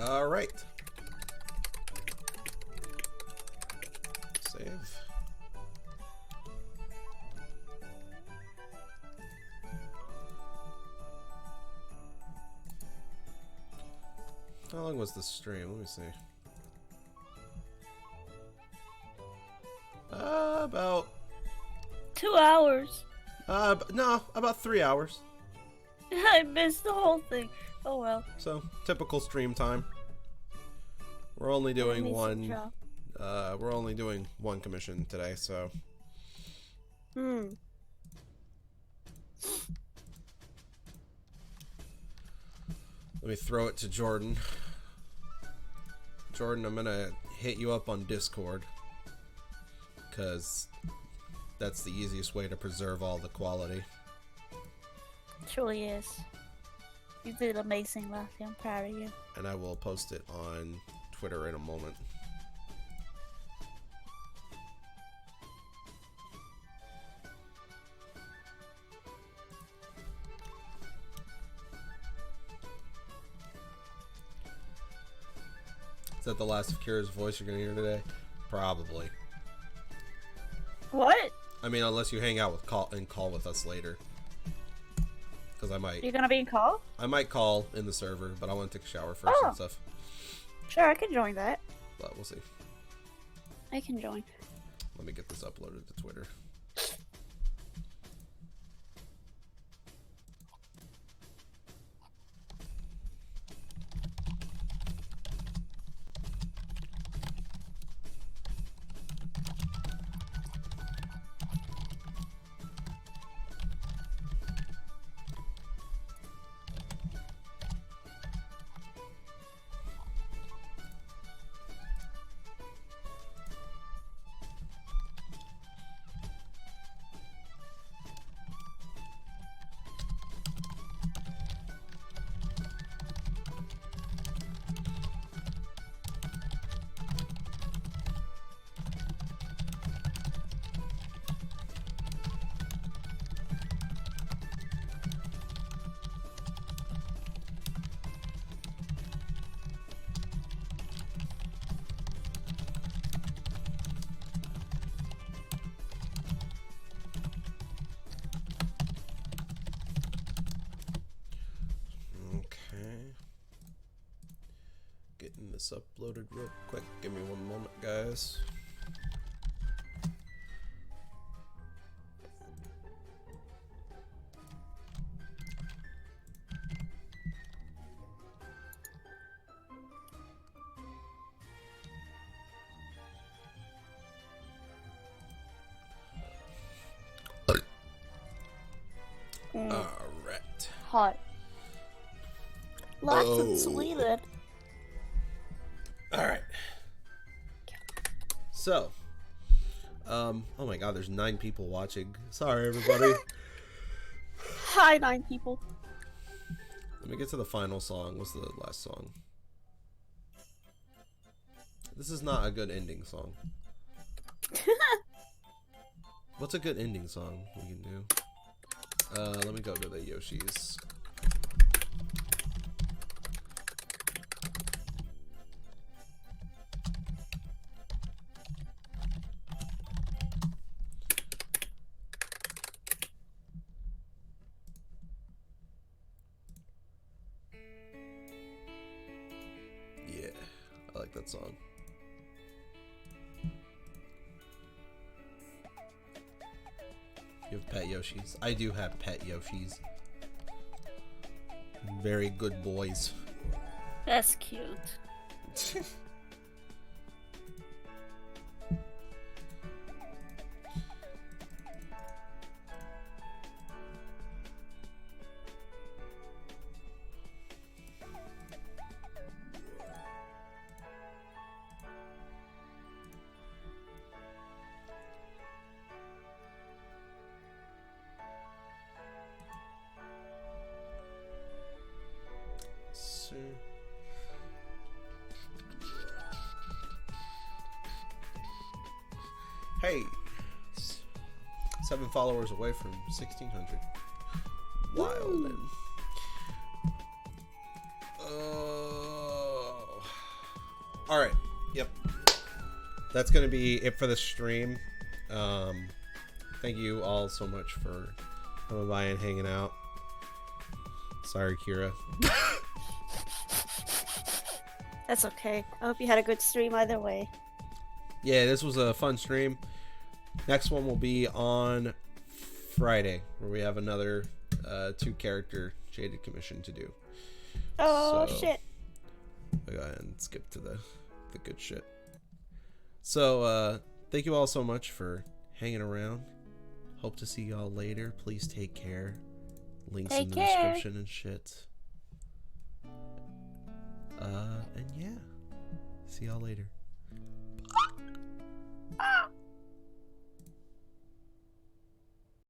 All right. Save. How long was the stream? Let me see. About 2 hours. no, about 3 hours. I missed the whole thing. Oh well. So typical stream time. We're only doing Amazing one. job. We're only doing one commission today, so. Hmm. Let me throw it to Jordan. Jordan, I'm gonna hit you up on Discord, because that's the easiest way to preserve all the quality. Truly is. You did amazing last year. I'm proud of you. And I will post it on Twitter in a moment. Is that the last of Kira's voice you're gonna hear today? Probably. What? I mean, unless you hang out with call with us later. Because I might. You're gonna be in call? I might call in the server, but I want to take a shower first Oh. and stuff. Sure, I can join that. But we'll see. I can join. Let me get this uploaded to Twitter. Getting this uploaded real quick. Give me one moment, guys. Alright. Hot. Lots of Sweden. Alright. So. Oh my god, there's 9 people watching. Sorry, everybody. Hi, 9 people. Let me get to the final song. What's the last song? This is not a good ending song. What's a good ending song we can do? Let me go to the Yoshis. that song. You have pet Yoshis. I do have pet Yoshis. Very good boys. That's cute. So... Hey, 7 followers away from 1,600. Wild. All right. Yep. That's gonna be it for the stream. Thank you all so much for coming by and hanging out. Sorry, Kira. That's okay. I hope you had a good stream either way. Yeah, this was a fun stream. Next one will be on Friday, where we have another 2-character Jaded Commission to do. Oh, So, shit. I'll go ahead and skip to the good shit. So, thank you all so much for hanging around. Hope to see y'all later. Please take care. Links in the description and shit. And yeah. See y'all later. Ah!